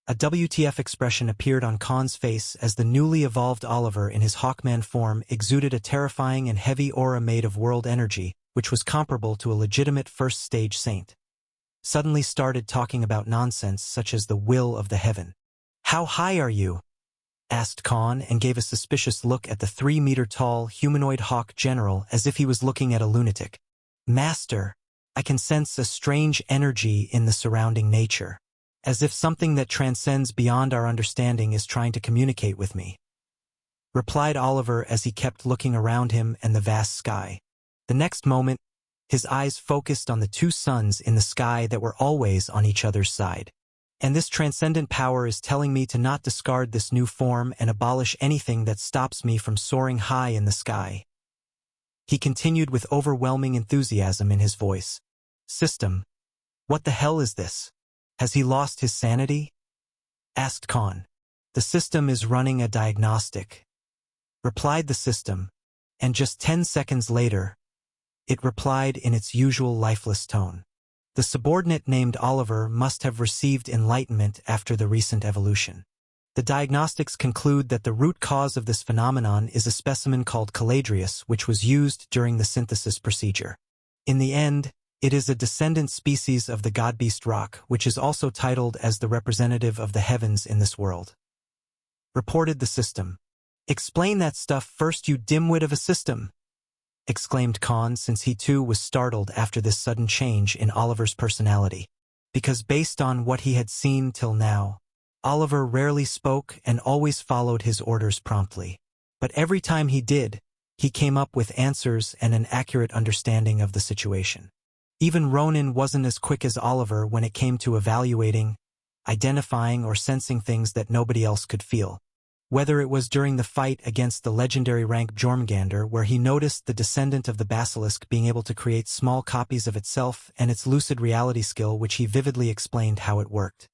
A WTF expression appeared on Khan's face as the newly evolved Oliver in his Hawkman form exuded a terrifying and heavy aura made of world energy, which was comparable to a legitimate first-stage saint. Suddenly started talking about nonsense such as the will of the heaven. "How high are you?" asked Khan, and gave a suspicious look at the 3-meter-tall humanoid hawk general as if he was looking at a lunatic. "Master, I can sense a strange energy in the surrounding nature, as if something that transcends beyond our understanding is trying to communicate with me," replied Oliver as he kept looking around him and the vast sky. The next moment, his eyes focused on the two suns in the sky that were always on each other's side. "And this transcendent power is telling me to not discard this new form and abolish anything that stops me from soaring high in the sky," he continued with overwhelming enthusiasm in his voice. "System, what the hell is this? Has he lost his sanity?" asked Khan. "The system is running a diagnostic," replied the system, and just 10 seconds later, it replied in its usual lifeless tone. The subordinate named Oliver must have received enlightenment after the recent evolution. The diagnostics conclude that the root cause of this phenomenon is a specimen called Caladrius, which was used during the synthesis procedure. In the end, it is a descendant species of the godbeast rock, which is also titled as the representative of the heavens in this world, reported the system. "Explain that stuff first, you dimwit of a system," exclaimed Khan, since he too was startled after this sudden change in Oliver's personality. Because based on what he had seen till now, Oliver rarely spoke and always followed his orders promptly. But every time he did, he came up with answers and an accurate understanding of the situation. Even Ronan wasn't as quick as Oliver when it came to evaluating, identifying, or sensing things that nobody else could feel. Whether it was during the fight against the legendary rank Jormungandr, where he noticed the descendant of the basilisk being able to create small copies of itself, and its lucid reality skill, which he vividly explained how it worked.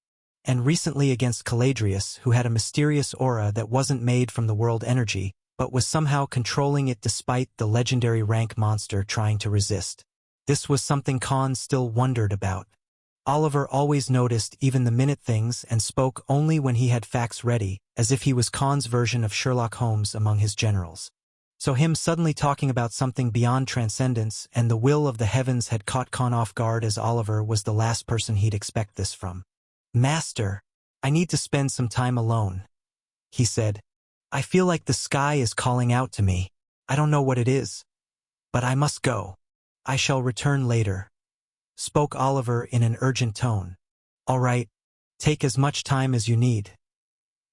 And recently against Caladrius, who had a mysterious aura that wasn't made from the world energy, but was somehow controlling it despite the legendary rank monster trying to resist. This was something Khan still wondered about. Oliver always noticed even the minute things and spoke only when he had facts ready, as if he was Khan's version of Sherlock Holmes among his generals. So him suddenly talking about something beyond transcendence and the will of the heavens had caught Khan off guard, as Oliver was the last person he'd expect this from. "Master, I need to spend some time alone," he said. "I feel like the sky is calling out to me. I don't know what it is. But I must go. I shall return later," spoke Oliver in an urgent tone. "All right, take as much time as you need,"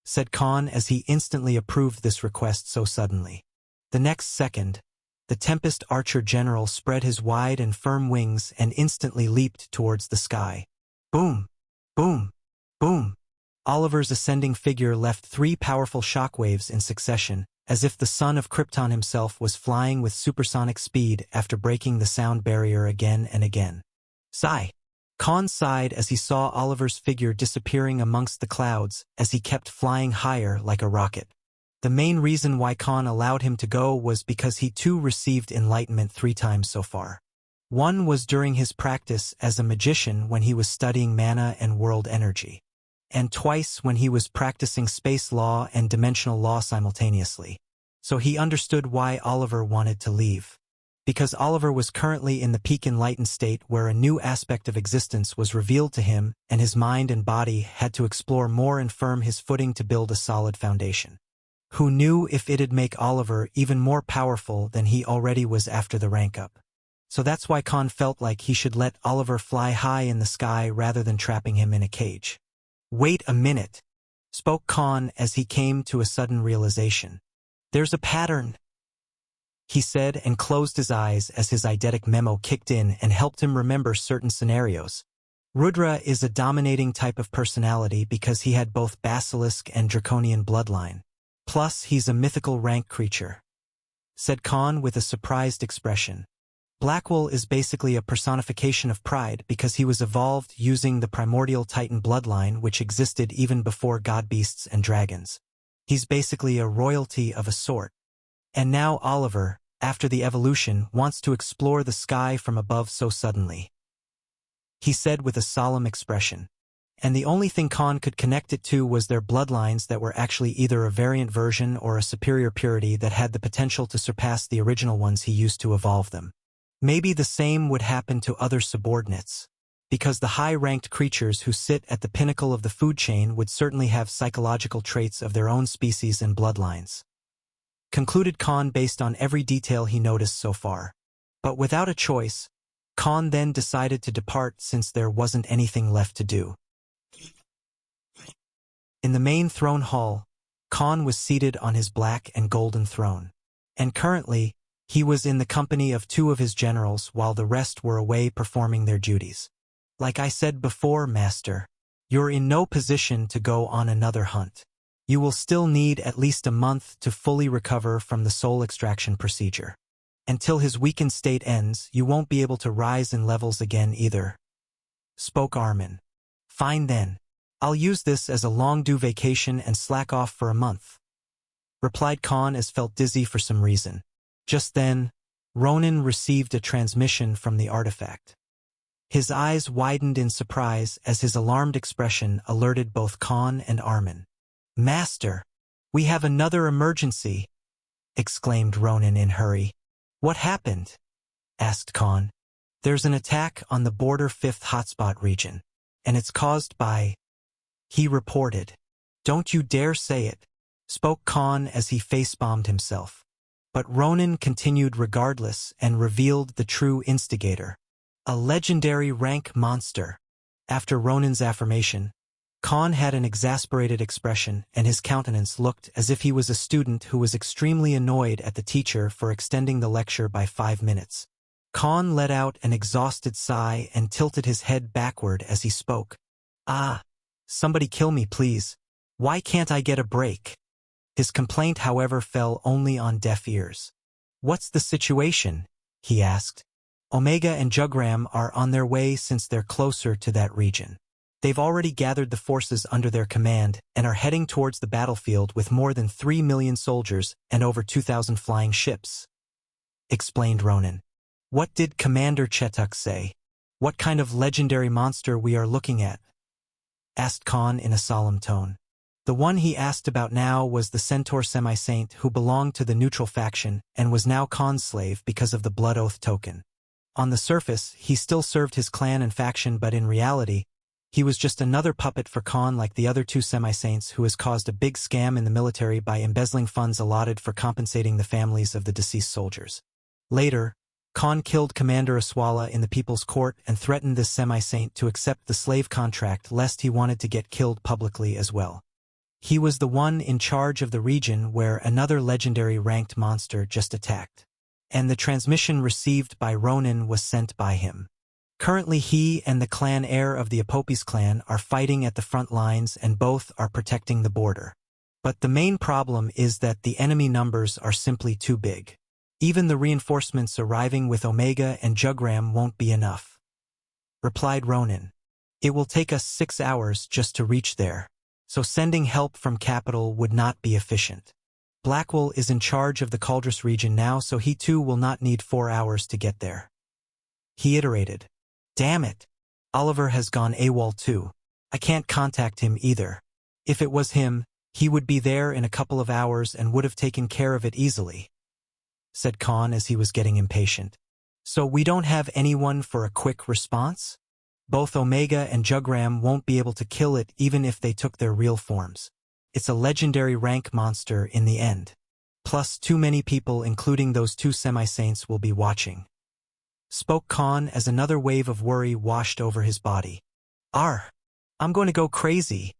said Khan as he instantly approved this request so suddenly. The next second, the Tempest Archer General spread his wide and firm wings and instantly leaped towards the sky. Boom! Boom! Boom! Oliver's ascending figure left 3 powerful shockwaves in succession, as if the son of Krypton himself was flying with supersonic speed after breaking the sound barrier again and again. Sigh! Khan sighed as he saw Oliver's figure disappearing amongst the clouds as he kept flying higher like a rocket. The main reason why Khan allowed him to go was because he too received enlightenment 3 times so far. One was during his practice as a magician when he was studying mana and world energy, and twice when he was practicing space law and dimensional law simultaneously. So he understood why Oliver wanted to leave. Because Oliver was currently in the peak enlightened state where a new aspect of existence was revealed to him, and his mind and body had to explore more and firm his footing to build a solid foundation. Who knew if it'd make Oliver even more powerful than he already was after the rank up? So that's why Khan felt like he should let Oliver fly high in the sky rather than trapping him in a cage. "Wait a minute," spoke Khan as he came to a sudden realization. "There's a pattern," he said, and closed his eyes as his eidetic memo kicked in and helped him remember certain scenarios. Rudra is a dominating type of personality because he had both basilisk and draconian bloodline. Plus, he's a mythical rank creature, said Khan with a surprised expression. Blackwell is basically a personification of pride because he was evolved using the primordial Titan bloodline, which existed even before godbeasts and dragons. He's basically a royalty of a sort. And now Oliver, after the evolution, wants to explore the sky from above so suddenly, he said with a solemn expression. and the only thing Khan could connect it to was their bloodlines that were actually either a variant version or a superior purity that had the potential to surpass the original ones he used to evolve them. Maybe the same would happen to other subordinates, because the high-ranked creatures who sit at the pinnacle of the food chain would certainly have psychological traits of their own species and bloodlines. Concluded Khan based on every detail he noticed so far. But without a choice, Khan then decided to depart since there wasn't anything left to do. In the main throne hall, Khan was seated on his black and golden throne. And currently, he was in the company of 2 of his generals while the rest were away performing their duties. Like I said before, Master, you're in no position to go on another hunt. You will still need at least a month to fully recover from the soul extraction procedure. Until his weakened state ends, you won't be able to rise in levels again either, spoke Armin. Fine then. I'll use this as a long-due vacation and slack off for a month, replied Khan as felt dizzy for some reason. Just then, Ronan received a transmission from the artifact. His eyes widened in surprise as his alarmed expression alerted both Khan and Armin. Master, we have another emergency, exclaimed Ronan in hurry. What happened? Asked Khan. There's an attack on the border 5th hotspot region, and it's caused by... He reported. Don't you dare say it, spoke Khan as he face-bombed himself. But Ronan continued regardless and revealed the true instigator. A legendary rank monster. After Ronan's affirmation, Khan had an exasperated expression and his countenance looked as if he was a student who was extremely annoyed at the teacher for extending the lecture by 5 minutes. Khan let out an exhausted sigh and tilted his head backward as he spoke. Somebody kill me, please. Why can't I get a break? His complaint, however, fell only on deaf ears. What's the situation? He asked. Omega and Jugram are on their way since they're closer to that region. They've already gathered the forces under their command and are heading towards the battlefield with more than 3 million soldiers and over 2,000 flying ships, explained Ronan. What did Commander Chetuk say? What kind of legendary monster we are looking at? Asked Khan in a solemn tone. The one he asked about now was the Centaur semi-saint who belonged to the neutral faction and was now Khan's slave because of the Blood Oath token. On the surface, he still served his clan and faction, but in reality, he was just another puppet for Khan like the other 2 semi-saints who has caused a big scam in the military by embezzling funds allotted for compensating the families of the deceased soldiers. Later, Khan killed Commander Aswala in the People's Court and threatened this semi-saint to accept the slave contract lest he wanted to get killed publicly as well. He was the one in charge of the region where another legendary ranked monster just attacked, and the transmission received by Ronan was sent by him. Currently he and the clan heir of the Apopis clan are fighting at the front lines and both are protecting the border. But the main problem is that the enemy numbers are simply too big. Even the reinforcements arriving with Omega and Jugram won't be enough, replied Ronan. It will take us 6 hours just to reach there, so sending help from capital would not be efficient. Blackwell is in charge of the Caldrus region now, so he too will not need 4 hours to get there. He iterated. Damn it. Oliver has gone AWOL too. I can't contact him either. If it was him, he would be there in a couple of hours and would have taken care of it easily, said Khan as he was getting impatient. So we don't have anyone for a quick response? Both Omega and Jugram won't be able to kill it even if they took their real forms. It's a legendary rank monster in the end. Plus too many people including those 2 semi-saints will be watching, spoke Khan as another wave of worry washed over his body. I'm going to go crazy,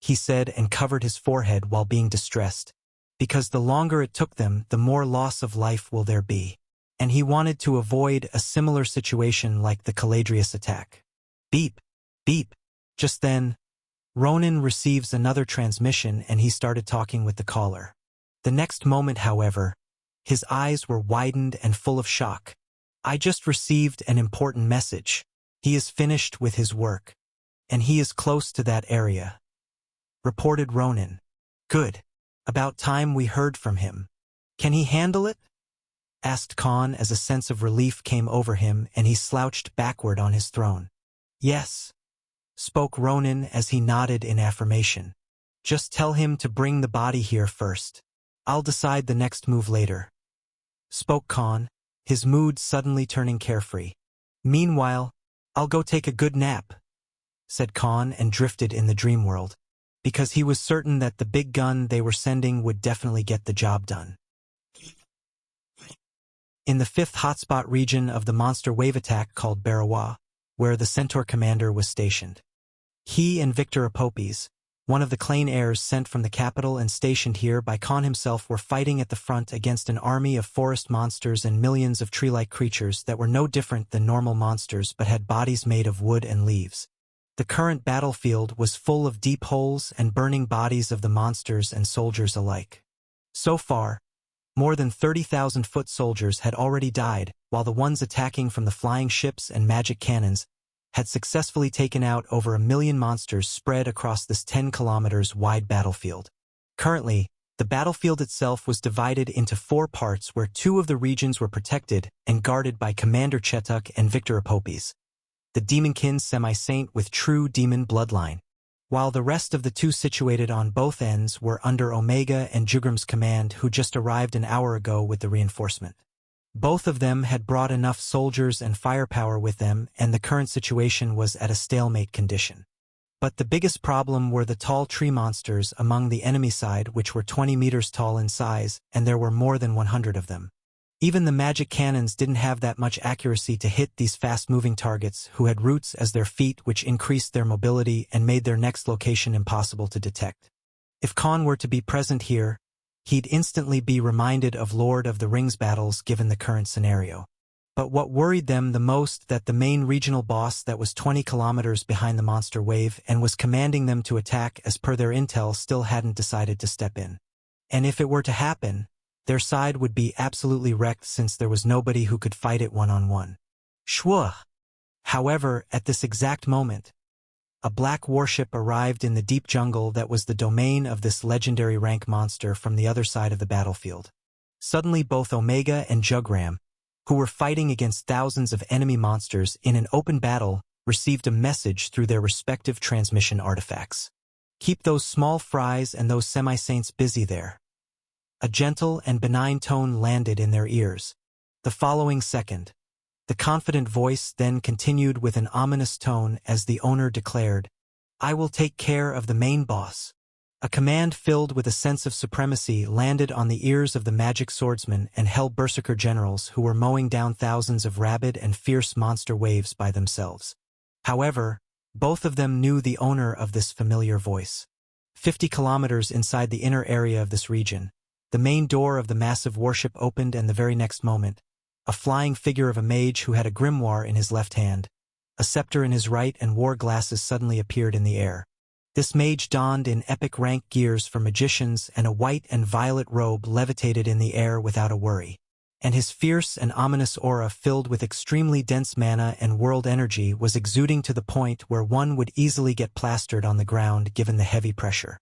he said and covered his forehead while being distressed, because the longer it took them, the more loss of life will there be, and he wanted to avoid a similar situation like the Caladrius attack. Beep, beep. Just then, Ronan receives another transmission and he started talking with the caller. The next moment, however, his eyes were widened and full of shock. I just received an important message. He is finished with his work, and he is close to that area, reported Ronan. Good. About time we heard from him. Can he handle it? Asked Khan as a sense of relief came over him and he slouched backward on his throne. Yes. spoke Ronan as he nodded in affirmation. Just tell him to bring the body here first. I'll decide the next move later, spoke Khan, his mood suddenly turning carefree. Meanwhile, I'll go take a good nap, said Khan and drifted in the dream world, because he was certain that the big gun they were sending would definitely get the job done. In the 5th hotspot region of the monster wave attack called Barawa, where the Centaur commander was stationed. He and Victor Apopes, one of the Clane heirs sent from the capital and stationed here by Khan himself, were fighting at the front against an army of forest monsters and millions of tree-like creatures that were no different than normal monsters but had bodies made of wood and leaves. The current battlefield was full of deep holes and burning bodies of the monsters and soldiers alike. So far, more than 30,000 foot soldiers had already died, while the ones attacking from the flying ships and magic cannons had successfully taken out over 1 million monsters spread across this 10 kilometers wide battlefield. Currently, the battlefield itself was divided into 4 parts where 2 of the regions were protected and guarded by Commander Chetuk and Victor Apopes, the demonkin semi-saint with true demon bloodline, while the rest of the 2 situated on both ends were under Omega and Jugram's command, who just arrived an hour ago with the reinforcement. Both of them had brought enough soldiers and firepower with them, and the current situation was at a stalemate condition. But the biggest problem were the tall tree monsters among the enemy side, which were 20 meters tall in size, and there were more than 100 of them. Even the magic cannons didn't have that much accuracy to hit these fast-moving targets, who had roots as their feet, which increased their mobility and made their next location impossible to detect. If Khan were to be present here, he'd instantly be reminded of Lord of the Rings battles given the current scenario. But what worried them the most, that the main regional boss that was 20 kilometers behind the monster wave and was commanding them to attack as per their intel still hadn't decided to step in. And if it were to happen, their side would be absolutely wrecked, since there was nobody who could fight it one-on-one. Shwah! However, at this exact moment, a black warship arrived in the deep jungle that was the domain of this legendary rank monster from the other side of the battlefield. Suddenly both Omega and Jugram, who were fighting against thousands of enemy monsters in an open battle, received a message through their respective transmission artifacts. Keep those small fries and those semi-saints busy there. A gentle and benign tone landed in their ears. The following second, the confident voice then continued with an ominous tone as the owner declared, "I will take care of the main boss." A command filled with a sense of supremacy landed on the ears of the magic swordsmen and hell berserker generals who were mowing down thousands of rabid and fierce monster waves by themselves. However, both of them knew the owner of this familiar voice. 50 kilometers inside the inner area of this region, the main door of the massive warship opened, and the very next moment, a flying figure of a mage who had a grimoire in his left hand, a scepter in his right, and wore glasses suddenly appeared in the air. This mage donned in epic rank gears for magicians, and a white and violet robe levitated in the air without a worry. And his fierce and ominous aura, filled with extremely dense mana and world energy, was exuding to the point where one would easily get plastered on the ground given the heavy pressure.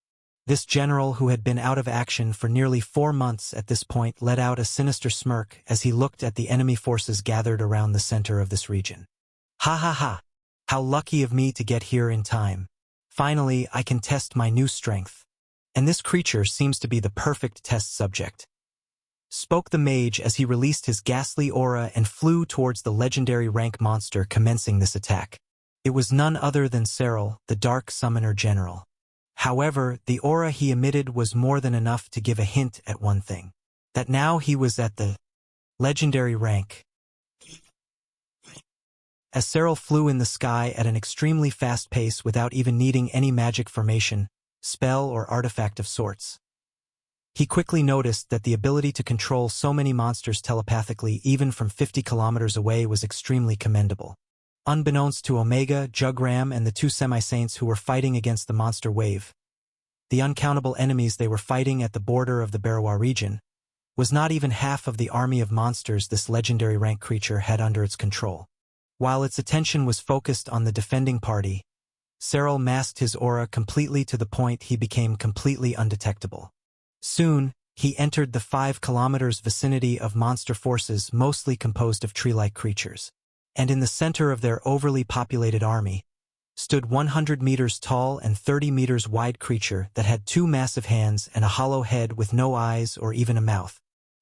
This general, who had been out of action for nearly 4 months at this point, let out a sinister smirk as he looked at the enemy forces gathered around the center of this region. "Ha ha ha! How lucky of me to get here in time. Finally, I can test my new strength. And this creature seems to be the perfect test subject," spoke the mage as he released his ghastly aura and flew towards the legendary rank monster commencing this attack. It was none other than Cyril, the Dark Summoner General. However, the aura he emitted was more than enough to give a hint at one thing: that now he was at the legendary rank. As Cyril flew in the sky at an extremely fast pace without even needing any magic formation, spell, or artifact of sorts, he quickly noticed that the ability to control so many monsters telepathically even from 50 kilometers away was extremely commendable. Unbeknownst to Omega, Jugram, and the 2 semi-saints who were fighting against the monster wave, the uncountable enemies they were fighting at the border of the Barawa region was not even half of the army of monsters this legendary rank creature had under its control. While its attention was focused on the defending party, Cyril masked his aura completely to the point he became completely undetectable. Soon, he entered the 5 kilometers vicinity of monster forces mostly composed of tree-like creatures. And in the center of their overly populated army, stood 100 meters tall and 30 meters wide creature that had 2 massive hands and a hollow head with no eyes or even a mouth.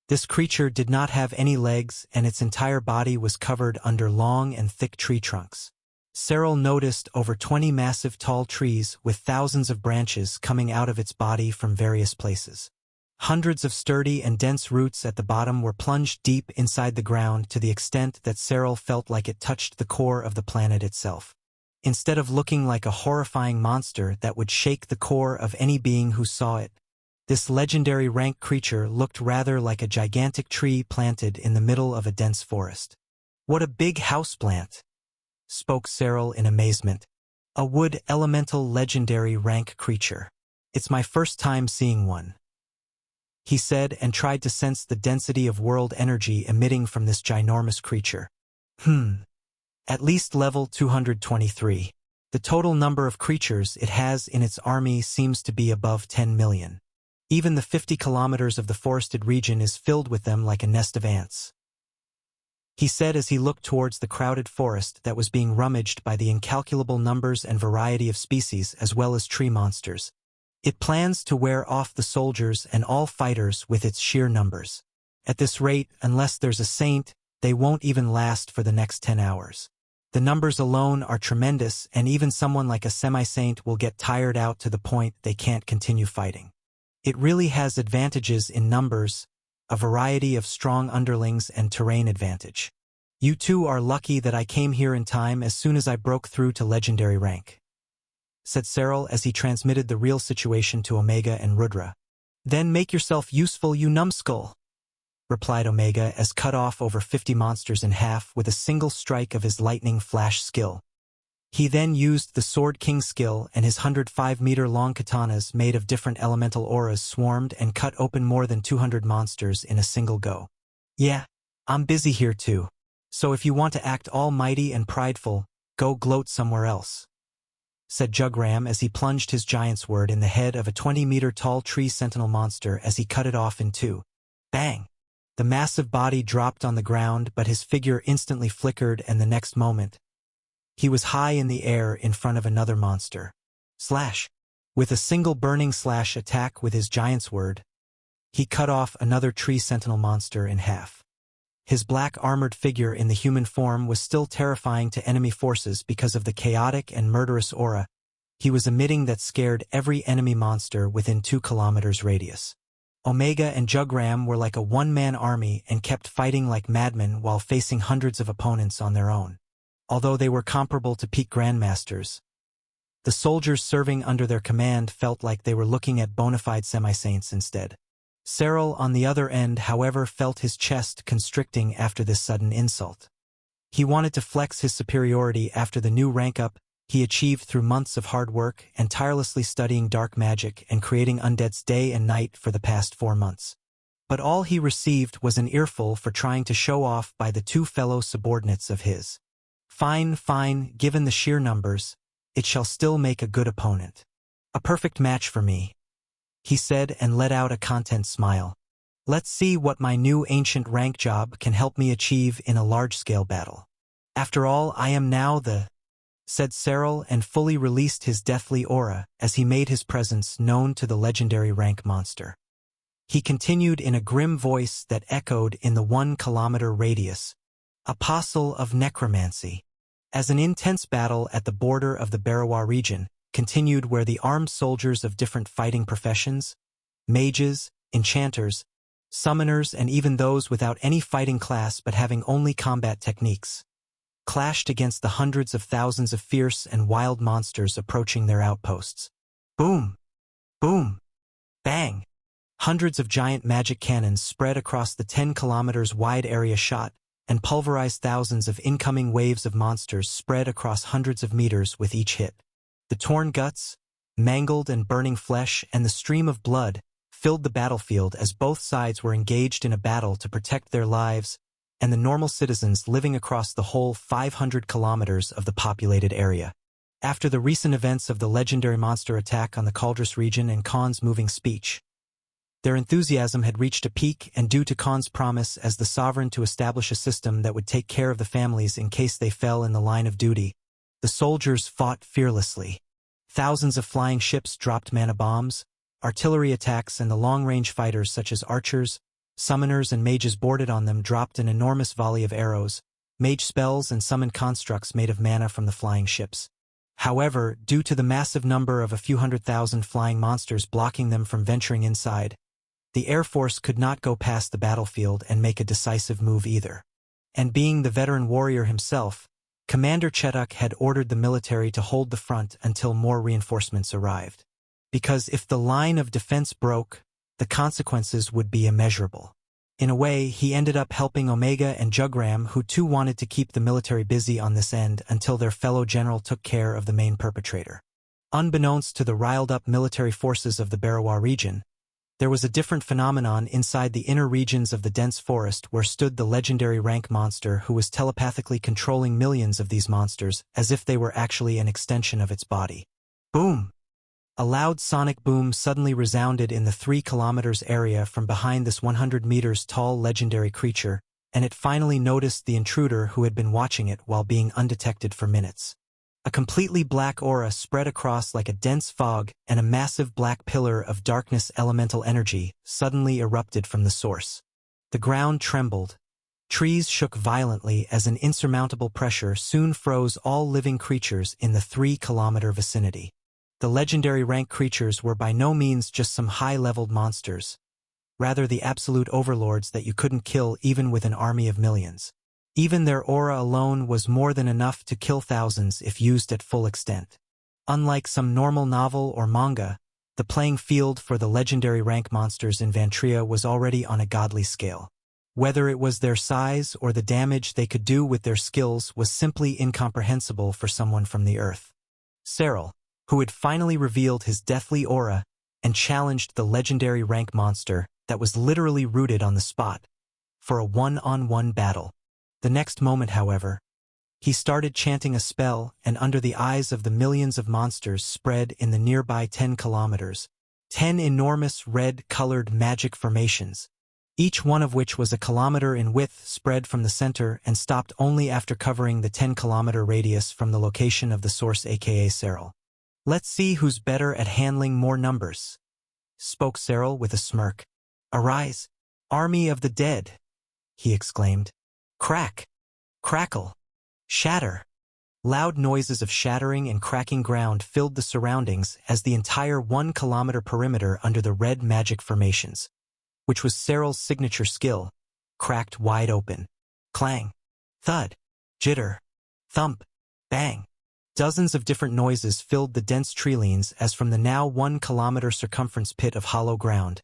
This creature did not have any legs, and its entire body was covered under long and thick tree trunks. Cyril noticed over 20 massive tall trees with thousands of branches coming out of its body from various places. Hundreds of sturdy and dense roots at the bottom were plunged deep inside the ground to the extent that Cyril felt like it touched the core of the planet itself. Instead of looking like a horrifying monster that would shake the core of any being who saw it, this legendary rank creature looked rather like a gigantic tree planted in the middle of a dense forest. "What a big houseplant!" spoke Cyril in amazement. "A wood elemental legendary rank creature. It's my first time seeing one," he said, and tried to sense the density of world energy emitting from this ginormous creature. At least level 223. The total number of creatures it has in its army seems to be above 10 million. Even the 50 kilometers of the forested region is filled with them like a nest of ants," he said as he looked towards the crowded forest that was being rummaged by the incalculable numbers and variety of species as well as tree monsters. "It plans to wear off the soldiers and all fighters with its sheer numbers. At this rate, unless there's a saint, they won't even last for the next 10 hours. The numbers alone are tremendous, and even someone like a semi-saint will get tired out to the point they can't continue fighting. It really has advantages in numbers, a variety of strong underlings and terrain advantage. You two are lucky that I came here in time as soon as I broke through to legendary rank," said Cyril as he transmitted the real situation to Omega and Rudra. "Then make yourself useful, you numbskull," replied Omega as cut off over 50 monsters in half with a single strike of his lightning flash skill. He then used the Sword King skill, and his 105-meter-long katanas made of different elemental auras swarmed and cut open more than 200 monsters in a single go. "Yeah, I'm busy here too. So if you want to act almighty and prideful, go gloat somewhere else," said Jugram as he plunged his giant sword in the head of a 20-meter-tall tree sentinel monster as he cut it off in two. Bang! The massive body dropped on the ground, but his figure instantly flickered, and the next moment, he was high in the air in front of another monster. Slash! With a single burning slash attack with his giant sword, he cut off another tree sentinel monster in half. His black armored figure in the human form was still terrifying to enemy forces because of the chaotic and murderous aura he was emitting that scared every enemy monster within 2 kilometers radius. Omega and Jugram were like a one-man army and kept fighting like madmen while facing hundreds of opponents on their own. Although they were comparable to peak grandmasters, the soldiers serving under their command felt like they were looking at bona fide semi-saints instead. Cyril, on the other end, however, felt his chest constricting after this sudden insult. He wanted to flex his superiority after the new rank-up he achieved through months of hard work and tirelessly studying dark magic and creating undeads day and night for the past 4 months. But all he received was an earful for trying to show off by the 2 fellow subordinates of his. Fine, given the sheer numbers, it shall still make a good opponent. A perfect match for me," he said and let out a content smile. "Let's see what my new ancient rank job can help me achieve in a large-scale battle. After all, I am now the," said Cyril, and fully released his deathly aura as he made his presence known to the legendary rank monster. He continued in a grim voice that echoed in the 1-kilometer radius, "Apostle of Necromancy." As an intense battle at the border of the Barawa region continued, where the armed soldiers of different fighting professions, mages, enchanters, summoners, and even those without any fighting class but having only combat techniques, clashed against the hundreds of thousands of fierce and wild monsters approaching their outposts. Boom! Boom! Bang! Hundreds of giant magic cannons spread across the 10 kilometers wide area shot and pulverized thousands of incoming waves of monsters spread across hundreds of meters with each hit. The torn guts, mangled and burning flesh, and the stream of blood filled the battlefield as both sides were engaged in a battle to protect their lives and the normal citizens living across the whole 500 kilometers of the populated area. After the recent events of the legendary monster attack on the Caldrus region and Khan's moving speech, their enthusiasm had reached a peak, and due to Khan's promise as the sovereign to establish a system that would take care of the families in case they fell in the line of duty, The soldiers fought fearlessly. Thousands of flying ships dropped mana bombs, artillery attacks, and the long-range fighters such as archers, summoners, and mages boarded on them dropped an enormous volley of arrows, mage spells, and summoned constructs made of mana from the flying ships. However, due to the massive number of a few 100,000 flying monsters blocking them from venturing inside, the Air Force could not go past the battlefield and make a decisive move either. And being the veteran warrior himself, Commander Chetak had ordered the military to hold the front until more reinforcements arrived. Because if the line of defense broke, the consequences would be immeasurable. In a way, he ended up helping Omega and Jugram, who too wanted to keep the military busy on this end until their fellow general took care of the main perpetrator. Unbeknownst to the riled-up military forces of the Barawa region, there was a different phenomenon inside the inner regions of the dense forest where stood the legendary rank monster who was telepathically controlling millions of these monsters as if they were actually an extension of its body. Boom! A loud sonic boom suddenly resounded in the 3 kilometers area from behind this 100 meters tall legendary creature, and it finally noticed the intruder who had been watching it while being undetected for minutes. A completely black aura spread across like a dense fog, and a massive black pillar of darkness elemental energy suddenly erupted from the source. The ground trembled. Trees shook violently as an insurmountable pressure soon froze all living creatures in the 3-kilometer vicinity. The legendary rank creatures were by no means just some high-leveled monsters, rather the absolute overlords that you couldn't kill even with an army of millions. Even their aura alone was more than enough to kill thousands if used at full extent. Unlike some normal novel or manga, the playing field for the legendary rank monsters in Vantria was already on a godly scale. Whether it was their size or the damage they could do with their skills was simply incomprehensible for someone from the Earth. Cyril, who had finally revealed his deathly aura and challenged the legendary rank monster that was literally rooted on the spot for a one-on-one battle. The next moment, however, he started chanting a spell, and under the eyes of the millions of monsters spread in the nearby 10 kilometers, 10 enormous red-colored magic formations, each one of which was a kilometer in width, spread from the center and stopped only after covering the 10-kilometer radius from the location of the source, aka Cyril. "Let's see who's better at handling more numbers," spoke Cyril with a smirk. "Arise, army of the dead," he exclaimed. Crack, crackle, shatter. Loud noises of shattering and cracking ground filled the surroundings as the entire 1-kilometer perimeter under the red magic formations, which was Cyril's signature skill, cracked wide open. Clang, thud, jitter, thump, bang. Dozens of different noises filled the dense treelines as from the now 1-kilometer circumference pit of hollow ground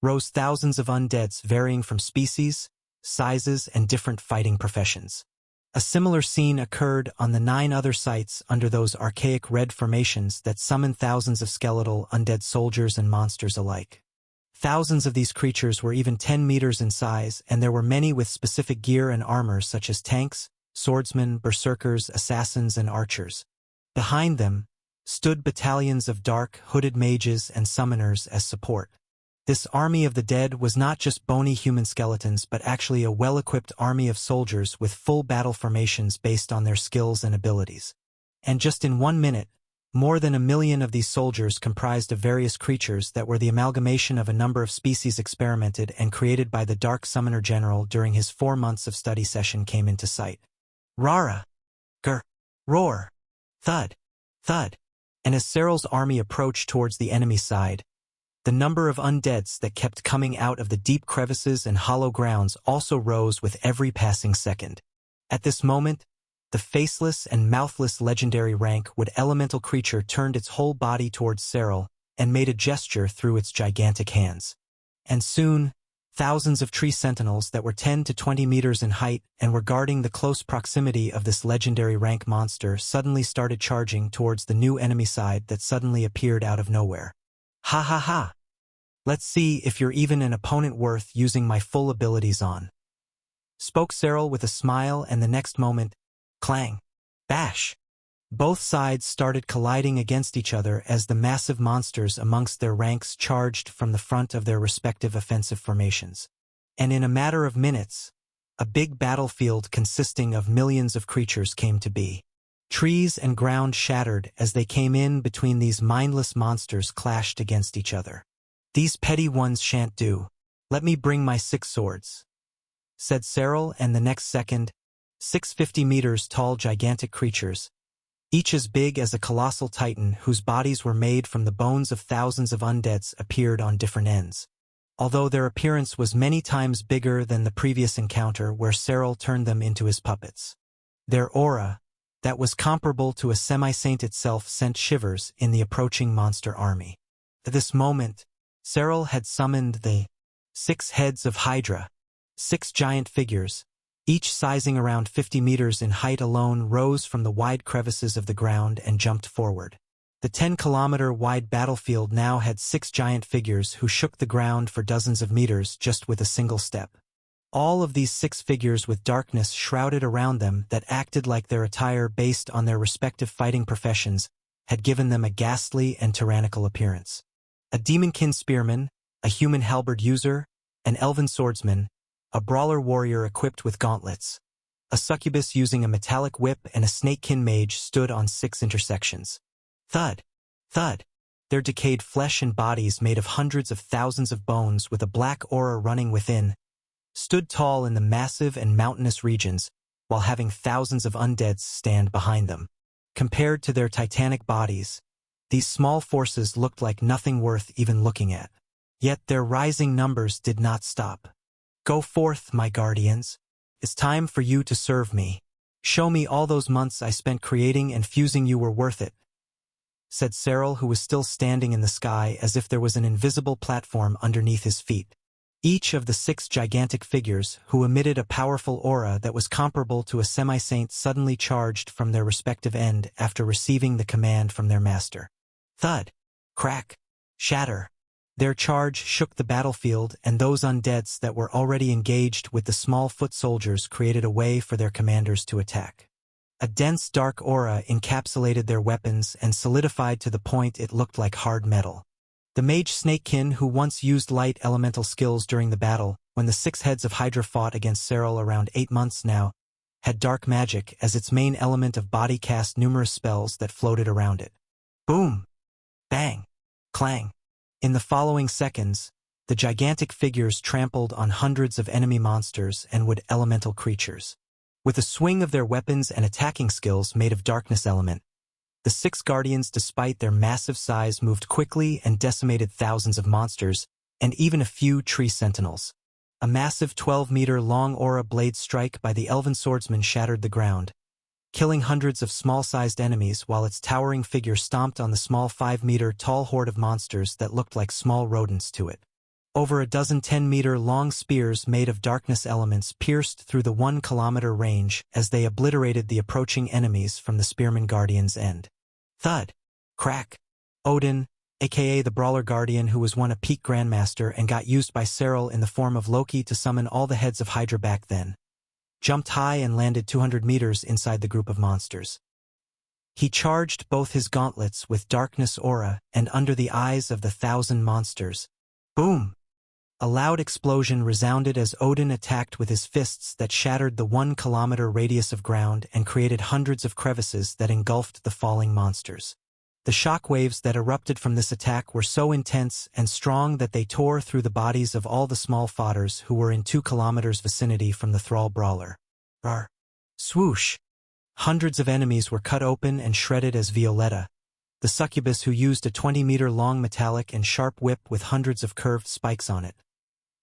rose thousands of undeads varying from species, sizes, and different fighting professions. A similar scene occurred on the 9 other sites under those archaic red formations that summoned thousands of skeletal undead soldiers and monsters alike. Thousands of these creatures were even 10 meters in size, and there were many with specific gear and armor such as tanks, swordsmen, berserkers, assassins, and archers. Behind them stood battalions of dark, hooded mages and summoners as support. This army of the dead was not just bony human skeletons but actually a well-equipped army of soldiers with full battle formations based on their skills and abilities. And just in 1 minute, more than 1 million of these soldiers comprised of various creatures that were the amalgamation of a number of species experimented and created by the Dark Summoner General during his 4 months of study session came into sight. Rara, gur, roar, thud, thud. And as Cyril's army approached towards the enemy side, the number of undeads that kept coming out of the deep crevices and hollow grounds also rose with every passing second. At this moment, the faceless and mouthless legendary rank wood elemental creature turned its whole body towards Cyril and made a gesture through its gigantic hands. And soon, thousands of tree sentinels that were 10 to 20 meters in height and were guarding the close proximity of this legendary rank monster suddenly started charging towards the new enemy side that suddenly appeared out of nowhere. Ha ha ha! Let's see if you're even an opponent worth using my full abilities on, spoke Cyril with a smile, and the next moment, clang, bash. Both sides started colliding against each other as the massive monsters amongst their ranks charged from the front of their respective offensive formations. And in a matter of minutes, a big battlefield consisting of millions of creatures came to be. Trees and ground shattered as they came in between these mindless monsters clashed against each other. "These petty ones shan't do. Let me bring my 6 swords," said Cyril, and the next second, 650 meters tall gigantic creatures, each as big as a colossal titan whose bodies were made from the bones of thousands of undeads, appeared on different ends. Although their appearance was many times bigger than the previous encounter where Cyril turned them into his puppets. Their aura, that was comparable to a semi-saint itself, sent shivers in the approaching monster army. At this moment, Cyril had summoned the 6 heads of Hydra. 6 giant figures, each sizing around 50 meters in height alone, rose from the wide crevices of the ground and jumped forward. The 10-kilometer-wide battlefield now had 6 giant figures who shook the ground for dozens of meters just with a single step. All of these 6 figures with darkness shrouded around them that acted like their attire based on their respective fighting professions had given them a ghastly and tyrannical appearance. A demonkin spearman, a human halberd user, an elven swordsman, a brawler warrior equipped with gauntlets, a succubus using a metallic whip, and a snakekin mage stood on 6 intersections. Thud! Thud! Their decayed flesh and bodies made of hundreds of thousands of bones with a black aura running within, stood tall in the massive and mountainous regions while having thousands of undeads stand behind them. Compared to their titanic bodies, these small forces looked like nothing worth even looking at. Yet their rising numbers did not stop. "Go forth, my guardians. It's time for you to serve me. Show me all those months I spent creating and fusing you were worth it," said Cyril, who was still standing in the sky as if there was an invisible platform underneath his feet. Each of the 6 gigantic figures, who emitted a powerful aura that was comparable to a semi-saint, suddenly charged from their respective end after receiving the command from their master. Thud! Crack! Shatter! Their charge shook the battlefield, and those undeads that were already engaged with the small foot soldiers created a way for their commanders to attack. A dense dark aura encapsulated their weapons and solidified to the point it looked like hard metal. The mage snakekin, who once used light elemental skills during the battle, when the 6 heads of Hydra fought against Cyril around 8 months now, had dark magic as its main element of body, cast numerous spells that floated around it. Boom! Bang! Clang! In the following seconds, the gigantic figures trampled on hundreds of enemy monsters and wood elemental creatures. With a swing of their weapons and attacking skills made of darkness element, the 6 guardians, despite their massive size, moved quickly and decimated thousands of monsters, and even a few tree sentinels. A massive 12-meter-long aura blade strike by the elven swordsman shattered the ground, killing hundreds of small-sized enemies while its towering figure stomped on the small 5-meter-tall horde of monsters that looked like small rodents to it. Over a dozen 10-meter-long spears made of darkness elements pierced through the 1-kilometer range as they obliterated the approaching enemies from the spearman guardian's end. Thud! Crack! Odin, aka the Brawler Guardian, who was a peak grandmaster and got used by Cyril in the form of Loki to summon all the heads of Hydra back then, jumped high and landed 200 meters inside the group of monsters. He charged both his gauntlets with darkness aura, and under the eyes of the 1,000 monsters, boom! A loud explosion resounded as Odin attacked with his fists that shattered the 1-kilometer radius of ground and created hundreds of crevices that engulfed the falling monsters. The shock waves that erupted from this attack were so intense and strong that they tore through the bodies of all the small fodders who were in 2 kilometers vicinity from the Thrall Brawler. Rar! Swoosh! Hundreds of enemies were cut open and shredded as Violetta, the succubus who used a 20-meter-long metallic and sharp whip with hundreds of curved spikes on it,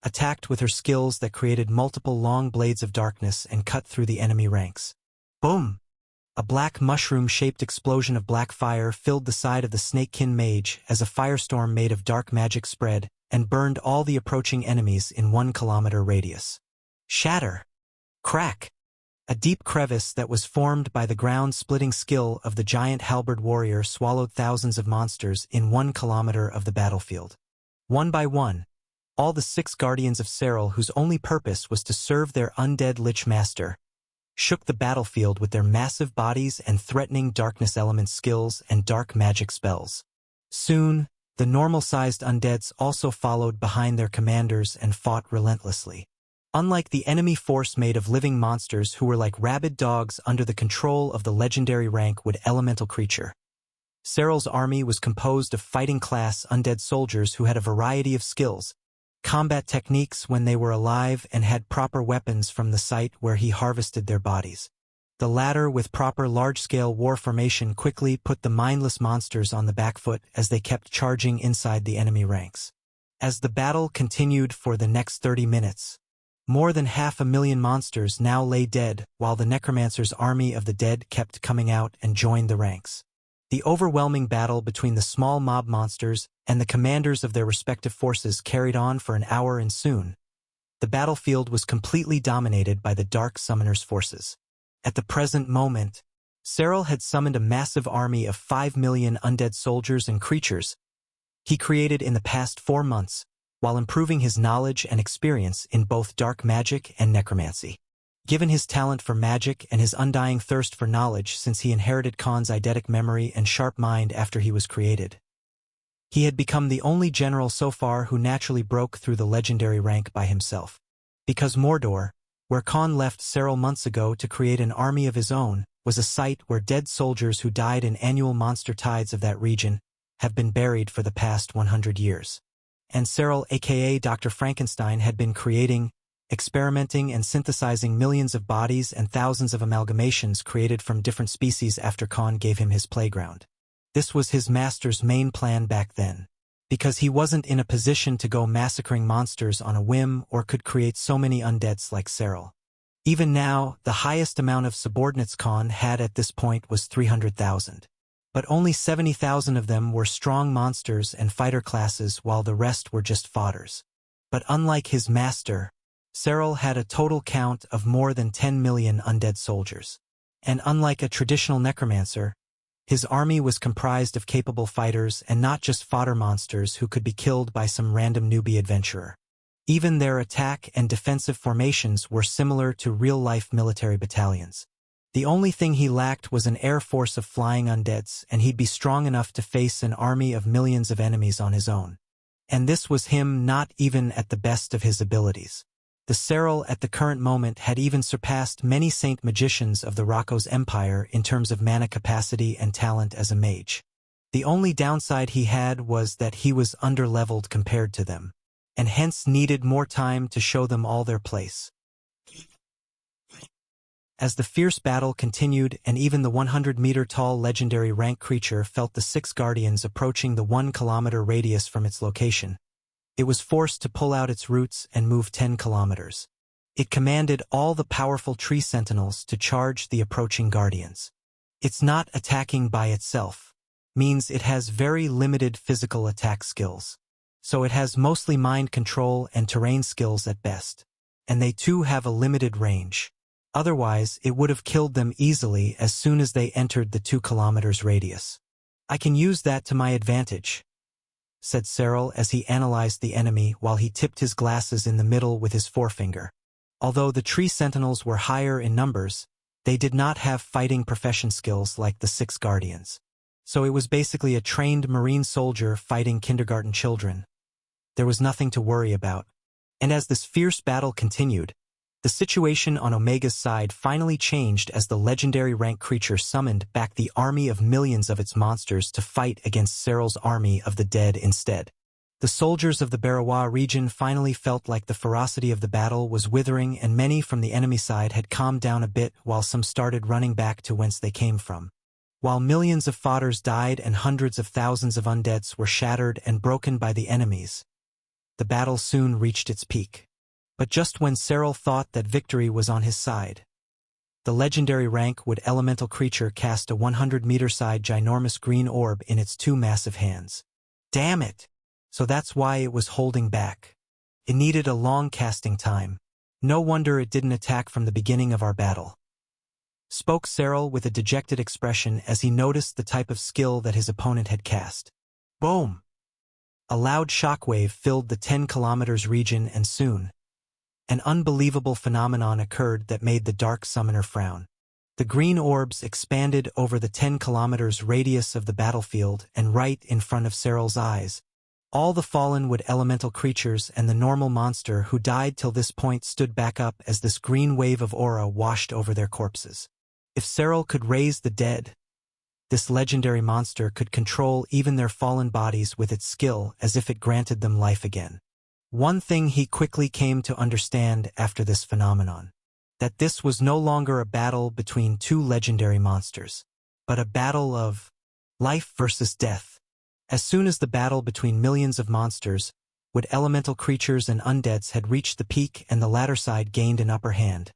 attacked with her skills that created multiple long blades of darkness and cut through the enemy ranks. Boom! A black mushroom-shaped explosion of black fire filled the side of the snakekin mage as a firestorm made of dark magic spread and burned all the approaching enemies in 1-kilometer radius. Shatter! Crack! A deep crevice that was formed by the ground-splitting skill of the giant halberd warrior swallowed thousands of monsters in 1 kilometer of the battlefield. One by one, all the 6 guardians of Cyril, whose only purpose was to serve their undead lich master, shook the battlefield with their massive bodies and threatening darkness element skills and dark magic spells. Soon, the normal-sized undeads also followed behind their commanders and fought relentlessly. Unlike the enemy force made of living monsters who were like rabid dogs under the control of the legendary Rankwood elemental creature, Seral's army was composed of fighting-class undead soldiers who had a variety of skills, combat techniques when they were alive, and had proper weapons from the site where he harvested their bodies. The latter, with proper large-scale war formation, quickly put the mindless monsters on the back foot as they kept charging inside the enemy ranks. As the battle continued for the next 30 minutes, more than 500,000 monsters now lay dead, while the Necromancer's army of the dead kept coming out and joined the ranks. The overwhelming battle between the small mob monsters and the commanders of their respective forces carried on for an hour, and soon, the battlefield was completely dominated by the Dark Summoner's forces. At the present moment, Seral had summoned a massive army of 5 million undead soldiers and creatures he created in the past 4 months, while improving his knowledge and experience in both dark magic and necromancy. Given his talent for magic and his undying thirst for knowledge since he inherited Khan's eidetic memory and sharp mind after he was created, he had become the only general so far who naturally broke through the legendary rank by himself. Because Mordor, where Khan left Seral months ago to create an army of his own, was a site where dead soldiers who died in annual monster tides of that region have been buried for the past 100 years. And Seral, aka Dr. Frankenstein, had been creating, experimenting, and synthesizing millions of bodies and thousands of amalgamations created from different species after Khan gave him his playground. This was his master's main plan back then, because he wasn't in a position to go massacring monsters on a whim or could create so many undeads like Seral. Even now, the highest amount of subordinates Khan had at this point was 300,000. But only 70,000 of them were strong monsters and fighter classes, while the rest were just fodders. But unlike his master, Seral had a total count of more than 10 million undead soldiers. And unlike a traditional necromancer, his army was comprised of capable fighters and not just fodder monsters who could be killed by some random newbie adventurer. Even their attack and defensive formations were similar to real-life military battalions. The only thing he lacked was an air force of flying undeads, and he'd be strong enough to face an army of millions of enemies on his own. And this was him not even at the best of his abilities. The Seral at the current moment had even surpassed many saint magicians of the Rocco's Empire in terms of mana capacity and talent as a mage. The only downside he had was that he was underleveled compared to them, and hence needed more time to show them all their place. As the fierce battle continued and even the 100-meter-tall legendary rank creature felt the 6 guardians approaching the 1-kilometer radius from its location, it was forced to pull out its roots and move 10 kilometers. It commanded all the powerful tree sentinels to charge the approaching guardians. It's not attacking by itself, means it has very limited physical attack skills. So it has mostly mind control and terrain skills at best. And they too have a limited range. Otherwise, it would have killed them easily as soon as they entered the 2 kilometers radius. I can use that to my advantage, said Seral as he analyzed the enemy while he tipped his glasses in the middle with his forefinger. Although the tree sentinels were higher in numbers, they did not have fighting profession skills like the 6 guardians. So it was basically a trained marine soldier fighting kindergarten children. There was nothing to worry about. And as this fierce battle continued, the situation on Omega's side finally changed as the legendary rank creature summoned back the army of millions of its monsters to fight against Seral's army of the dead instead. The soldiers of the Barawa region finally felt like the ferocity of the battle was withering, and many from the enemy side had calmed down a bit while some started running back to whence they came from. While millions of fodders died and hundreds of thousands of undeads were shattered and broken by the enemies, the battle soon reached its peak. But just when Seral thought that victory was on his side, the legendary Rankwood elemental creature cast a 100-meter-side ginormous green orb in its 2 massive hands. Damn it! So that's why it was holding back. It needed a long casting time. No wonder it didn't attack from the beginning of our battle, spoke Seral with a dejected expression as he noticed the type of skill that his opponent had cast. Boom! A loud shockwave filled the 10 kilometers region, and soon, an unbelievable phenomenon occurred that made the Dark Summoner frown. The green orbs expanded over the 10 kilometers radius of the battlefield, and right in front of Seral's eyes, All the fallen wood elemental creatures and the normal monster who died till this point stood back up as this green wave of aura washed over their corpses. If Cyril could raise the dead, this legendary monster could control even their fallen bodies with its skill as if it granted them life again. One thing he quickly came to understand after this phenomenon: that this was no longer a battle between two legendary monsters, but a battle of life versus death. As soon as the battle between millions of monsters, wood elemental creatures and undeads had reached the peak and the latter side gained an upper hand,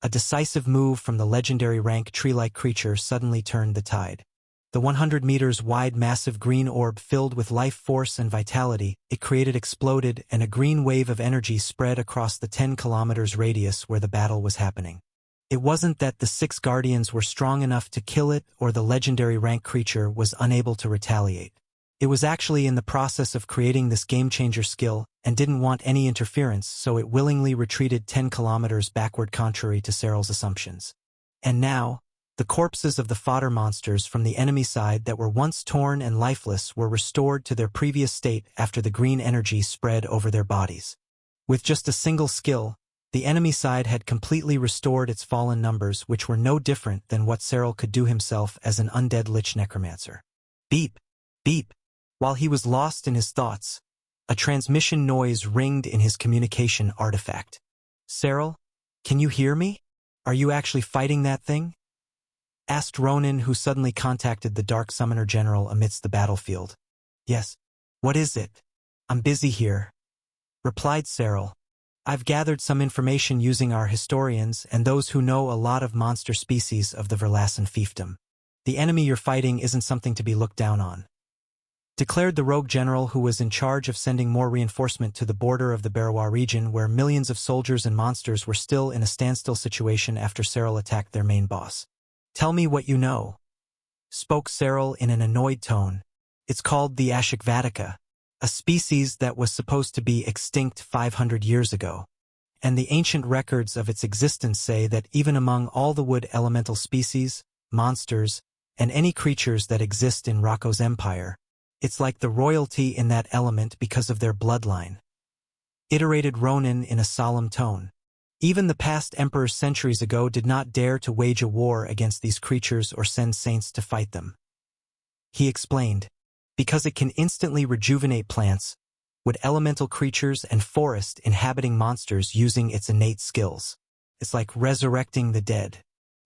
a decisive move from the legendary rank tree-like creature suddenly turned the tide. The 100 meters wide massive green orb filled with life force and vitality it created exploded, and a green wave of energy spread across the 10 kilometers radius where the battle was happening. It wasn't that the 6 guardians were strong enough to kill it or the legendary rank creature was unable to retaliate. It was actually in the process of creating this game-changer skill and didn't want any interference, so it willingly retreated 10 kilometers backward contrary to Cyril's assumptions. And now, the corpses of the fodder monsters from the enemy side that were once torn and lifeless were restored to their previous state after the green energy spread over their bodies. With just a single skill, the enemy side had completely restored its fallen numbers, which were no different than what Cyril could do himself as an undead lich necromancer. Beep, beep. While he was lost in his thoughts, a transmission noise ringed in his communication artifact. "Cyril, can you hear me? Are you actually fighting that thing?" asked Ronan, who suddenly contacted the Dark Summoner General amidst the battlefield. "Yes. What is it?" "I'm busy here," replied Cyril. "I've gathered some information using our historians and those who know a lot of monster species of the Verlassen fiefdom. The enemy you're fighting isn't something to be looked down on," declared the rogue general, who was in charge of sending more reinforcement to the border of the Barrois region, where millions of soldiers and monsters were still in a standstill situation after Cyril attacked their main boss. "Tell me what you know," spoke Cyril in an annoyed tone. "It's called the Ashikvatika, a species that was supposed to be extinct 500 years ago, and the ancient records of its existence say that even among all the wood elemental species, monsters, and any creatures that exist in Rocco's empire, it's like the royalty in that element because of their bloodline," iterated Ronan in a solemn tone. "Even the past emperors centuries ago did not dare to wage a war against these creatures or send saints to fight them," he explained, "because it can instantly rejuvenate plants, wood elemental creatures and forest inhabiting monsters using its innate skills. It's like resurrecting the dead.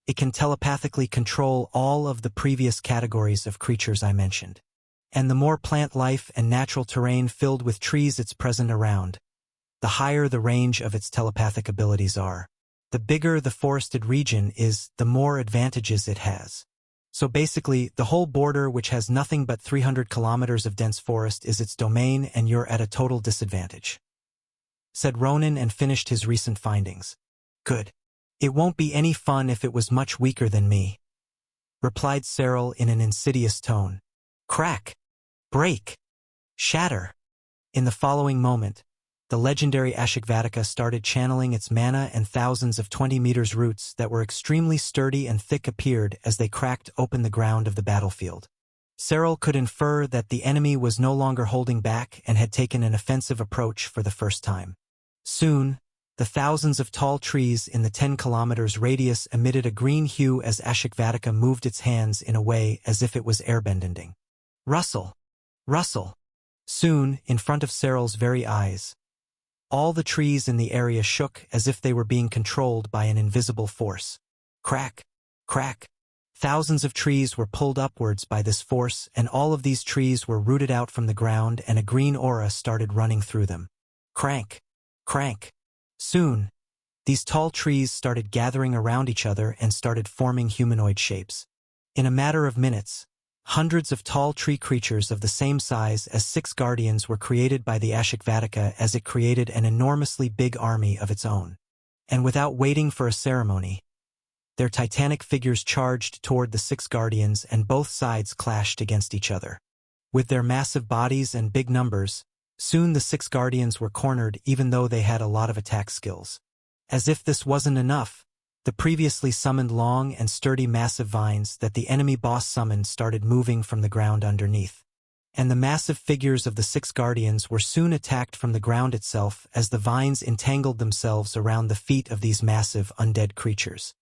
It can telepathically control all of the previous categories of creatures I mentioned. And the more plant life and natural terrain filled with trees it's present around, the higher the range of its telepathic abilities are. The bigger the forested region is, the more advantages it has. So basically, the whole border, which has nothing but 300 kilometers of dense forest, is its domain, and you're at a total disadvantage," said Ronan, and finished his recent findings. "Good. It won't be any fun if it was much weaker than me," replied Cyril in an insidious tone. Crack! Break! Shatter! In the following moment, the legendary Ashikvatika started channeling its mana, and thousands of 20 meters roots that were extremely sturdy and thick appeared as they cracked open the ground of the battlefield. Cyril could infer that the enemy was no longer holding back and had taken an offensive approach for the first time. Soon, the thousands of tall trees in the 10 kilometers radius emitted a green hue as Ashikvatika moved its hands in a way as if it was airbending. Rustle! Rustle! Soon, in front of Cyril's very eyes, all the trees in the area shook as if they were being controlled by an invisible force. Crack! Crack! Thousands of trees were pulled upwards by this force, and all of these trees were rooted out from the ground, and a green aura started running through them. Crank! Crank! Soon, these tall trees started gathering around each other and started forming humanoid shapes. In a matter of minutes, hundreds of tall tree creatures of the same size as 6 guardians were created by the Ashikvatika as it created an enormously big army of its own. And without waiting for a ceremony, their titanic figures charged toward the 6 guardians, and both sides clashed against each other. With their massive bodies and big numbers, soon the 6 guardians were cornered, even though they had a lot of attack skills. As if this wasn't enough, the previously summoned long and sturdy massive vines that the enemy boss summoned started moving from the ground underneath. and the massive figures of the six guardians were soon attacked from the ground itself as the vines entangled themselves around the feet of these massive undead creatures.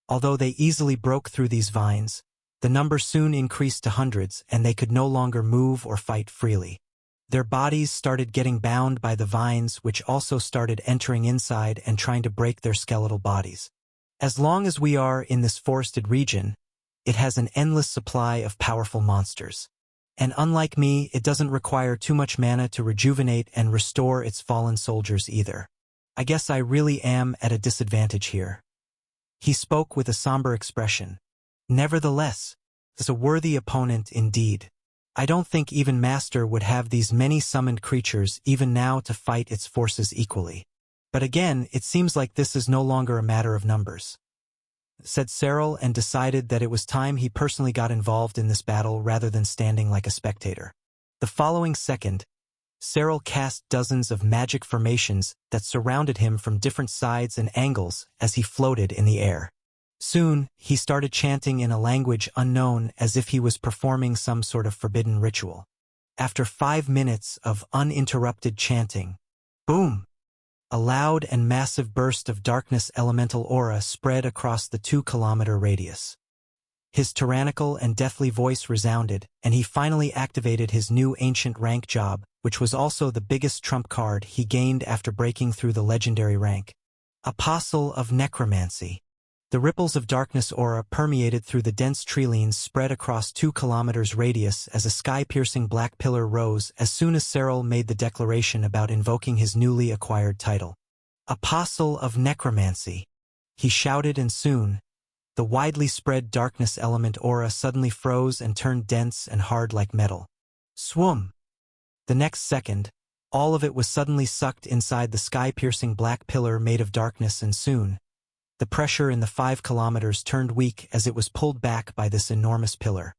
Although they easily broke through these vines, the number soon increased to hundreds and they could no longer move or fight freely. Their bodies started getting bound by the vines, which also started entering inside and trying to break their skeletal bodies. As long as we are in this forested region, it has an endless supply of powerful monsters. And unlike me, it doesn't require too much mana to rejuvenate and restore its fallen soldiers either. I guess I really am at a disadvantage here. He spoke with a somber expression. Nevertheless, it's a worthy opponent indeed. I don't think even Master would have these many summoned creatures even now to fight its forces equally. But again, it seems like this is no longer a matter of numbers, said Cyril, and decided that it was time he personally got involved in this battle rather than standing like a spectator. The following second, Cyril cast dozens of magic formations that surrounded him from different sides and angles as he floated in the air. Soon, he started chanting in a language unknown as if he was performing some sort of forbidden ritual. After 5 minutes of uninterrupted chanting, boom! A loud and massive burst of darkness elemental aura spread across the 2-kilometer radius. His tyrannical and deathly voice resounded, and he finally activated his new ancient rank job, which was also the biggest trump card he gained after breaking through the legendary rank. Apostle of Necromancy. The ripples of darkness aura permeated through the dense treelines spread across 2 kilometers radius as a sky-piercing black pillar rose as soon as Cyril made the declaration about invoking his newly acquired title. Apostle of Necromancy, he shouted, and soon, the widely spread darkness element aura suddenly froze and turned dense and hard like metal. Swoom! The next second, all of it was suddenly sucked inside the sky-piercing black pillar made of darkness, and soon, the pressure in the 5 kilometers turned weak as it was pulled back by this enormous pillar.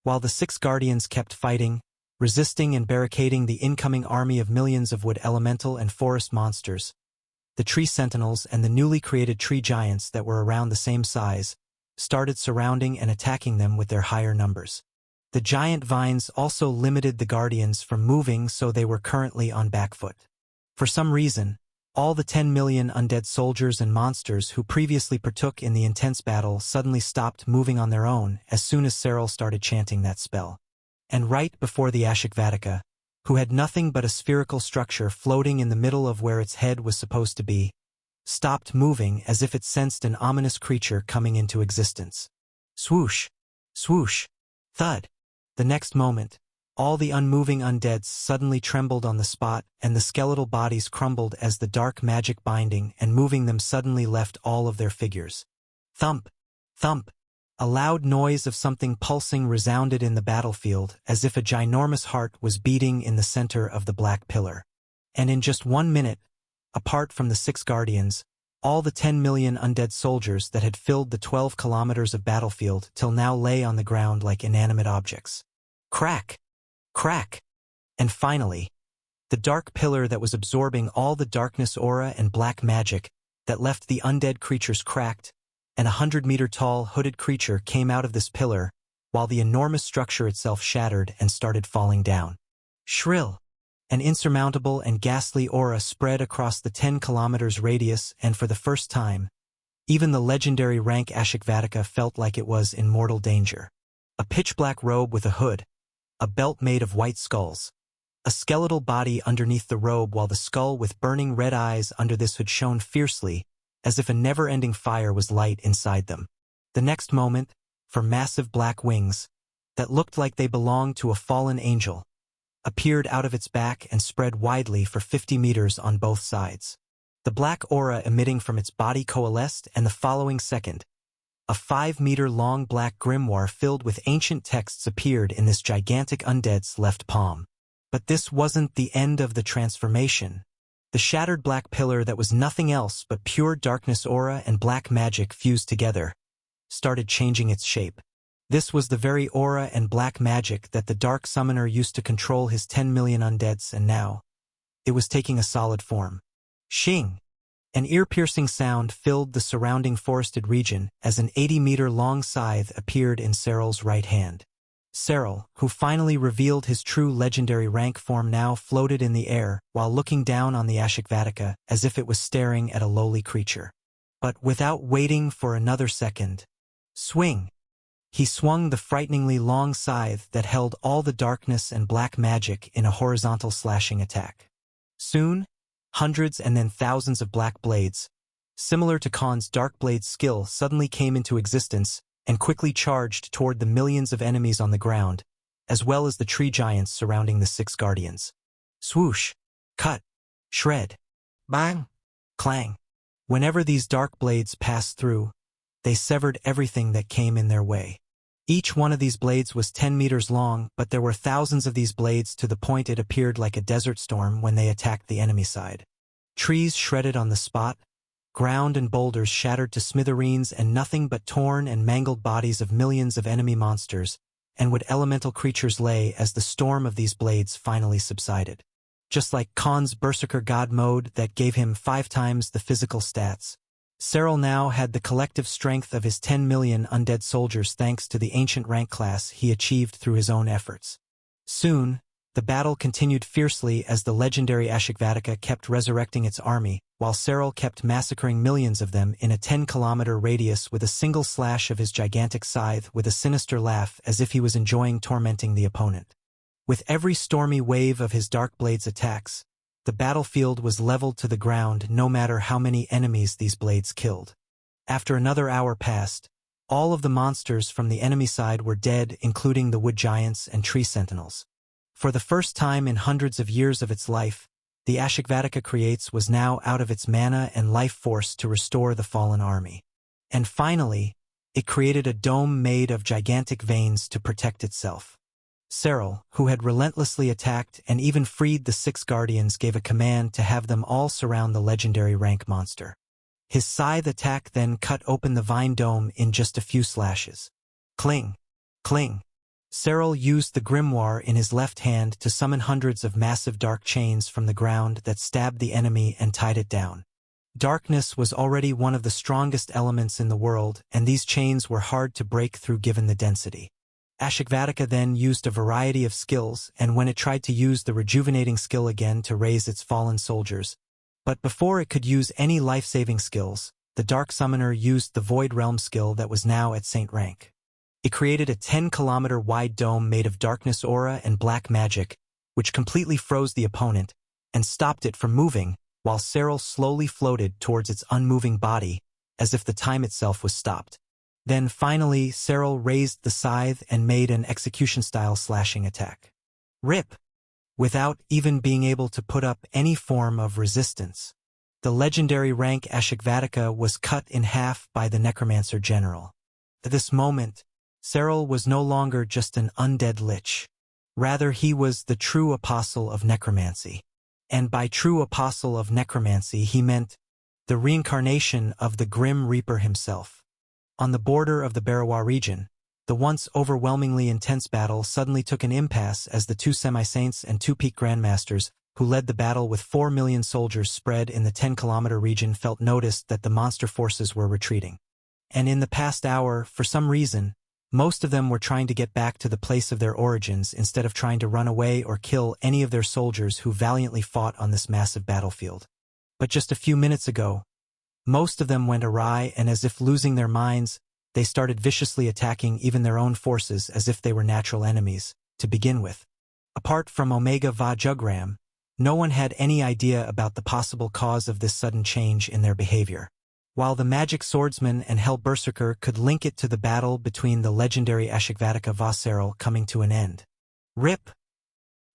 While the 6 guardians kept fighting, resisting and barricading the incoming army of millions of wood elemental and forest monsters, the tree sentinels and the newly created tree giants that were around the same size started surrounding and attacking them with their higher numbers. The giant vines also limited the guardians from moving, so they were currently on back foot. For some reason, all the 10 million undead soldiers and monsters who previously partook in the intense battle suddenly stopped moving on their own as soon as Cyril started chanting that spell. And right before the Ashik who had nothing but a spherical structure floating in the middle of where its head was supposed to be, stopped moving as if it sensed an ominous creature coming into existence. Swoosh! Swoosh! Thud! The next moment, all the unmoving undeads suddenly trembled on the spot, and the skeletal bodies crumbled as the dark magic binding and moving them suddenly left all of their figures. Thump! Thump! A loud noise of something pulsing resounded in the battlefield as if a ginormous heart was beating in the center of the black pillar. And in just 1 minute, apart from the 6 guardians, all the 10 million undead soldiers that had filled the 12 kilometers of battlefield till now lay on the ground like inanimate objects. Crack! Crack! And finally, the dark pillar that was absorbing all the darkness aura and black magic that left the undead creatures cracked, and a 100-meter-tall hooded creature came out of this pillar, while the enormous structure itself shattered and started falling down. Shrill! An insurmountable and ghastly aura spread across the 10 kilometers radius, and for the first time, even the legendary rank Ashik felt like it was in mortal danger. A pitch-black robe with a hood, a belt made of white skulls, a skeletal body underneath the robe, while the skull with burning red eyes under this hood shone fiercely, as if a never-ending fire was light inside them. The next moment, for massive black wings, that looked like they belonged to a fallen angel, appeared out of its back and spread widely for 50 meters on both sides. The black aura emitting from its body coalesced, and the following second, a 5-meter-long black grimoire filled with ancient texts appeared in this gigantic undead's left palm. But this wasn't the end of the transformation. The shattered black pillar that was nothing else but pure darkness aura and black magic fused together started changing its shape. This was the very aura and black magic that the Dark Summoner used to control his 10 million undeads, and now it was taking a solid form. Shing! An ear-piercing sound filled the surrounding forested region as an 80-meter-long scythe appeared in Cyril's right hand. Cyril, who finally revealed his true legendary rank form, now floated in the air while looking down on the Ashikvatika as if it was staring at a lowly creature. But without waiting for another second, swing! He swung the frighteningly long scythe that held all the darkness and black magic in a horizontal slashing attack. Soon, hundreds and then thousands of black blades, similar to Khan's dark blade skill, suddenly came into existence and quickly charged toward the millions of enemies on the ground, as well as the tree giants surrounding the six guardians. Swoosh! Cut! Shred! Bang! Clang! Whenever these dark blades passed through, they severed everything that came in their way. Each one of these blades was 10 meters long, but there were thousands of these blades to the point it appeared like a desert storm when they attacked the enemy side. Trees shredded on the spot, ground and boulders shattered to smithereens, and nothing but torn and mangled bodies of millions of enemy monsters, and would elemental creatures lay as the storm of these blades finally subsided. Just like Khan's Berserker God mode that gave him 5 times the physical stats, Cyril now had the collective strength of his 10 million undead soldiers thanks to the ancient rank class he achieved through his own efforts. Soon, the battle continued fiercely as the legendary Ashikvatika kept resurrecting its army, while Cyril kept massacring millions of them in a 10-kilometer radius with a single slash of his gigantic scythe, with a sinister laugh as if he was enjoying tormenting the opponent. With every stormy wave of his dark blade's attacks, the battlefield was leveled to the ground no matter how many enemies these blades killed. After another hour passed, all of the monsters from the enemy side were dead, including the wood giants and tree sentinels. For the first time in hundreds of years of its life, the Ashikvatika creates was now out of its mana and life force to restore the fallen army. And finally, it created a dome made of gigantic veins to protect itself. Cyril, who had relentlessly attacked and even freed the 6 guardians, gave a command to have them all surround the legendary rank monster. His scythe attack then cut open the vine dome in just a few slashes. Cling! Cling! Cyril used the grimoire in his left hand to summon hundreds of massive dark chains from the ground that stabbed the enemy and tied it down. Darkness was already one of the strongest elements in the world, and these chains were hard to break through given the density. Ashikvatika then used a variety of skills, and when it tried to use the rejuvenating skill again to raise its fallen soldiers, but before it could use any life-saving skills, the Dark Summoner used the Void Realm skill that was now at Saint rank. It created a 10-kilometer wide dome made of darkness aura and black magic, which completely froze the opponent and stopped it from moving, while Cyril slowly floated towards its unmoving body, as if the time itself was stopped. Then finally, Cyril raised the scythe and made an execution-style slashing attack. Rip! Without even being able to put up any form of resistance. The legendary rank Ashikvatika was cut in half by the Necromancer General. At this moment, Cyril was no longer just an undead lich. Rather, he was the true apostle of necromancy. And by true apostle of necromancy, he meant the reincarnation of the Grim Reaper himself. On the border of the Barawa region, the once overwhelmingly intense battle suddenly took an impasse as the 2 semi-saints and 2 peak grandmasters, who led the battle with 4 million soldiers spread in the 10-kilometer region, felt noticed that the monster forces were retreating. And in the past hour, for some reason, most of them were trying to get back to the place of their origins instead of trying to run away or kill any of their soldiers who valiantly fought on this massive battlefield. But just a few minutes ago, most of them went awry, and as if losing their minds, they started viciously attacking even their own forces as if they were natural enemies, to begin with. Apart from Omega Va Jugram, no one had any idea about the possible cause of this sudden change in their behavior. While the magic swordsman and Hell Berserker could link it to the battle between the legendary Ashikvatika Va Cyril coming to an end. Rip!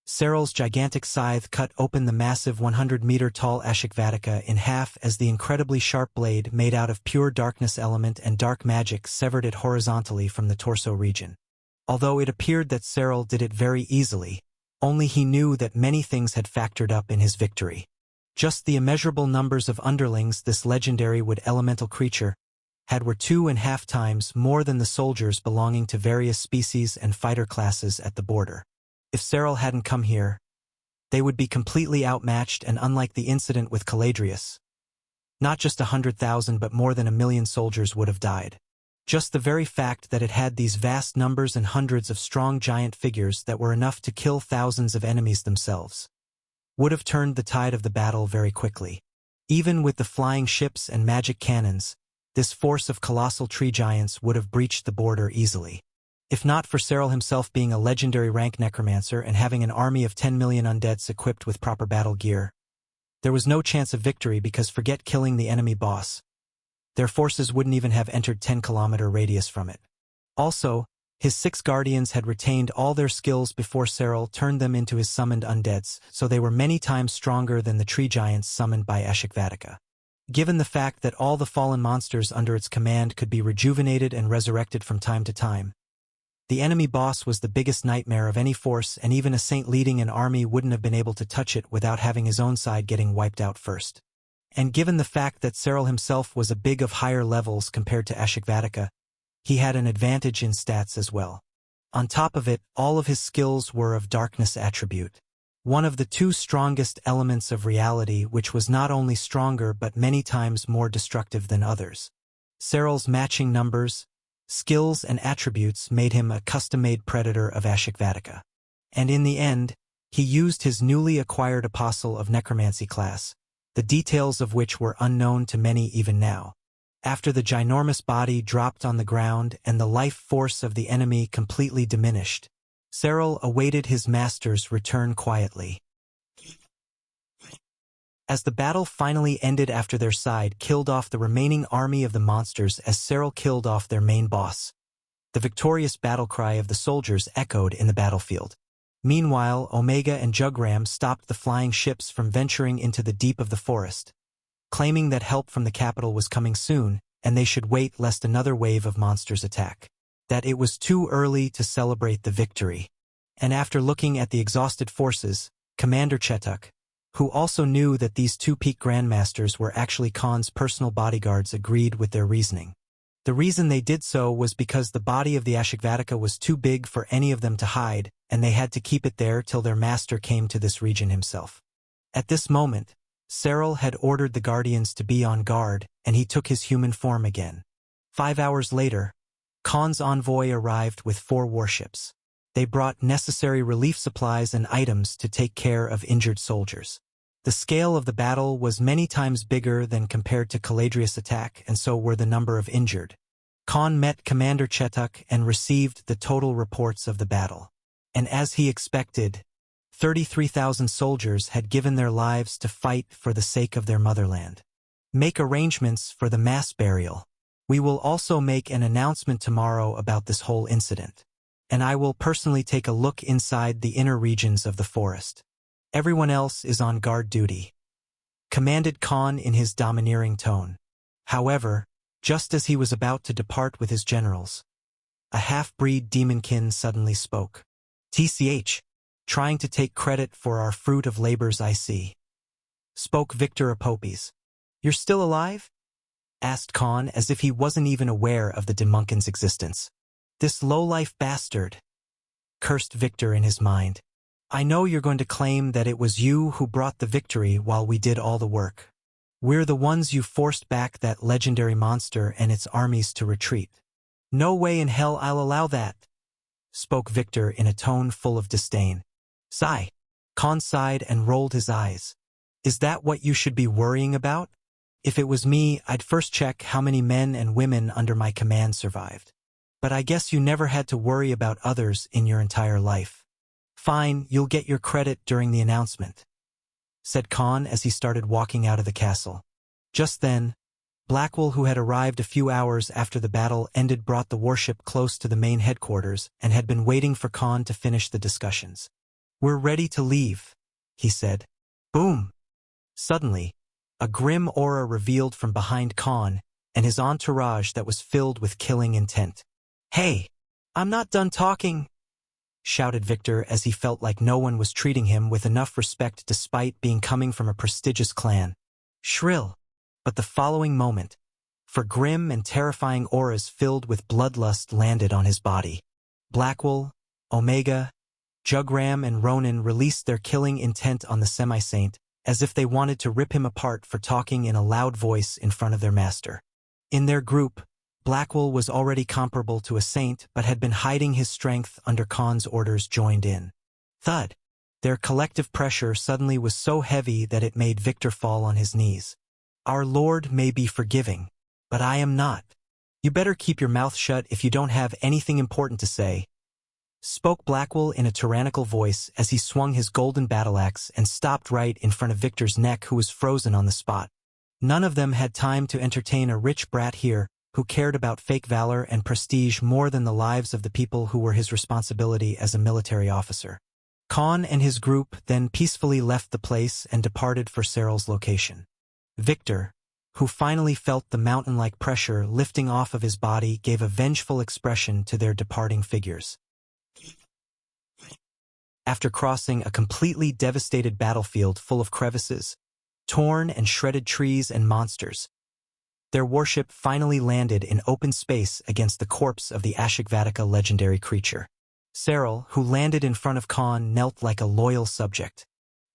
Cyril's gigantic scythe cut open the massive 100-meter-tall Ashikvatika in half as the incredibly sharp blade made out of pure darkness element and dark magic severed it horizontally from the torso region. Although it appeared that Cyril did it very easily, only he knew that many things had factored up in his victory. Just the immeasurable numbers of underlings this legendary wood elemental creature had were 2.5 times more than the soldiers belonging to various species and fighter classes at the border. If Cyril hadn't come here, they would be completely outmatched, and unlike the incident with Caladrius, not just 100,000 but more than 1 million soldiers would have died. Just the very fact that it had these vast numbers and hundreds of strong giant figures that were enough to kill thousands of enemies themselves would have turned the tide of the battle very quickly. Even with the flying ships and magic cannons, this force of colossal tree giants would have breached the border easily. If not for Cyril himself being a legendary rank necromancer and having an army of 10 million undeads equipped with proper battle gear, there was no chance of victory because forget killing the enemy boss. Their forces wouldn't even have entered 10-kilometer radius from it. Also, his 6 guardians had retained all their skills before Cyril turned them into his summoned undeads, so they were many times stronger than the tree giants summoned by Awakens. Given the fact that all the fallen monsters under its command could be rejuvenated and resurrected from time to time, the enemy boss was the biggest nightmare of any force, and even a saint leading an army wouldn't have been able to touch it without having his own side getting wiped out first. And given the fact that Cyril himself was a big of higher levels compared to Awakens, he had an advantage in stats as well. On top of it, all of his skills were of darkness attribute, one of the 2 strongest elements of reality, which was not only stronger but many times more destructive than others. Cyril's matching numbers, skills and attributes made him a custom-made predator of Awakens. And in the end, he used his newly acquired Apostle of Necromancy class, the details of which were unknown to many even now. After the ginormous body dropped on the ground and the life force of the enemy completely diminished, Cyril awaited his master's return quietly. As the battle finally ended after their side killed off the remaining army of the monsters as Cyril killed off their main boss, the victorious battle cry of the soldiers echoed in the battlefield. Meanwhile, Omega and Jugram stopped the flying ships from venturing into the deep of the forest, claiming that help from the capital was coming soon, and they should wait lest another wave of monsters attack. That it was too early to celebrate the victory. And after looking at the exhausted forces, Commander Chetuk, who also knew that these 2 peak grandmasters were actually Khan's personal bodyguards, agreed with their reasoning. The reason they did so was because the body of the Awakens was too big for any of them to hide, and they had to keep it there till their master came to this region himself. At this moment, Cyril had ordered the guardians to be on guard, and he took his human form again. 5 hours later, Khan's envoy arrived with 4 warships. They brought necessary relief supplies and items to take care of injured soldiers. The scale of the battle was many times bigger than compared to Caladrius' attack, and so were the number of injured. Khan met Commander Chetuk and received the total reports of the battle. And as he expected, 33,000 soldiers had given their lives to fight for the sake of their motherland. Make arrangements for the mass burial. We will also make an announcement tomorrow about this whole incident. And I will personally take a look inside the inner regions of the forest. Everyone else is on guard duty," commanded Khan in his domineering tone. However, just as he was about to depart with his generals, a half-breed demonkin suddenly spoke. "TCH, trying to take credit for our fruit of labors, I see," spoke Victor Apopes. "You're still alive?" asked Khan as if he wasn't even aware of the demonkin's existence. "This low-life bastard," cursed Victor in his mind. "I know you're going to claim that it was you who brought the victory while we did all the work. We're the ones you forced back that legendary monster and its armies to retreat." "No way in hell I'll allow that," spoke Victor in a tone full of disdain. "Sigh." Khan sighed and rolled his eyes. "Is that what you should be worrying about? If it was me, I'd first check how many men and women under my command survived. But I guess you never had to worry about others in your entire life. Fine, you'll get your credit during the announcement," said Khan as he started walking out of the castle. Just then, Blackwell, who had arrived a few hours after the battle ended, brought the warship close to the main headquarters and had been waiting for Khan to finish the discussions. "We're ready to leave," he said. Boom! Suddenly, a grim aura revealed from behind Khan and his entourage that was filled with killing intent. "Hey, I'm not done talking," shouted Victor as he felt like no one was treating him with enough respect despite being coming from a prestigious clan. Shrill. But the following moment, for grim and terrifying auras filled with bloodlust landed on his body. Blackwell, Omega, Jugram and Ronan released their killing intent on the semi-saint, as if they wanted to rip him apart for talking in a loud voice in front of their master. In their group, Blackwell was already comparable to a saint but had been hiding his strength under Khan's orders joined in. Thud. Their collective pressure suddenly was so heavy that it made Victor fall on his knees. Our Lord may be forgiving, but I am not. You better keep your mouth shut if you don't have anything important to say, spoke Blackwell in a tyrannical voice as he swung his golden battle-axe and stopped right in front of Victor's neck, who was frozen on the spot. None of them had time to entertain a rich brat here who cared about fake valor and prestige more than the lives of the people who were his responsibility as a military officer. Khan and his group then peacefully left the place and departed for Cyril's location. Victor, who finally felt the mountain-like pressure lifting off of his body, gave a vengeful expression to their departing figures. After crossing a completely devastated battlefield full of crevices, torn and shredded trees and monsters, their warship finally landed in open space against the corpse of the Ashikvatika legendary creature. Cyril, who landed in front of Khan, knelt like a loyal subject.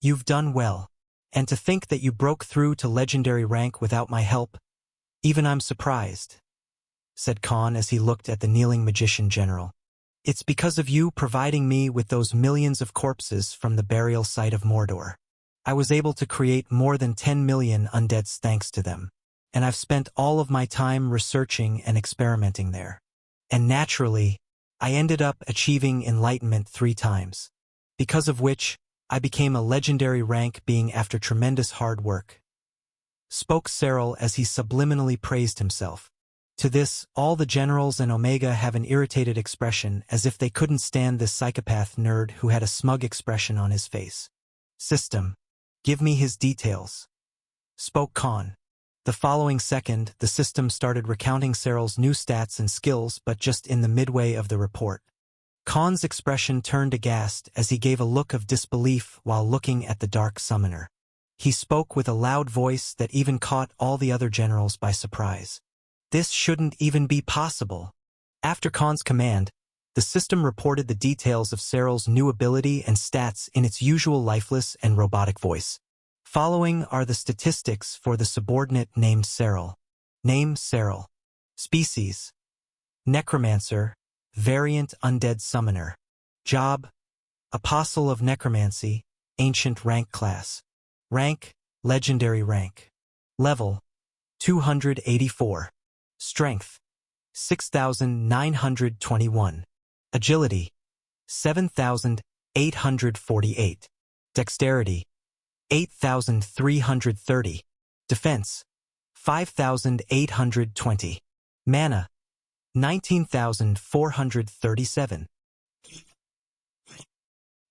You've done well. And to think that you broke through to legendary rank without my help, even I'm surprised, said Khan as he looked at the kneeling magician general. It's because of you providing me with those millions of corpses from the burial site of Mordor. I was able to create more than 10 million undeads thanks to them, and I've spent all of my time researching and experimenting there. And naturally, I ended up achieving enlightenment 3 times, because of which I became a legendary rank being after tremendous hard work, spoke Cyril as he subliminally praised himself. To this, all the generals and Omega have an irritated expression, as if they couldn't stand this psychopath nerd who had a smug expression on his face. System, give me his details, spoke Khan. The following second, the system started recounting Cyril's new stats and skills, but just in the midway of the report, Khan's expression turned aghast as he gave a look of disbelief while looking at the dark summoner. He spoke with a loud voice that even caught all the other generals by surprise. This shouldn't even be possible. After Khan's command, the system reported the details of Cyril's new ability and stats in its usual lifeless and robotic voice. Following are the statistics for the subordinate named Cyril. Name Cyril. Species: Necromancer, Variant Undead Summoner. Job: Apostle of Necromancy, Ancient Rank Class. Rank: Legendary Rank. Level: 284. Strength: 6,921. Agility: 7,848. Dexterity: 8,330. Defense: 5,820. Mana: 19,437.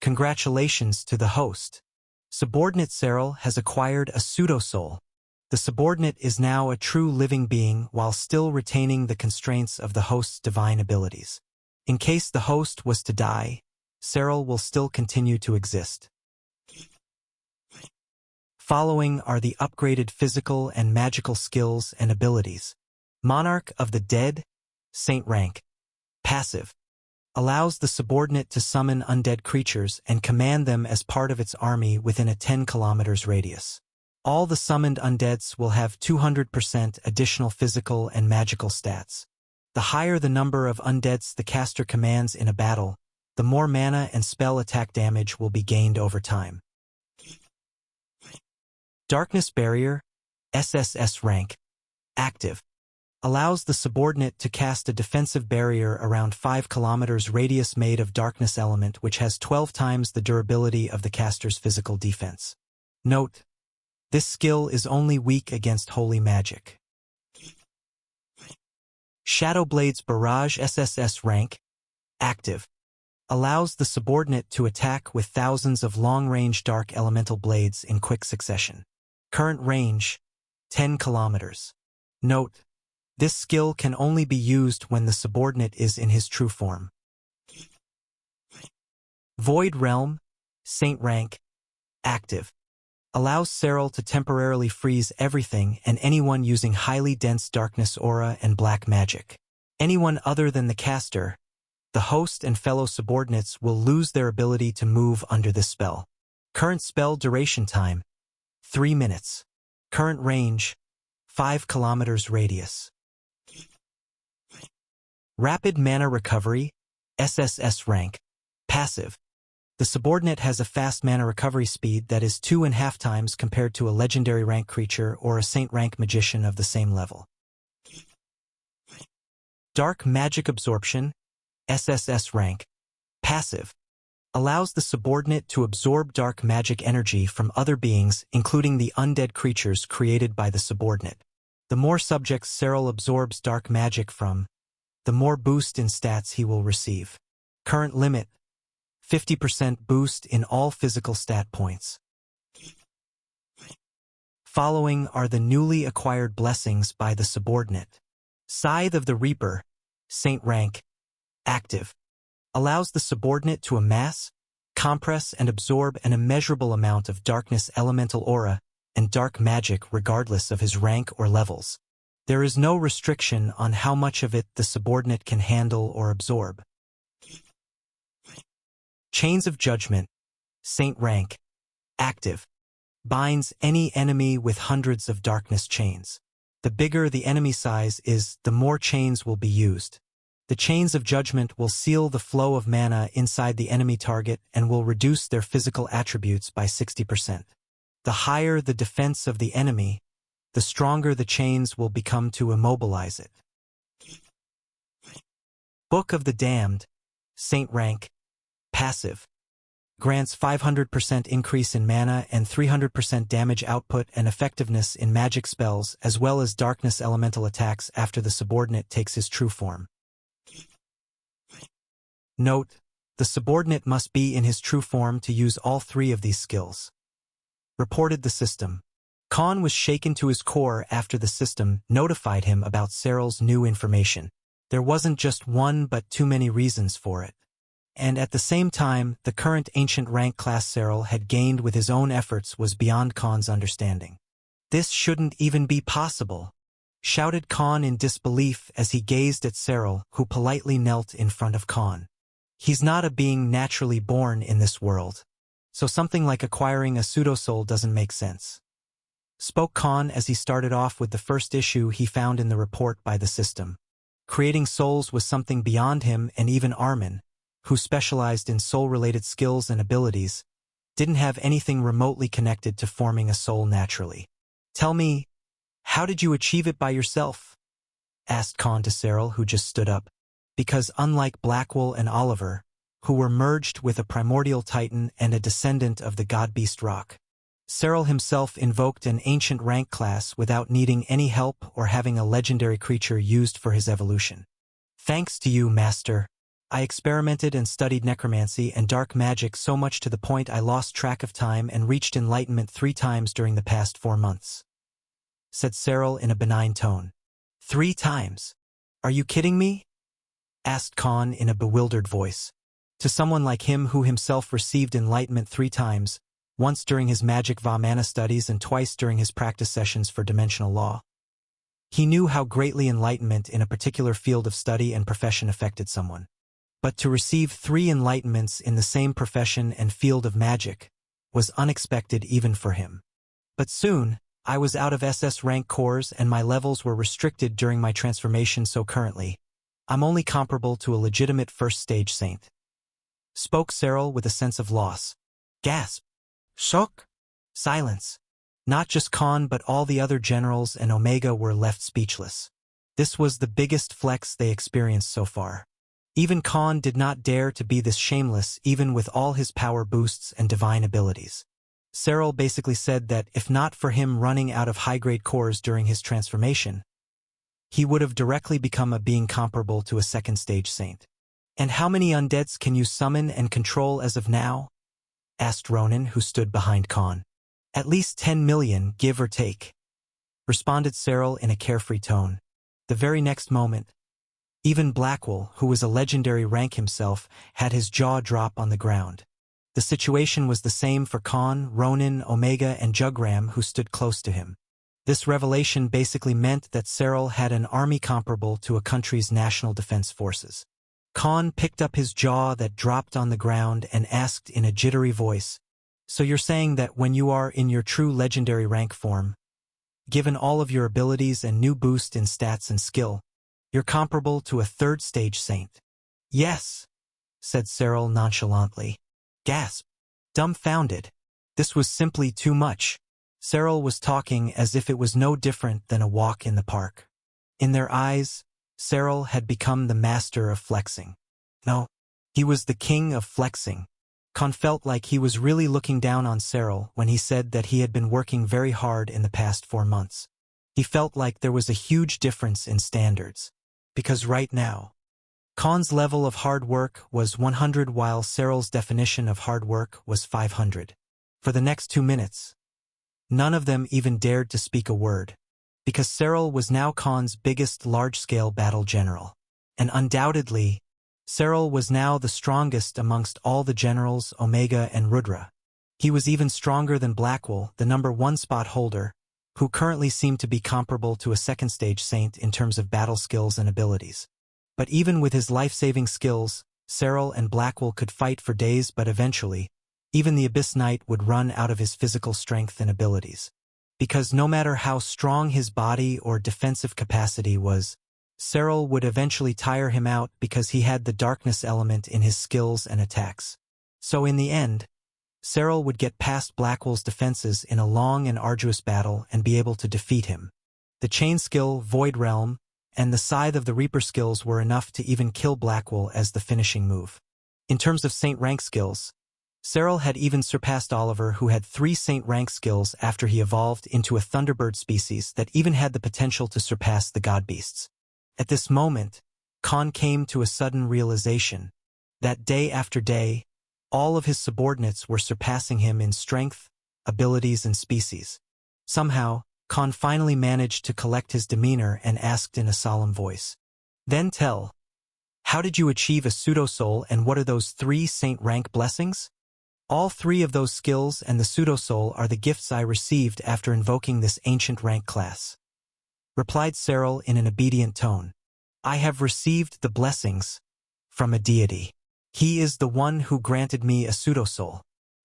Congratulations to the host. Subordinate Cyril has acquired a pseudo-soul. The subordinate is now a true living being while still retaining the constraints of the host's divine abilities. In case the host was to die, Cyril will still continue to exist. Following are the upgraded physical and magical skills and abilities. Monarch of the Dead, Saint Rank. Passive: allows the subordinate to summon undead creatures and command them as part of its army within a 10 kilometers radius. All the summoned undeads will have 200% additional physical and magical stats. The higher the number of undeads the caster commands in a battle, the more mana and spell attack damage will be gained over time. Darkness Barrier, SSS Rank. Active: allows the subordinate to cast a defensive barrier around 5 kilometers radius made of darkness element, which has 12 times the durability of the caster's physical defense. Note: this skill is only weak against holy magic. Shadowblade's Barrage, SSS Rank. Active: allows the subordinate to attack with thousands of long-range dark elemental blades in quick succession. Current range: 10 kilometers. Note: this skill can only be used when the subordinate is in his true form. Void Realm, Saint Rank. Active: allows Cyril to temporarily freeze everything and anyone using highly dense darkness aura and black magic. Anyone other than the caster, the host and fellow subordinates will lose their ability to move under this spell. Current spell duration time: 3 minutes. Current range: 5 kilometers radius. Rapid Mana Recovery, SSS rank. Passive. The subordinate has a fast mana recovery speed that is 2.5 times compared to a legendary rank creature or a saint rank magician of the same level. Dark Magic Absorption, SSS rank. Passive. Allows the subordinate to absorb dark magic energy from other beings, including the undead creatures created by the subordinate. The more subjects Serral absorbs dark magic from, the more boost in stats he will receive. Current limit: 50% boost in all physical stat points. Following are the newly acquired blessings by the subordinate. Scythe of the Reaper, Saint rank. Active. Allows the subordinate to amass, compress, and absorb an immeasurable amount of darkness elemental aura and dark magic regardless of his rank or levels. There is no restriction on how much of it the subordinate can handle or absorb. Chains of Judgment, Saint rank. Active. Binds any enemy with hundreds of darkness chains. The bigger the enemy size is, the more chains will be used. The Chains of Judgment will seal the flow of mana inside the enemy target and will reduce their physical attributes by 60%. The higher the defense of the enemy, the stronger the chains will become to immobilize it. Book of the Damned, Saint rank. Passive. Grants 500% increase in mana and 300% damage output and effectiveness in magic spells as well as darkness elemental attacks after the subordinate takes his true form. Note: the subordinate must be in his true form to use all three of these skills. Reported the system. Khan was shaken to his core after the system notified him about Serral's new information. There wasn't just one but too many reasons for it. And at the same time, the current ancient rank class Serral had gained with his own efforts was beyond Khan's understanding. This shouldn't even be possible, shouted Khan in disbelief as he gazed at Serral, who politely knelt in front of Khan. He's not a being naturally born in this world, so something like acquiring a pseudo-soul doesn't make sense. Spoke Khan as he started off with the first issue he found in the report by the system. Creating souls was something beyond him, and even Armin, who specialized in soul-related skills and abilities, didn't have anything remotely connected to forming a soul naturally. Tell me, how did you achieve it by yourself? Asked Khan to Serral, who just stood up. Because unlike Blackwell and Oliver, who were merged with a primordial titan and a descendant of the god-beast Rock, Serral himself invoked an ancient rank class without needing any help or having a legendary creature used for his evolution. Thanks to you, Master. I experimented and studied necromancy and dark magic so much to the point I lost track of time and reached enlightenment 3 times during the past 4 months, said Serral in a benign tone. 3 times? Are you kidding me? Asked Khan in a bewildered voice. To someone like him who himself received enlightenment 3 times, once during his magic Vamana studies and twice during his practice sessions for dimensional law. He knew how greatly enlightenment in a particular field of study and profession affected someone. But to receive 3 enlightenments in the same profession and field of magic was unexpected even for him. But soon, I was out of SS rank cores and my levels were restricted during my transformation, so currently, I'm only comparable to a legitimate first-stage saint. Spoke Serral with a sense of loss. Gasp. Shock. Silence. Not just Khan but all the other generals and Omega were left speechless. This was the biggest flex they experienced so far. Even Khan did not dare to be this shameless even with all his power boosts and divine abilities. Serral basically said that if not for him running out of high-grade cores during his transformation, he would have directly become a being comparable to a second-stage saint. And how many undeads can you summon and control as of now? Asked Ronan, who stood behind Khan. At least 10 million, give or take, responded Serral in a carefree tone. The very next moment, even Blackwell, who was a legendary rank himself, had his jaw drop on the ground. The situation was the same for Khan, Ronan, Omega, and Jugram, who stood close to him. This revelation basically meant that Serral had an army comparable to a country's national defense forces. Khan picked up his jaw that dropped on the ground and asked in a jittery voice, "So you're saying that when you are in your true legendary rank form, given all of your abilities and new boost in stats and skill, You're comparable to a third-stage saint. Yes, said Cyril nonchalantly. Gasp. Dumbfounded. This was simply too much. Cyril was talking as if it was no different than a walk in the park. In their eyes, Cyril had become the master of flexing. No, he was the king of flexing. Con felt like he was really looking down on Cyril when he said that he had been working very hard in the past 4 months. He felt like there was a huge difference in standards. Because right now, Con's level of hard work was 100 while Cyril's definition of hard work was 500. For the next 2 minutes, none of them even dared to speak a word, because Cyril was now Con's biggest large-scale battle general. And undoubtedly, Cyril was now the strongest amongst all the generals, Omega and Rudra. He was even stronger than Blackwell, the #1 spot holder, who currently seemed to be comparable to a second-stage saint in terms of battle skills and abilities. But even with his life-saving skills, Cyril and Blackwell could fight for days, but eventually, even the Abyss Knight would run out of his physical strength and abilities. Because no matter how strong his body or defensive capacity was, Cyril would eventually tire him out because he had the darkness element in his skills and attacks. So in the end, Cyril would get past Blackwell's defenses in a long and arduous battle and be able to defeat him. The chain skill, Void Realm, and the Scythe of the Reaper skills were enough to even kill Blackwell as the finishing move. In terms of Saint rank skills, Cyril had even surpassed Oliver, who had 3 Saint rank skills after he evolved into a Thunderbird species that even had the potential to surpass the God Beasts. At this moment, Con came to a sudden realization that day after day, all of his subordinates were surpassing him in strength, abilities, and species. Somehow, Con finally managed to collect his demeanor and asked in a solemn voice, "Then tell, how did you achieve a pseudo-soul, and what are those 3 Saint rank blessings?" "All 3 of those skills and the pseudo-soul are the gifts I received after invoking this ancient rank class," replied Cyril in an obedient tone. "I have received the blessings from a deity. He is the one who granted me a pseudo-soul,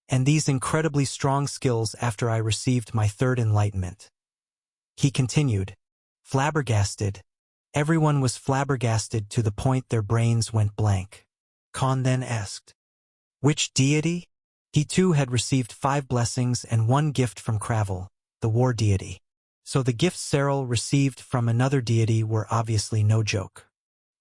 and these incredibly strong skills after I received my 3rd enlightenment." He continued, flabbergasted. Everyone was flabbergasted to the point their brains went blank. Con then asked, "Which deity?" He too had received 5 blessings and 1 gift from Cravel, the war deity. So the gifts Cyril received from another deity were obviously no joke.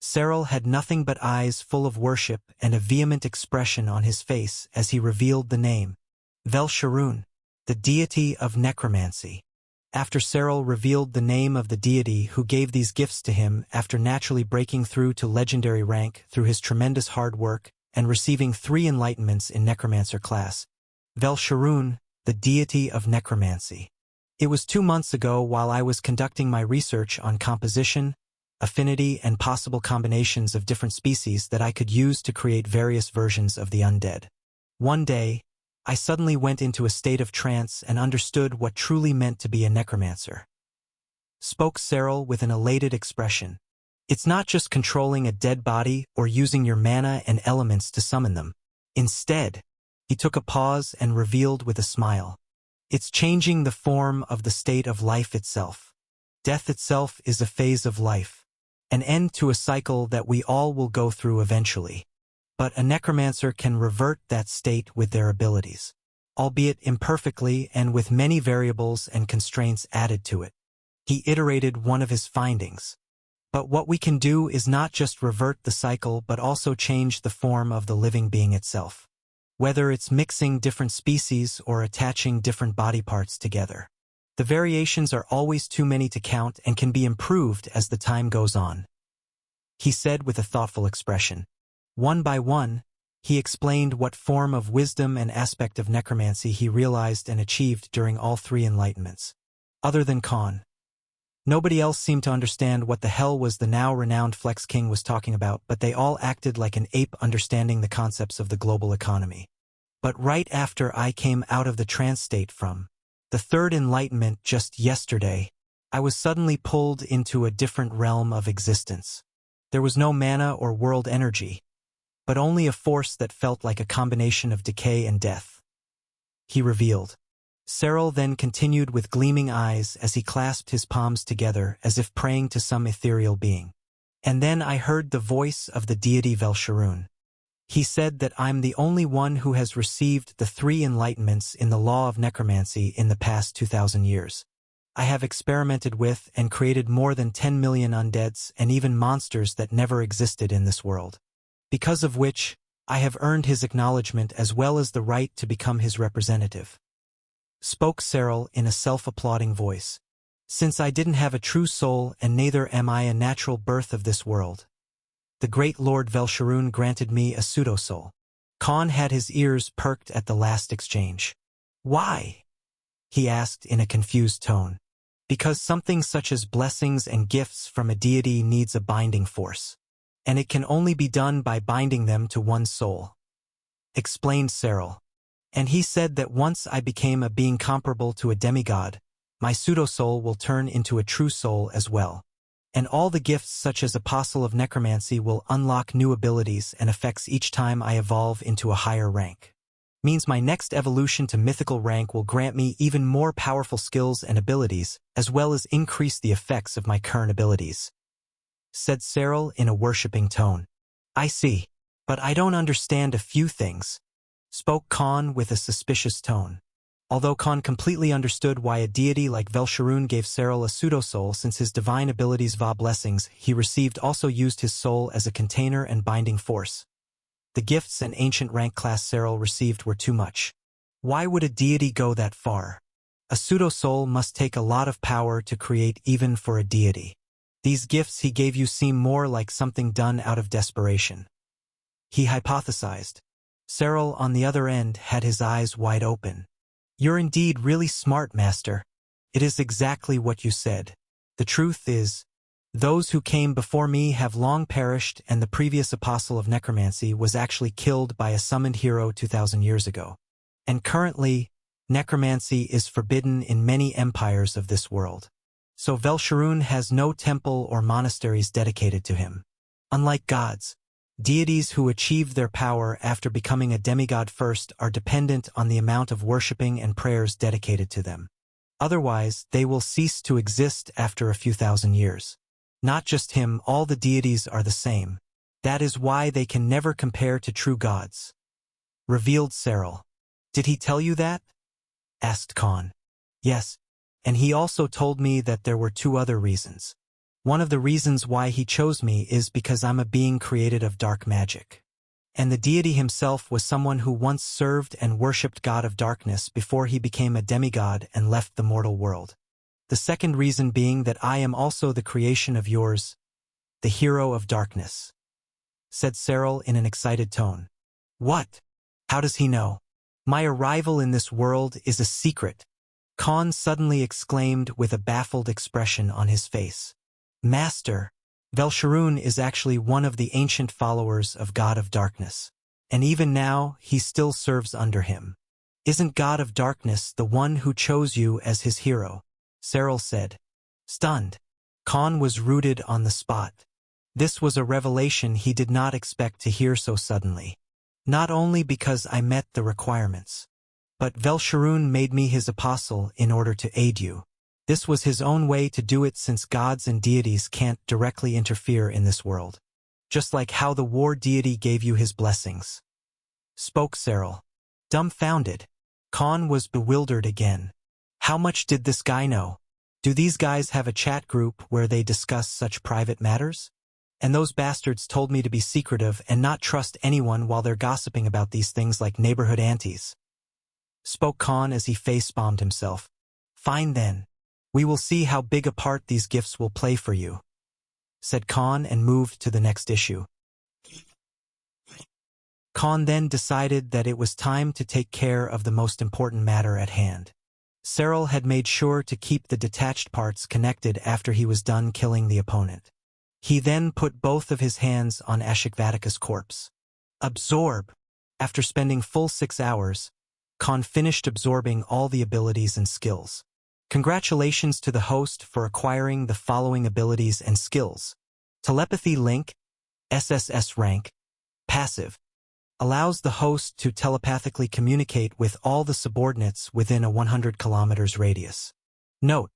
Cyril had nothing but eyes full of worship and a vehement expression on his face as he revealed the name, Vel-Sharun, the deity of necromancy. After Cyril revealed the name of the deity who gave these gifts to him after naturally breaking through to legendary rank through his tremendous hard work and receiving 3 enlightenments in necromancer class, Vel-Sharun, the deity of necromancy. It was 2 months ago while I was conducting my research on composition, affinity, and possible combinations of different species that I could use to create various versions of the undead. One day, I suddenly went into a state of trance and understood what truly meant to be a necromancer. Spoke Cyril with an elated expression. It's not just controlling a dead body or using your mana and elements to summon them. Instead, he took a pause and revealed with a smile. It's changing the form of the state of life itself. Death itself is a phase of life, an end to a cycle that we all will go through eventually. But a necromancer can revert that state with their abilities, albeit imperfectly and with many variables and constraints added to it. He iterated one of his findings. But what we can do is not just revert the cycle but also change the form of the living being itself, whether it's mixing different species or attaching different body parts together. The variations are always too many to count and can be improved as the time goes on, he said with a thoughtful expression. One by one, he explained what form of wisdom and aspect of necromancy he realized and achieved during all 3 enlightenments. Other than Con, nobody else seemed to understand what the hell was the now renowned Flex King was talking about, but they all acted like an ape understanding the concepts of the global economy. But right after I came out of the trance state from the 3rd enlightenment just yesterday, I was suddenly pulled into a different realm of existence. There was no mana or world energy, but only a force that felt like a combination of decay and death. He revealed. Cyril then continued with gleaming eyes as he clasped his palms together as if praying to some ethereal being. And then I heard the voice of the deity Velsharoon. He said that I'm the only one who has received the 3 enlightenments in the law of necromancy in the past 2,000 years. I have experimented with and created more than 10 million undeads and even monsters that never existed in this world. Because of which, I have earned his acknowledgement as well as the right to become his representative. Spoke Cyril in a self-applauding voice. Since I didn't have a true soul and neither am I a natural birth of this world, the great Lord Velsharoon granted me a pseudo-soul. Khan had his ears perked at the last exchange. Why? He asked in a confused tone. Because something such as blessings and gifts from a deity needs a binding force. And it can only be done by binding them to one's soul, explained Cyril. And he said that once I became a being comparable to a demigod, my pseudo-soul will turn into a true soul as well. And all the gifts such as Apostle of Necromancy will unlock new abilities and effects each time I evolve into a higher rank. Means my next evolution to mythical rank will grant me even more powerful skills and abilities, as well as increase the effects of my current abilities, said Cyril in a worshipping tone. I see, but I don't understand a few things, spoke Khan with a suspicious tone. Although Khan completely understood why a deity like Velsharoon gave Cyril a pseudo-soul since his divine abilities Va blessings he received also used his soul as a container and binding force. The gifts and ancient rank class Cyril received were too much. Why would a deity go that far? A pseudo-soul must take a lot of power to create even for a deity. These gifts he gave you seem more like something done out of desperation, he hypothesized. Cyril, on the other end, had his eyes wide open. You're indeed really smart, Master. It is exactly what you said. The truth is, those who came before me have long perished and the previous apostle of necromancy was actually killed by a summoned hero 2,000 years ago. And currently, necromancy is forbidden in many empires of this world. So Velsharoon has no temple or monasteries dedicated to him. Unlike gods, deities who achieved their power after becoming a demigod first are dependent on the amount of worshipping and prayers dedicated to them. Otherwise, they will cease to exist after a few thousand years. Not just him, all the deities are the same. That is why they can never compare to true gods, revealed Cyril. Did he tell you that? Asked Khan. Yes, and he also told me that there were 2 other reasons. One of the reasons why he chose me is because I'm a being created of dark magic. And the deity himself was someone who once served and worshipped God of Darkness before he became a demigod and left the mortal world. The second reason being that I am also the creation of yours, the hero of darkness, said Cyril in an excited tone. What? How does he know? My arrival in this world is a secret, Khan suddenly exclaimed with a baffled expression on his face. Master, Velsharoon is actually one of the ancient followers of God of Darkness, and even now he still serves under him. Isn't God of Darkness the one who chose you as his hero? Cyril said. Stunned, Khan was rooted on the spot. This was a revelation he did not expect to hear so suddenly. Not only because I met the requirements, but Velsharoon made me his apostle in order to aid you. This was his own way to do it since gods and deities can't directly interfere in this world. Just like how the war deity gave you his blessings, spoke Cyril. Dumbfounded, Khan was bewildered again. How much did this guy know? Do these guys have a chat group where they discuss such private matters? And those bastards told me to be secretive and not trust anyone while they're gossiping about these things like neighborhood aunties, spoke Khan as he face-bombed himself. Fine then. We will see how big a part these gifts will play for you, said Khan and moved to the next issue. Khan then decided that it was time to take care of the most important matter at hand. Cyril had made sure to keep the detached parts connected after he was done killing the opponent. He then put both of his hands on Ashikvatika's corpse. Absorb. After spending full 6 hours, Khan finished absorbing all the abilities and skills. Congratulations to the host for acquiring the following abilities and skills. Telepathy Link, SSS rank, passive, allows the host to telepathically communicate with all the subordinates within a 100 kilometers radius. Note: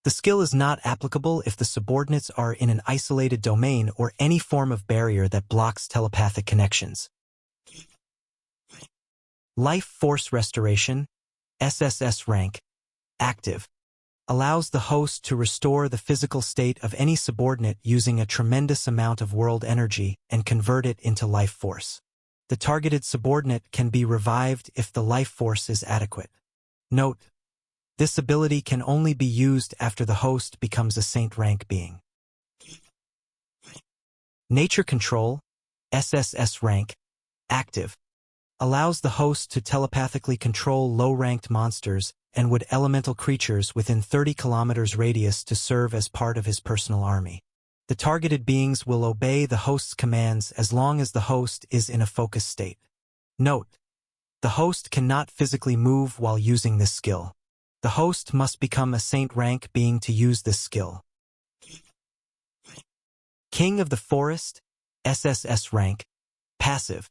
The skill is not applicable if the subordinates are in an isolated domain or any form of barrier that blocks telepathic connections. Life Force Restoration, SSS rank, active, allows the host to restore the physical state of any subordinate using a tremendous amount of world energy and convert it into life force. The targeted subordinate can be revived if the life force is adequate. Note: this ability can only be used after the host becomes a saint rank being. Nature Control, SSS rank, active, allows the host to telepathically control low-ranked monsters and wood elemental creatures within 30 kilometers radius to serve as part of his personal army. The targeted beings will obey the host's commands as long as the host is in a focus state. Note: the host cannot physically move while using this skill. The host must become a saint rank being to use this skill. King of the Forest, SSS rank, passive.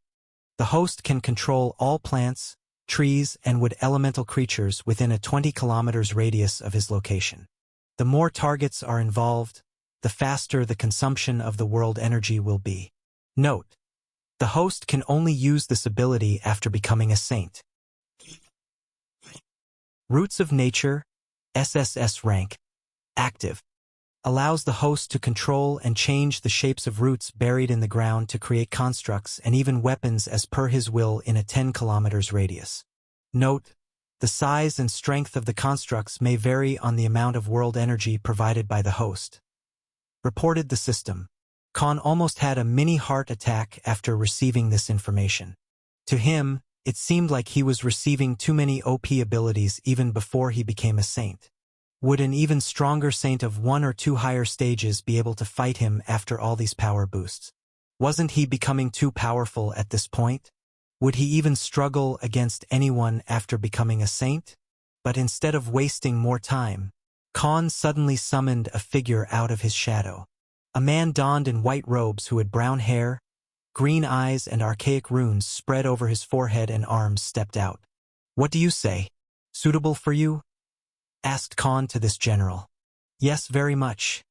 The host can control all plants, trees, and wood elemental creatures within a 20 kilometers radius of his location. The more targets are involved, the faster the consumption of the world energy will be. Note: the host can only use this ability after becoming a saint. Roots of Nature, SSS rank, active, allows the host to control and change the shapes of roots buried in the ground to create constructs and even weapons as per his will in a 10 kilometers radius. Note: the size and strength of the constructs may vary on the amount of world energy provided by the host. Reported the system. Khan almost had a mini heart attack after receiving this information. To him, it seemed like he was receiving too many OP abilities even before he became a saint. Would an even stronger saint of 1 or 2 higher stages be able to fight him after all these power boosts? Wasn't he becoming too powerful at this point? Would he even struggle against anyone after becoming a saint? But instead of wasting more time, Khan suddenly summoned a figure out of his shadow. A man donned in white robes who had brown hair, green eyes, and archaic runes spread over his forehead and arms stepped out. "What do you say? Suitable for you?" asked Khan to this general. "Yes, very much,"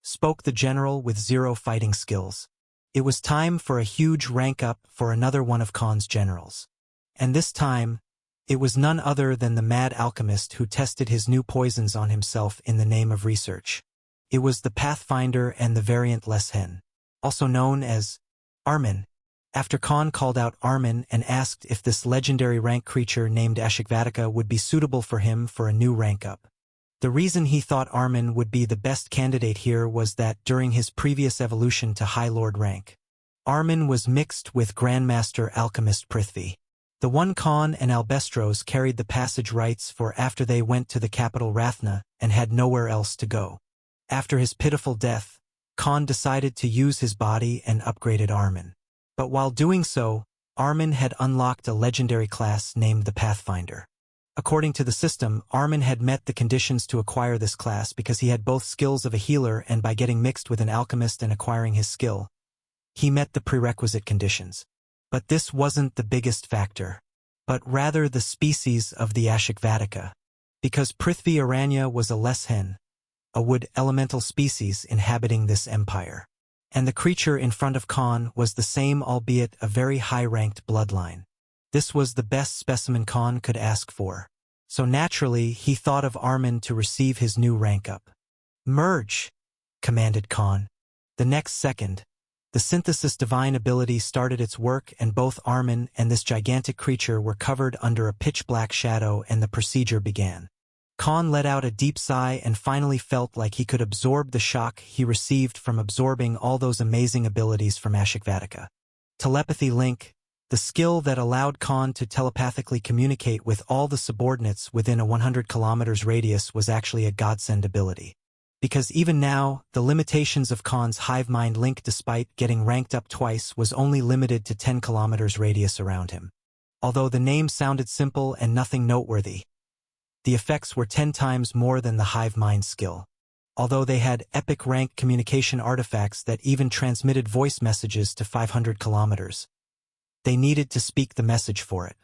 spoke the general with 0 fighting skills. It was time for a huge rank up for another one of Khan's generals. And this time, it was none other than the mad alchemist who tested his new poisons on himself in the name of research. It was the Pathfinder and the variant Leshen, also known as Armin. After Khan called out Armin and asked if this legendary rank creature named Ashikvatika would be suitable for him for a new rank up. The reason he thought Armin would be the best candidate here was that during his previous evolution to High Lord rank, Armin was mixed with Grandmaster Alchemist Prithvi, the one Khan and Albestros carried the passage rights for after they went to the capital Rathna and had nowhere else to go. After his pitiful death, Khan decided to use his body and upgraded Armin. But while doing so, Armin had unlocked a legendary class named the Pathfinder. According to the system, Armin had met the conditions to acquire this class because he had both skills of a healer, and by getting mixed with an alchemist and acquiring his skill, he met the prerequisite conditions. But this wasn't the biggest factor, but rather the species of the Ashikvatika. Because Prithvi Aranya was a Leshen, a wood elemental species inhabiting this empire. And the creature in front of Khan was the same, albeit a very high-ranked bloodline. This was the best specimen Khan could ask for. So naturally, he thought of Armin to receive his new rank up. "Merge," commanded Khan. The next second, the synthesis divine ability started its work, and both Armin and this gigantic creature were covered under a pitch-black shadow, and the procedure began. Khan let out a deep sigh and finally felt like he could absorb the shock he received from absorbing all those amazing abilities from Ashikvatika. Telepathy Link, the skill that allowed Khan to telepathically communicate with all the subordinates within a 100 kilometers radius, was actually a godsend ability. Because even now, the limitations of Khan's hive mind link, despite getting ranked up twice, was only limited to 10 kilometers radius around him. Although the name sounded simple and nothing noteworthy, the effects were 10 times more than the hive mind skill. Although they had epic rank communication artifacts that even transmitted voice messages to 500 kilometers, they needed to speak the message for it.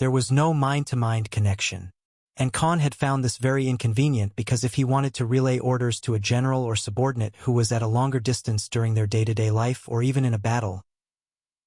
There was no mind-to-mind connection. And Khan had found this very inconvenient because if he wanted to relay orders to a general or subordinate who was at a longer distance during their day-to-day life or even in a battle,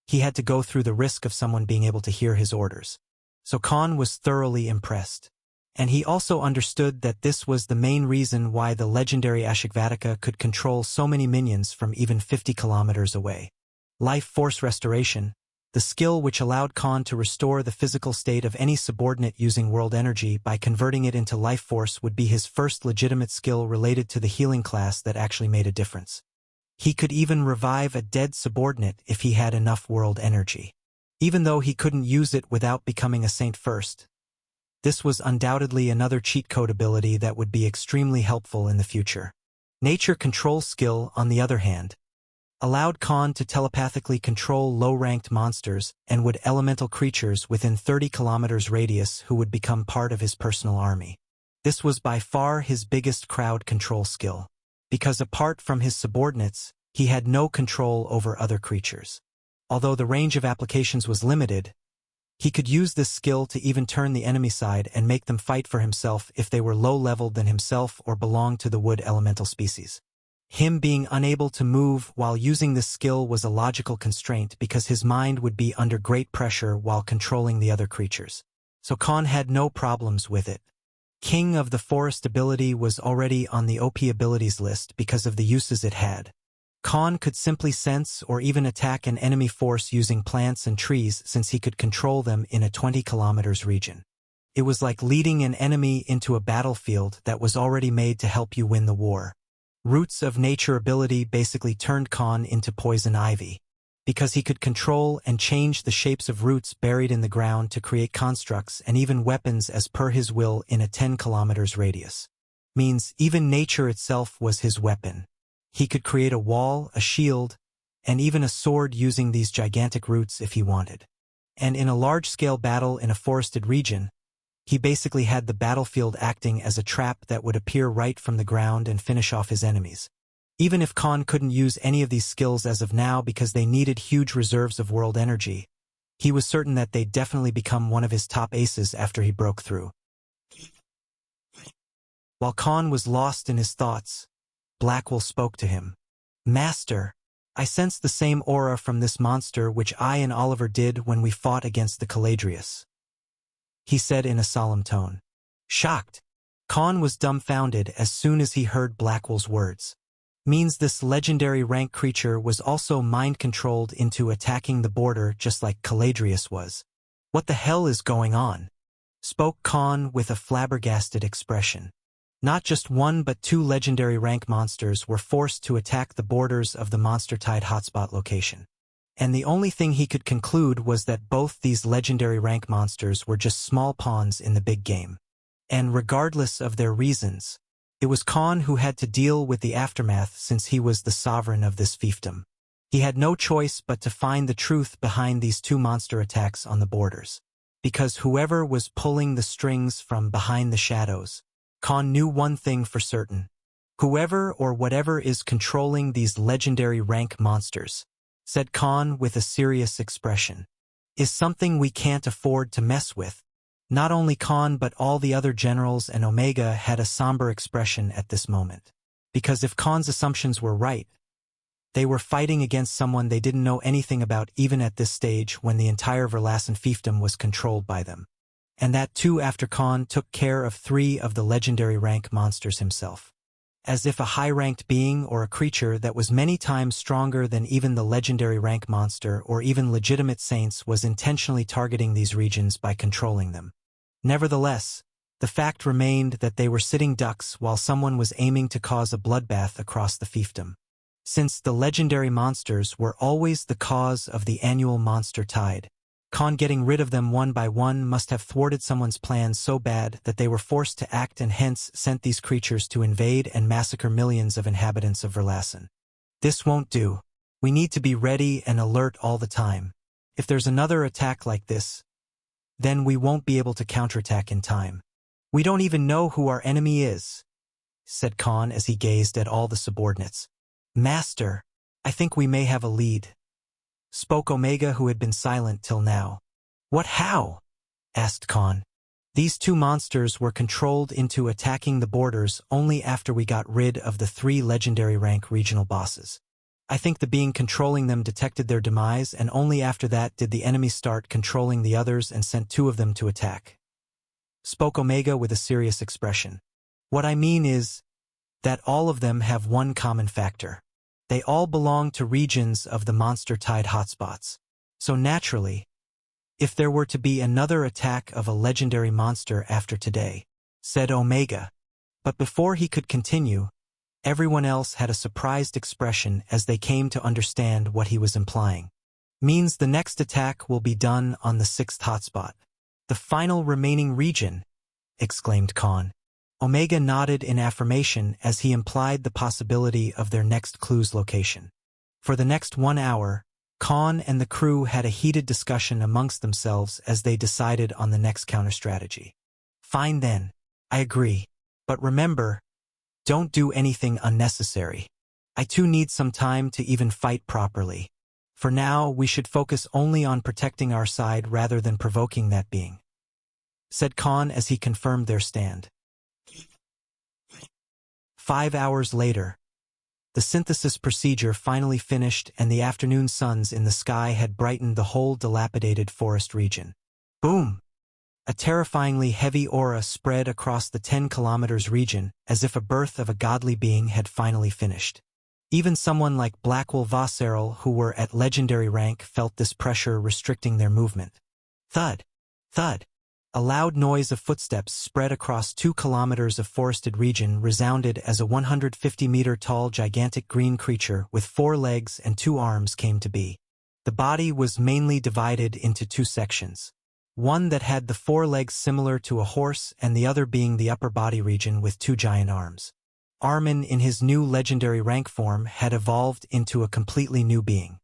he had to go through the risk of someone being able to hear his orders. So Khan was thoroughly impressed. And he also understood that this was the main reason why the legendary Ashikvatika could control so many minions from even 50 kilometers away. Life Force Restoration, the skill which allowed Khan to restore the physical state of any subordinate using world energy by converting it into life force, would be his first legitimate skill related to the healing class that actually made a difference. He could even revive a dead subordinate if he had enough world energy. Even though he couldn't use it without becoming a saint first, this was undoubtedly another cheat code ability that would be extremely helpful in the future. Nature Control skill, on the other hand, allowed Khan to telepathically control low-ranked monsters and would elemental creatures within 30 kilometers radius who would become part of his personal army. This was by far his biggest crowd control skill, because apart from his subordinates, he had no control over other creatures. Although the range of applications was limited, he could use this skill to even turn the enemy side and make them fight for himself if they were low-leveled than himself or belonged to the wood elemental species. Him being unable to move while using this skill was a logical constraint because his mind would be under great pressure while controlling the other creatures. So Khan had no problems with it. King of the Forest ability was already on the OP abilities list because of the uses it had. Khan could simply sense or even attack an enemy force using plants and trees since he could control them in a 20 kilometers region. It was like leading an enemy into a battlefield that was already made to help you win the war. Roots of Nature ability basically turned Khan into poison ivy, because he could control and change the shapes of roots buried in the ground to create constructs and even weapons as per his will in a 10 kilometers radius. Means even nature itself was his weapon. He could create a wall, a shield, and even a sword using these gigantic roots if he wanted. And in a large-scale battle in a forested region, he basically had the battlefield acting as a trap that would appear right from the ground and finish off his enemies. Even if Khan couldn't use any of these skills as of now because they needed huge reserves of world energy, he was certain that they'd definitely become one of his top aces after he broke through. While Khan was lost in his thoughts, Blackwell spoke to him. "Master, I sense the same aura from this monster which I and Oliver did when we fought against the Caladrius," he said in a solemn tone. Shocked, Khan was dumbfounded as soon as he heard Blackwell's words. Means this legendary rank creature was also mind-controlled into attacking the border just like Caladrius was. "What the hell is going on?" spoke Khan with a flabbergasted expression. Not just one but two legendary rank monsters were forced to attack the borders of the Monster Tide hotspot location. And the only thing he could conclude was that both these legendary rank monsters were just small pawns in the big game. And regardless of their reasons, it was Khan who had to deal with the aftermath since he was the sovereign of this fiefdom. He had no choice but to find the truth behind these two monster attacks on the borders. Because whoever was pulling the strings from behind the shadows, Khan knew one thing for certain. Whoever or whatever is controlling these legendary rank monsters, said Khan with a serious expression, is something we can't afford to mess with. Not only Khan but all the other generals and Omega had a somber expression at this moment. Because if Khan's assumptions were right, they were fighting against someone they didn't know anything about even at this stage when the entire Verlassen fiefdom was controlled by them. And that too after Khan took care of 3 of the legendary rank monsters himself. As if a high-ranked being or a creature that was many times stronger than even the legendary rank monster or even legitimate saints was intentionally targeting these regions by controlling them. Nevertheless, the fact remained that they were sitting ducks while someone was aiming to cause a bloodbath across the fiefdom. Since the legendary monsters were always the cause of the annual Monster Tide, Khan getting rid of them one by one must have thwarted someone's plans so bad that they were forced to act and hence sent these creatures to invade and massacre millions of inhabitants of Verlassen. This won't do. We need to be ready and alert all the time. If there's another attack like this, then we won't be able to counterattack in time. We don't even know who our enemy is, said Khan as he gazed at all the subordinates. Master, I think we may have a lead, spoke Omega, who had been silent till now. What, how? Asked Khan. These two monsters were controlled into attacking the borders only after we got rid of the 3 legendary rank regional bosses. I think the being controlling them detected their demise, and only after that did the enemy start controlling the others and sent 2 of them to attack. Spoke Omega with a serious expression. What I mean is that all of them have one common factor. They all belong to regions of the monster-tide hotspots. So naturally, if there were to be another attack of a legendary monster after today, said Omega. But before he could continue, everyone else had a surprised expression as they came to understand what he was implying. Means the next attack will be done on the 6th hotspot. The final remaining region, exclaimed Khan. Omega nodded in affirmation as he implied the possibility of their next clue's location. For the next 1 hour, Khan and the crew had a heated discussion amongst themselves as they decided on the next counter-strategy. Fine then, I agree. But remember, don't do anything unnecessary. I too need some time to even fight properly. For now, we should focus only on protecting our side rather than provoking that being, said Khan as he confirmed their stand. 5 hours later, the synthesis procedure finally finished and the afternoon suns in the sky had brightened the whole dilapidated forest region. Boom! A terrifyingly heavy aura spread across the 10 kilometers region as if a birth of a godly being had finally finished. Even someone like Blackwell Vasseril, who were at legendary rank, felt this pressure restricting their movement. Thud! Thud! A loud noise of footsteps spread across 2 kilometers of forested region resounded as a 150-meter-tall gigantic green creature with 4 legs and 2 arms came to be. The body was mainly divided into 2 sections. One that had the 4 legs similar to a horse and the other being the upper body region with 2 giant arms. Armin in his new legendary rank form had evolved into a completely new being.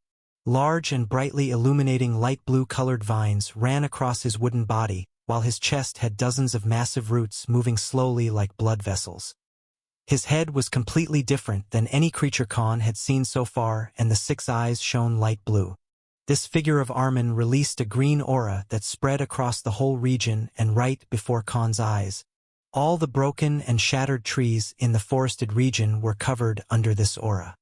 Large and brightly illuminating light blue-colored vines ran across his wooden body, while his chest had dozens of massive roots moving slowly like blood vessels. His head was completely different than any creature Khan had seen so far, and the 6 eyes shone light blue. This figure of Armin released a green aura that spread across the whole region, and right before Khan's eyes, all the broken and shattered trees in the forested region were covered under this aura.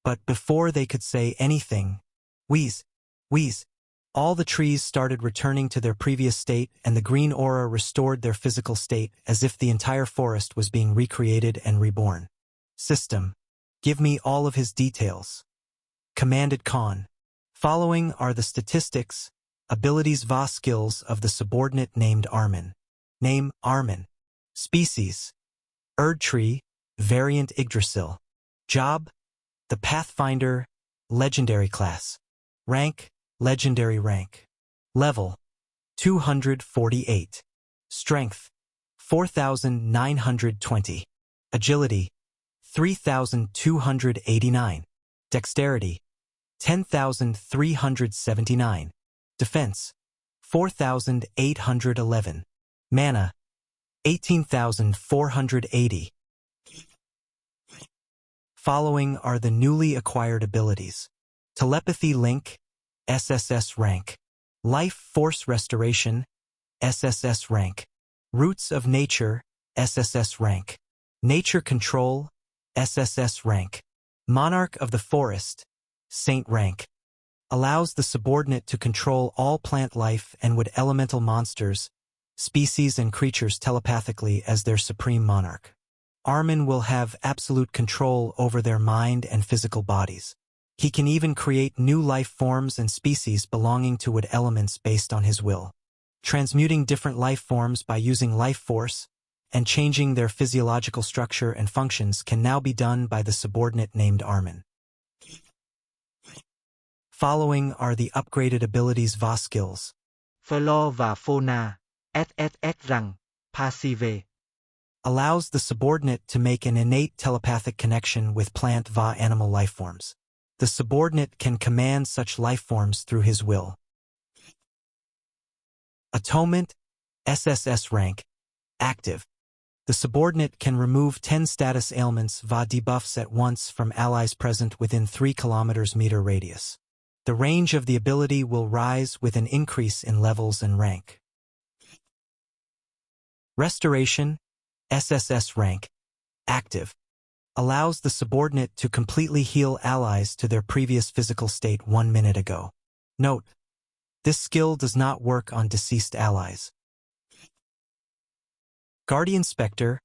But before they could say anything, wheeze, wheeze, all the trees started returning to their previous state, and the green aura restored their physical state as if the entire forest was being recreated and reborn. System, give me all of his details, commanded Khan. Following are the statistics, abilities, skills of the subordinate named Armin. Name, Armin. Species, Erdtree, variant Yggdrasil. Job, the Pathfinder, legendary class. Rank, legendary rank. Level, 248. Strength, 4,920. Agility, 3,289. Dexterity, 10,379. Defense, 4,811. Mana, 18,480. Following are the newly acquired abilities. Telepathy Link, SSS rank. Life Force Restoration, SSS rank. Roots of Nature, SSS rank. Nature Control, SSS rank. Monarch of the Forest, Saint rank. Allows the subordinate to control all plant life and wood elemental monsters, species and creatures telepathically as their supreme monarch. Armin will have absolute control over their mind and physical bodies. He can even create new life forms and species belonging to wood elements based on his will. Transmuting different life forms by using life force and changing their physiological structure and functions can now be done by the subordinate named Armin. Following are the upgraded abilities và skills. Flora và fauna, SSS rằng, passive. Allows the subordinate to make an innate telepathic connection with plant va animal life forms. The subordinate can command such life forms through his will. Atonement, SSS rank, active. The subordinate can remove 10 status ailments va debuffs at once from allies present within 3 km radius. The range of the ability will rise with an increase in levels and rank. Restoration, SSS rank, active, allows the subordinate to completely heal allies to their previous physical state 1 minute ago. Note: this skill does not work on deceased allies. Guardian Spectre,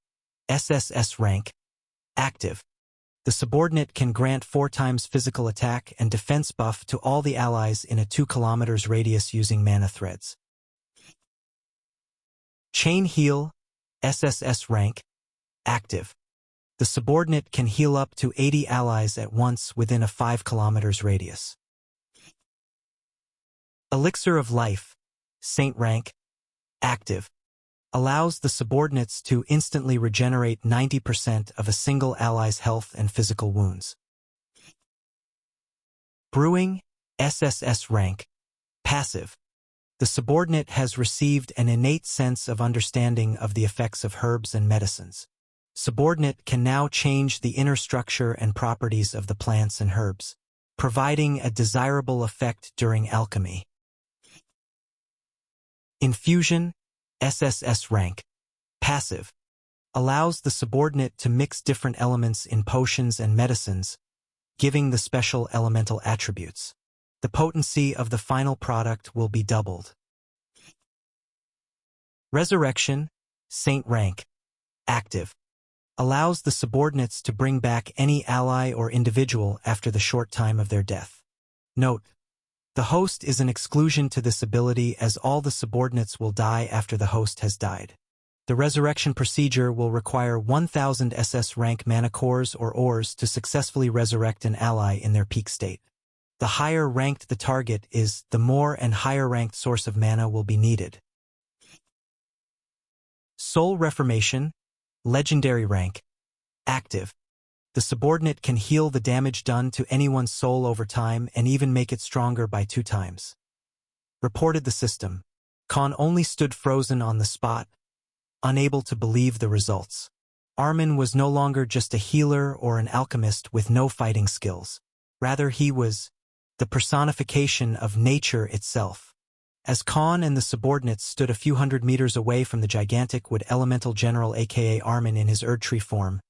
SSS rank, active. The subordinate can grant 4 times physical attack and defense buff to all the allies in a 2 km radius using mana threads. Chain Heal, SSS rank, active. The subordinate can heal up to 80 allies at once within a 5 km radius. Elixir of Life, Saint rank, active, allows the subordinates to instantly regenerate 90% of a single ally's health and physical wounds. Brewing, SSS rank, passive. The subordinate has received an innate sense of understanding of the effects of herbs and medicines. Subordinate can now change the inner structure and properties of the plants and herbs, providing a desirable effect during alchemy. Infusion, SSS rank, passive, allows the subordinate to mix different elements in potions and medicines, giving the special elemental attributes. The potency of the final product will be doubled. Resurrection, Saint rank, active, allows the subordinates to bring back any ally or individual after the short time of their death. Note: the host is an exclusion to this ability, as all the subordinates will die after the host has died. The resurrection procedure will require 1000 SS rank mana cores or ores to successfully resurrect an ally in their peak state. The higher ranked the target is, the more and higher ranked source of mana will be needed. Soul Reformation, legendary rank, active. The subordinate can heal the damage done to anyone's soul over time and even make it stronger by 2 times. Reported the system. Khan only stood frozen on the spot, unable to believe the results. Armin was no longer just a healer or an alchemist with no fighting skills. Rather, he was the personification of nature itself. As Khan and the subordinates stood a few hundred meters away from the gigantic wood elemental general aka Armin in his Erdtree form,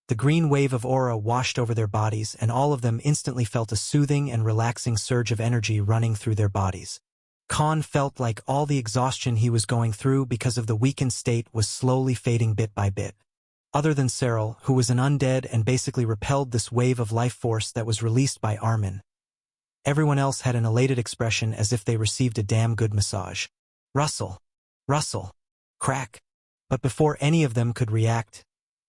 the green wave of aura washed over their bodies, and all of them instantly felt a soothing and relaxing surge of energy running through their bodies. Khan felt like all the exhaustion he was going through because of the weakened state was slowly fading bit by bit. Other than Cyril, who was an undead and basically repelled this wave of life force that was released by Armin, everyone else had an elated expression as if they received a damn good massage. Rustle, rustle, crack. But before any of them could react,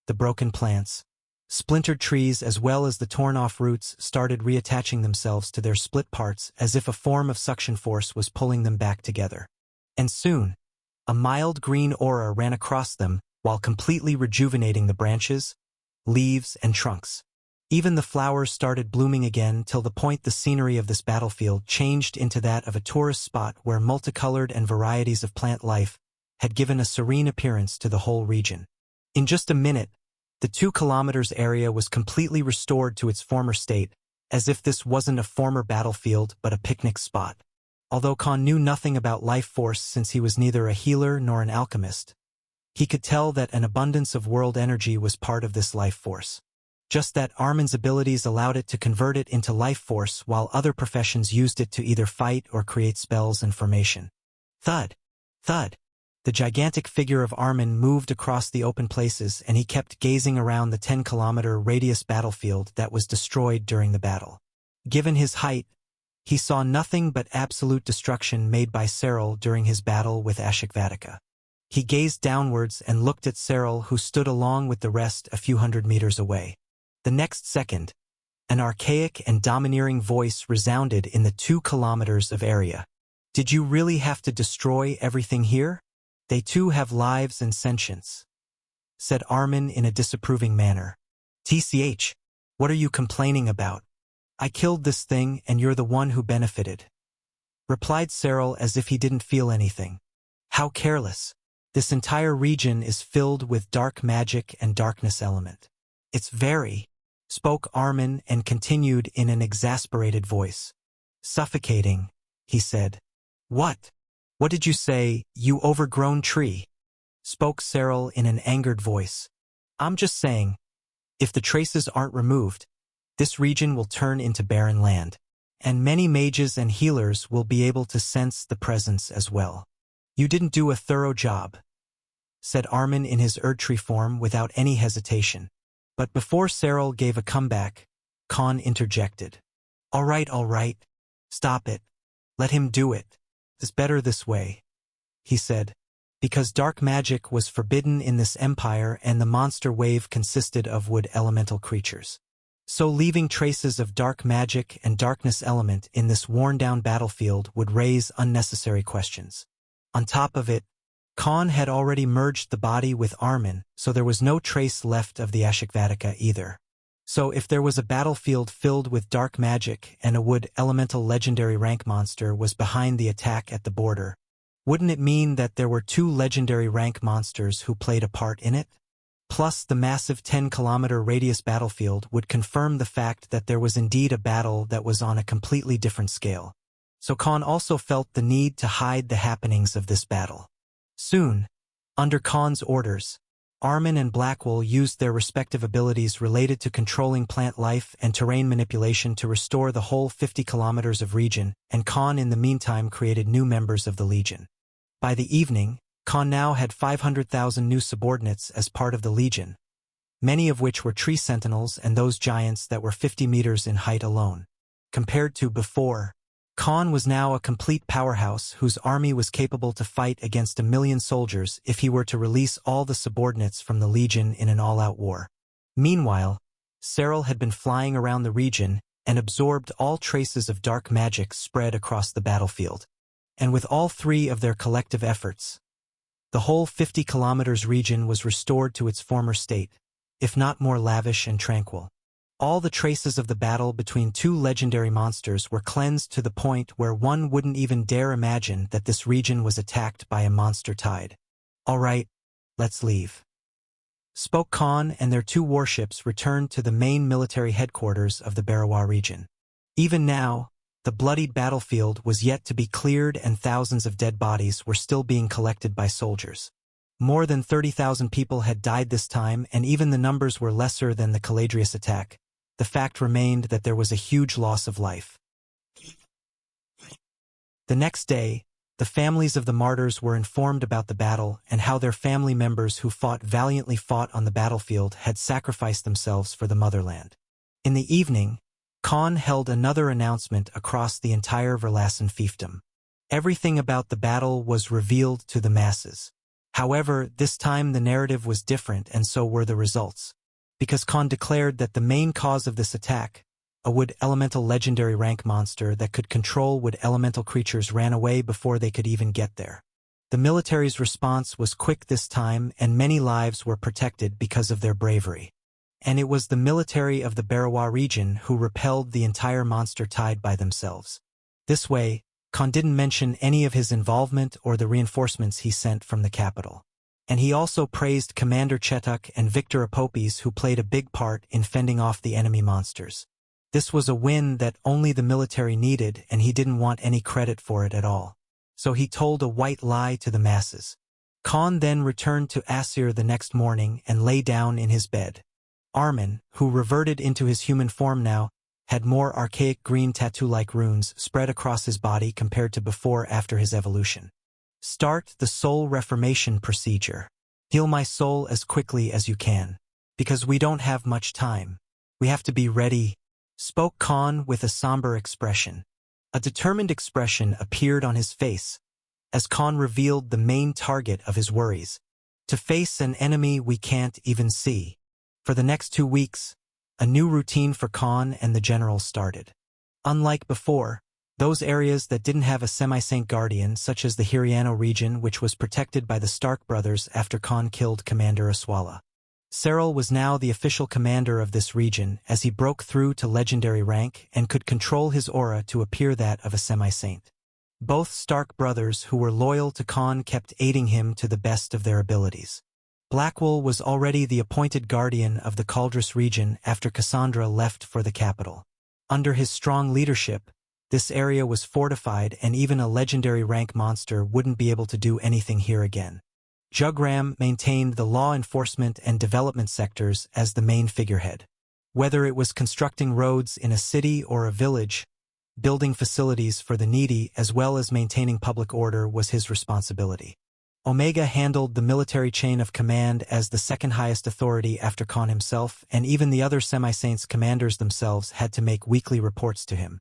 the broken plants, splintered trees as well as the torn-off roots started reattaching themselves to their split parts as if a form of suction force was pulling them back together. And soon, a mild green aura ran across them while completely rejuvenating the branches, leaves, and trunks. Even the flowers started blooming again, till the point the scenery of this battlefield changed into that of a tourist spot where multicolored and varieties of plant life had given a serene appearance to the whole region. In just a minute, the 2 kilometers area was completely restored to its former state, as if this wasn't a former battlefield but a picnic spot. Although Khan knew nothing about life force since he was neither a healer nor an alchemist, he could tell that an abundance of world energy was part of this life force. Just that Armin's abilities allowed it to convert it into life force, while other professions used it to either fight or create spells and formation. Thud, thud. The gigantic figure of Armin moved across the open places, and he kept gazing around the 10-kilometer radius battlefield that was destroyed during the battle. Given his height, he saw nothing but absolute destruction made by Cyril during his battle with Ashikvatika. He gazed downwards and looked at Cyril, who stood along with the rest a few hundred meters away. The next second, an archaic and domineering voice resounded in the 2 kilometers of area. "Did you really have to destroy everything here? They too have lives and sentience," said Armin in a disapproving manner. "TCH, what are you complaining about? I killed this thing and you're the one who benefited," replied Cyril as if he didn't feel anything. "How careless. This entire region is filled with dark magic and darkness element." "It's very," spoke Armin and continued in an exasperated voice. "Suffocating," he said. "What? What did you say, you overgrown tree?" spoke Cyril in an angered voice. I'm just saying, if the traces aren't removed, this region will turn into barren land, and many mages and healers will be able to sense the presence as well. You didn't do a thorough job, said Armin in his Erdtree form without any hesitation. But before Cyril gave a comeback, Khan interjected. All right, stop it. Let him do it. It's better this way, he said, because dark magic was forbidden in this empire and the monster wave consisted of wood elemental creatures. So leaving traces of dark magic and darkness element in this worn-down battlefield would raise unnecessary questions. On top of it, Khan had already merged the body with Armin, so there was no trace left of the Ashikvatika either. So if there was a battlefield filled with dark magic and a wood elemental legendary rank monster was behind the attack at the border, wouldn't it mean that there were 2 legendary rank monsters who played a part in it? Plus, the massive 10-kilometer radius battlefield would confirm the fact that there was indeed a battle that was on a completely different scale. So Khan also felt the need to hide the happenings of this battle. Soon, under Khan's orders, Armin and Blackwell used their respective abilities related to controlling plant life and terrain manipulation to restore the whole 50 kilometers of region, and Khan in the meantime created new members of the Legion. By the evening, Khan now had 500,000 new subordinates as part of the Legion, many of which were tree sentinels and those giants that were 50 meters in height alone. Compared to before, Khan was now a complete powerhouse whose army was capable to fight against 1 million soldiers if he were to release all the subordinates from the Legion in an all-out war. Meanwhile, Cyril had been flying around the region and absorbed all traces of dark magic spread across the battlefield. And with all 3 of their collective efforts, the whole 50 kilometers region was restored to its former state, if not more lavish and tranquil. All the traces of the battle between 2 legendary monsters were cleansed to the point where one wouldn't even dare imagine that this region was attacked by a monster tide. All right, let's leave, spoke Khan, and their 2 warships returned to the main military headquarters of the Barawa region. Even now, the bloodied battlefield was yet to be cleared and thousands of dead bodies were still being collected by soldiers. More than 30,000 people had died this time, and even the numbers were lesser than the Caladrius attack. The fact remained that there was a huge loss of life. The next day, the families of the martyrs were informed about the battle and how their family members who valiantly fought on the battlefield had sacrificed themselves for the motherland. In the evening, Khan held another announcement across the entire Verlassen fiefdom. Everything about the battle was revealed to the masses. However, this time the narrative was different, and so were the results. Because Khan declared that the main cause of this attack, a wood elemental legendary rank monster that could control wood elemental creatures, ran away before they could even get there. The military's response was quick this time, and many lives were protected because of their bravery. And it was the military of the Barawa region who repelled the entire monster tide by themselves. This way, Khan didn't mention any of his involvement or the reinforcements he sent from the capital. And he also praised Commander Chetuk and Victor Apopes, who played a big part in fending off the enemy monsters. This was a win that only the military needed, and he didn't want any credit for it at all. So he told a white lie to the masses. Khan then returned to Asir the next morning and lay down in his bed. Armin, who reverted into his human form now, had more archaic green tattoo-like runes spread across his body compared to before after his evolution. Start the soul reformation procedure. Heal my soul as quickly as you can. Because we don't have much time. We have to be ready, spoke Khan with a somber expression. A determined expression appeared on his face as Khan revealed the main target of his worries: to face an enemy we can't even see. For the next 2 weeks, a new routine for Khan and the general started. Unlike before, those areas that didn't have a semi-saint guardian, such as the Hiriano region, which was protected by the Stark brothers after Khan killed Commander Aswala. Cyril was now the official commander of this region, as he broke through to legendary rank and could control his aura to appear that of a semi-saint. Both Stark brothers who were loyal to Khan kept aiding him to the best of their abilities. Blackwell was already the appointed guardian of the Caldrus region after Cassandra left for the capital. Under his strong leadership, this area was fortified, and even a legendary rank monster wouldn't be able to do anything here again. Jugram maintained the law enforcement and development sectors as the main figurehead. Whether it was constructing roads in a city or a village, building facilities for the needy as well as maintaining public order was his responsibility. Omega handled the military chain of command as the second highest authority after Khan himself, and even the other semi-saints commanders themselves had to make weekly reports to him.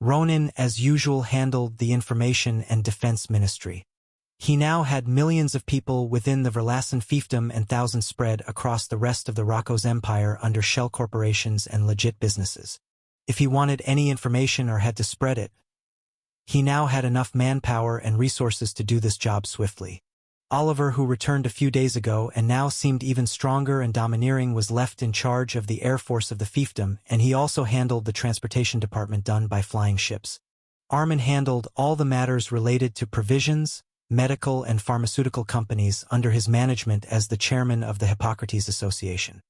Ronin, as usual, handled the information and defense ministry. He now had millions of people within the Verlassen fiefdom and thousands spread across the rest of the Rakos Empire under shell corporations and legit businesses. If he wanted any information or had to spread it, he now had enough manpower and resources to do this job swiftly. Oliver, who returned a few days ago and now seemed even stronger and domineering, was left in charge of the air force of the fiefdom, and he also handled the transportation department done by flying ships. Armin handled all the matters related to provisions, medical and pharmaceutical companies under his management as the chairman of the Hippocrates Association.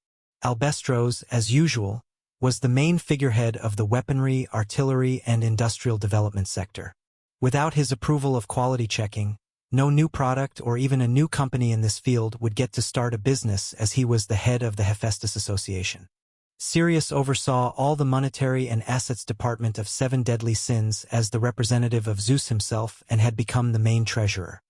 Albestros, as usual, was the main figurehead of the weaponry, artillery, and industrial development sector. Without his approval of quality checking, no new product or even a new company in this field would get to start a business, as he was the head of the Hephaestus Association. Sirius oversaw all the monetary and assets department of 7 deadly sins as the representative of Zeus himself and had become the main treasurer.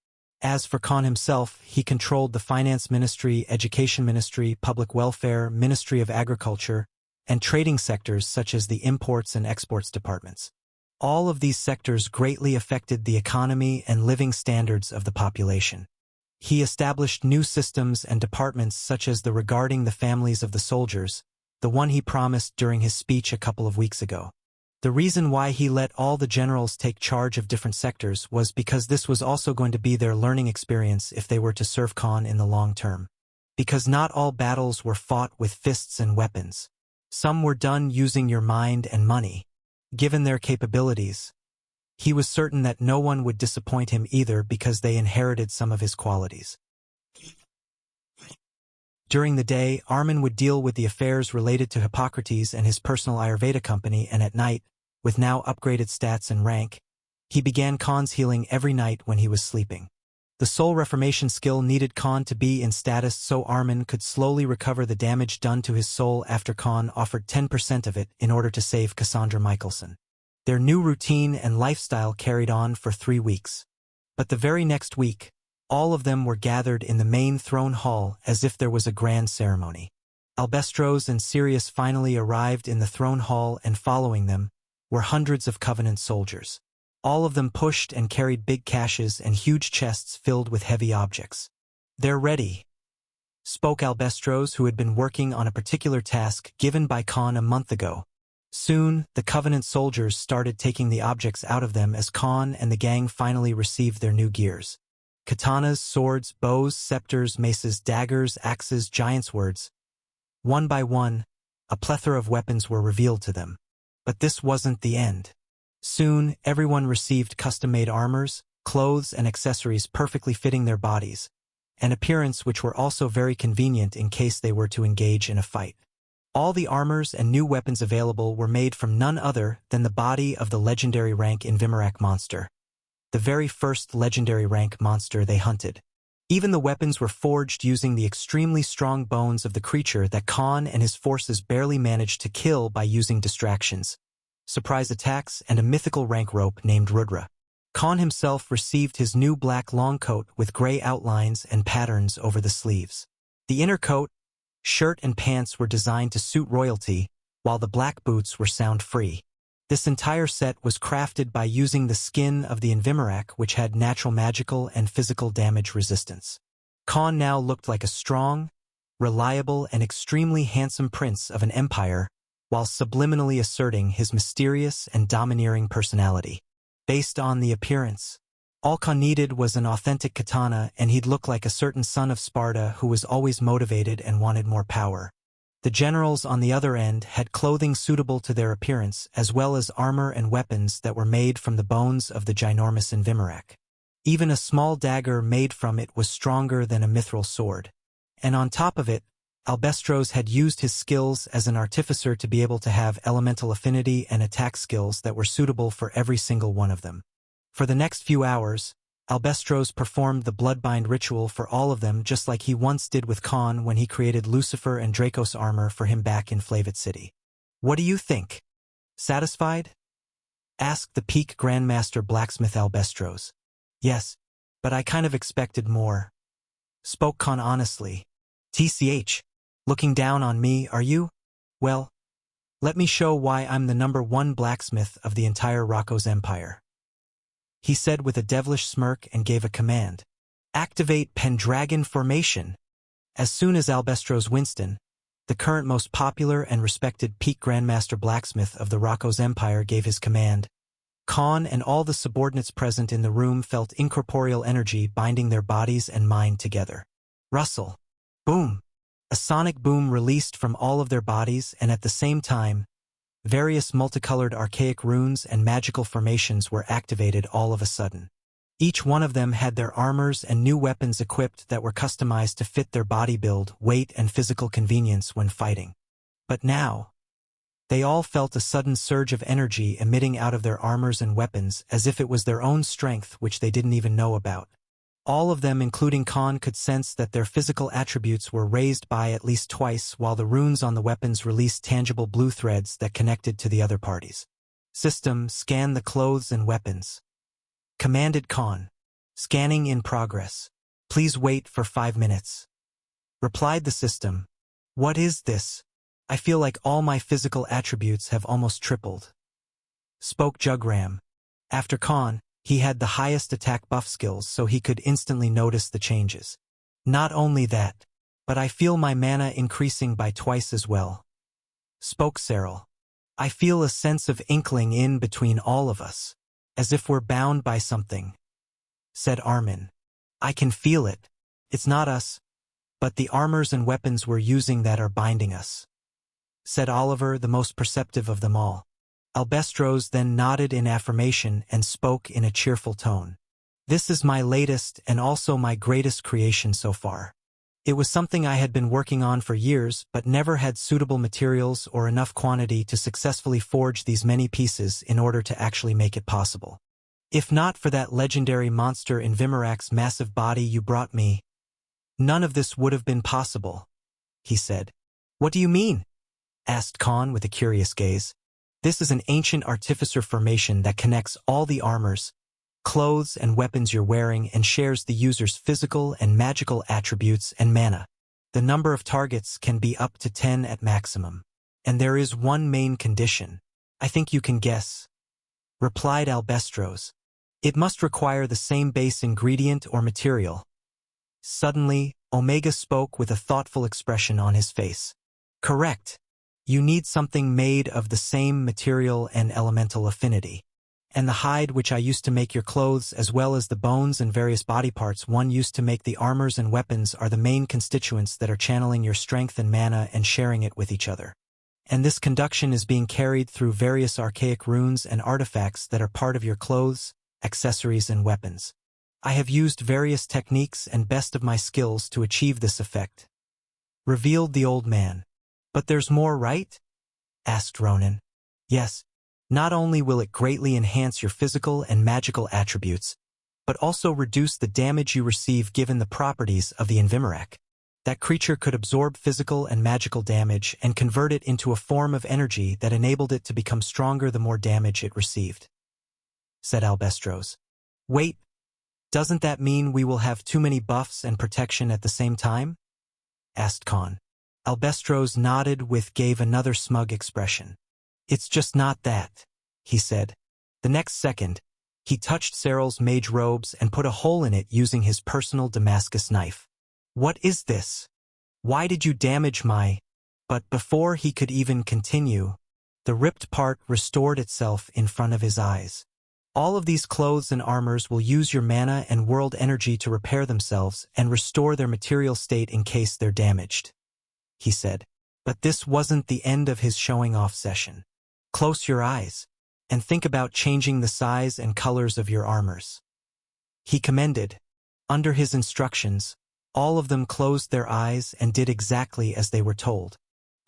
As for Khan himself, he controlled the finance ministry, education ministry, public welfare, ministry of agriculture, and trading sectors such as the imports and exports departments. All of these sectors greatly affected the economy and living standards of the population. He established new systems and departments such as the regarding the families of the soldiers, the one he promised during his speech a couple of weeks ago. The reason why he let all the generals take charge of different sectors was because this was also going to be their learning experience if they were to serve Khan in the long term. Because not all battles were fought with fists and weapons. Some were done using your mind and money. Given their capabilities, he was certain that no one would disappoint him either because they inherited some of his qualities. During the day, Armin would deal with the affairs related to Hippocrates and his personal Ayurveda company, and at night, with now upgraded stats and rank, he began Khan's healing every night when he was sleeping. The soul reformation skill needed Khan to be in status so Armin could slowly recover the damage done to his soul after Khan offered 10% of it in order to save Cassandra Michelson. Their new routine and lifestyle carried on for 3 weeks. But the very next week, all of them were gathered in the main throne hall as if there was a grand ceremony. Albestros and Sirius finally arrived in the throne hall, and following them were hundreds of Covenant soldiers. All of them pushed and carried big caches and huge chests filled with heavy objects. "They're ready," spoke Albestros, who had been working on a particular task given by Khan a month ago. Soon, the Covenant soldiers started taking the objects out of them as Khan and the gang finally received their new gears. Katanas, swords, bows, scepters, maces, daggers, axes, giant swords. One by one, a plethora of weapons were revealed to them. But this wasn't the end. Soon, everyone received custom-made armors, clothes, and accessories perfectly fitting their bodies, an appearance which were also very convenient in case they were to engage in a fight. All the armors and new weapons available were made from none other than the body of the legendary rank Invimarak monster, the very first legendary rank monster they hunted. Even the weapons were forged using the extremely strong bones of the creature that Khan and his forces barely managed to kill by using distractions, surprise attacks, and a mythical rank rope named Rudra. Khan himself received his new black long coat with gray outlines and patterns over the sleeves. The inner coat, shirt, and pants were designed to suit royalty, while the black boots were sound-free. This entire set was crafted by using the skin of the Invimarak, which had natural magical and physical damage resistance. Khan now looked like a strong, reliable, and extremely handsome prince of an empire, while subliminally asserting his mysterious and domineering personality. Based on the appearance, all Khan needed was an authentic katana, and he'd look like a certain son of Sparta who was always motivated and wanted more power. The generals on the other end had clothing suitable to their appearance, as well as armor and weapons that were made from the bones of the ginormous Invimarak. Even a small dagger made from it was stronger than a mithril sword. And on top of it, Albestros had used his skills as an artificer to be able to have elemental affinity and attack skills that were suitable for every single one of them. For the next few hours, Albestros performed the bloodbind ritual for all of them just like he once did with Khan when he created Lucifer and Dracos armor for him back in Flavit City. What do you think? Satisfied? Asked the peak Grandmaster Blacksmith Albestros. Yes, but I kind of expected more. Spoke Khan honestly. TCH, looking down on me, are you? Well, let me show why I'm the #1 blacksmith of the entire Rocco's empire. He said with a devilish smirk and gave a command. Activate Pendragon Formation. As soon as Albestros Winston, the current most popular and respected peak Grandmaster Blacksmith of the Rocco's empire, gave his command, Khan and all the subordinates present in the room felt incorporeal energy binding their bodies and mind together. Rustle. Boom. A sonic boom released from all of their bodies, and at the same time, various multicolored archaic runes and magical formations were activated all of a sudden. Each one of them had their armors and new weapons equipped that were customized to fit their body build, weight, and physical convenience when fighting. But now, they all felt a sudden surge of energy emitting out of their armors and weapons as if it was their own strength which they didn't even know about. All of them, including Khan, could sense that their physical attributes were raised by at least twice, while the runes on the weapons released tangible blue threads that connected to the other parties. System, scan the clothes and weapons. Commanded Khan. Scanning in progress. Please wait for 5 minutes. Replied the system. What is this? I feel like all my physical attributes have almost tripled. Spoke Jugram. After Khan, he had the highest attack buff skills, so he could instantly notice the changes. Not only that, but I feel my mana increasing by twice as well. Spoke Cyril. I feel a sense of inkling in between all of us, as if we're bound by something. Said Armin. I can feel it. It's not us, but the armors and weapons we're using that are binding us. Said Oliver, the most perceptive of them all. Albestros then nodded in affirmation and spoke in a cheerful tone. This is my latest and also my greatest creation so far. It was something I had been working on for years, but never had suitable materials or enough quantity to successfully forge these many pieces in order to actually make it possible. If not for that legendary monster in Vimerak's massive body you brought me, none of this would have been possible, he said. What do you mean? Asked Khan with a curious gaze. This is an ancient artificer formation that connects all the armors, clothes, and weapons you're wearing and shares the user's physical and magical attributes and mana. The number of targets can be up to 10 at maximum. And there is one main condition. I think you can guess. Replied Albestros. It must require the same base ingredient or material. Suddenly, Omega spoke with a thoughtful expression on his face. Correct. You need something made of the same material and elemental affinity. And the hide which I used to make your clothes, as well as the bones and various body parts one used to make the armors and weapons, are the main constituents that are channeling your strength and mana and sharing it with each other. And this conduction is being carried through various archaic runes and artifacts that are part of your clothes, accessories, and weapons. I have used various techniques and best of my skills to achieve this effect. Revealed the old man. But there's more, right? Asked Ronan. Yes. Not only will it greatly enhance your physical and magical attributes, but also reduce the damage you receive given the properties of the Invimerak. That creature could absorb physical and magical damage and convert it into a form of energy that enabled it to become stronger the more damage it received. Said Albestros. Wait, doesn't that mean we will have too many buffs and protection at the same time? Asked Khan. Albestros nodded gave another smug expression. It's just not that, he said. The next second, he touched Cyril's mage robes and put a hole in it using his personal Damascus knife. What is this? Why did you damage my... But before he could even continue, the ripped part restored itself in front of his eyes. All of these clothes and armors will use your mana and world energy to repair themselves and restore their material state in case they're damaged, he said. But this wasn't the end of his showing-off session. Close your eyes, and think about changing the size and colors of your armors. He commended. Under his instructions, all of them closed their eyes and did exactly as they were told.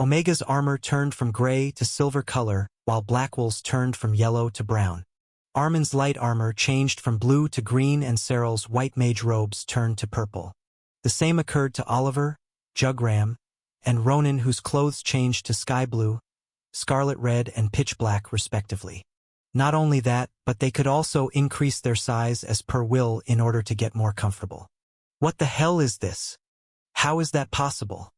Omega's armor turned from gray to silver color, while Blackwell's turned from yellow to brown. Armin's light armor changed from blue to green and Cyril's white mage robes turned to purple. The same occurred to Oliver, Jugram, and Ronan, whose clothes changed to sky blue, scarlet red and pitch black respectively. Not only that, but they could also increase their size as per will in order to get more comfortable. "What the hell is this? How is that possible?"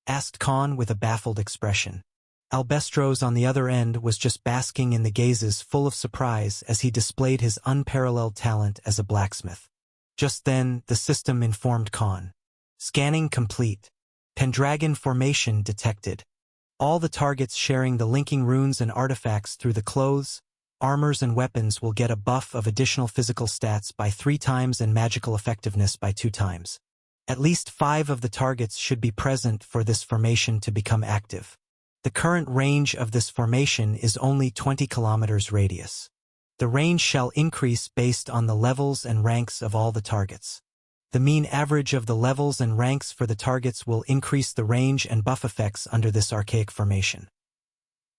asked Khan with a baffled expression. Albestros on the other end was just basking in the gazes full of surprise as he displayed his unparalleled talent as a blacksmith. Just then, the system informed Khan. Scanning complete. Pendragon formation detected. All the targets sharing the linking runes and artifacts through the clothes, armors and weapons will get a buff of additional physical stats by 3 times and magical effectiveness by 2 times. At least 5 of the targets should be present for this formation to become active. The current range of this formation is only 20 kilometers radius. The range shall increase based on the levels and ranks of all the targets. The mean average of the levels and ranks for the targets will increase the range and buff effects under this archaic formation.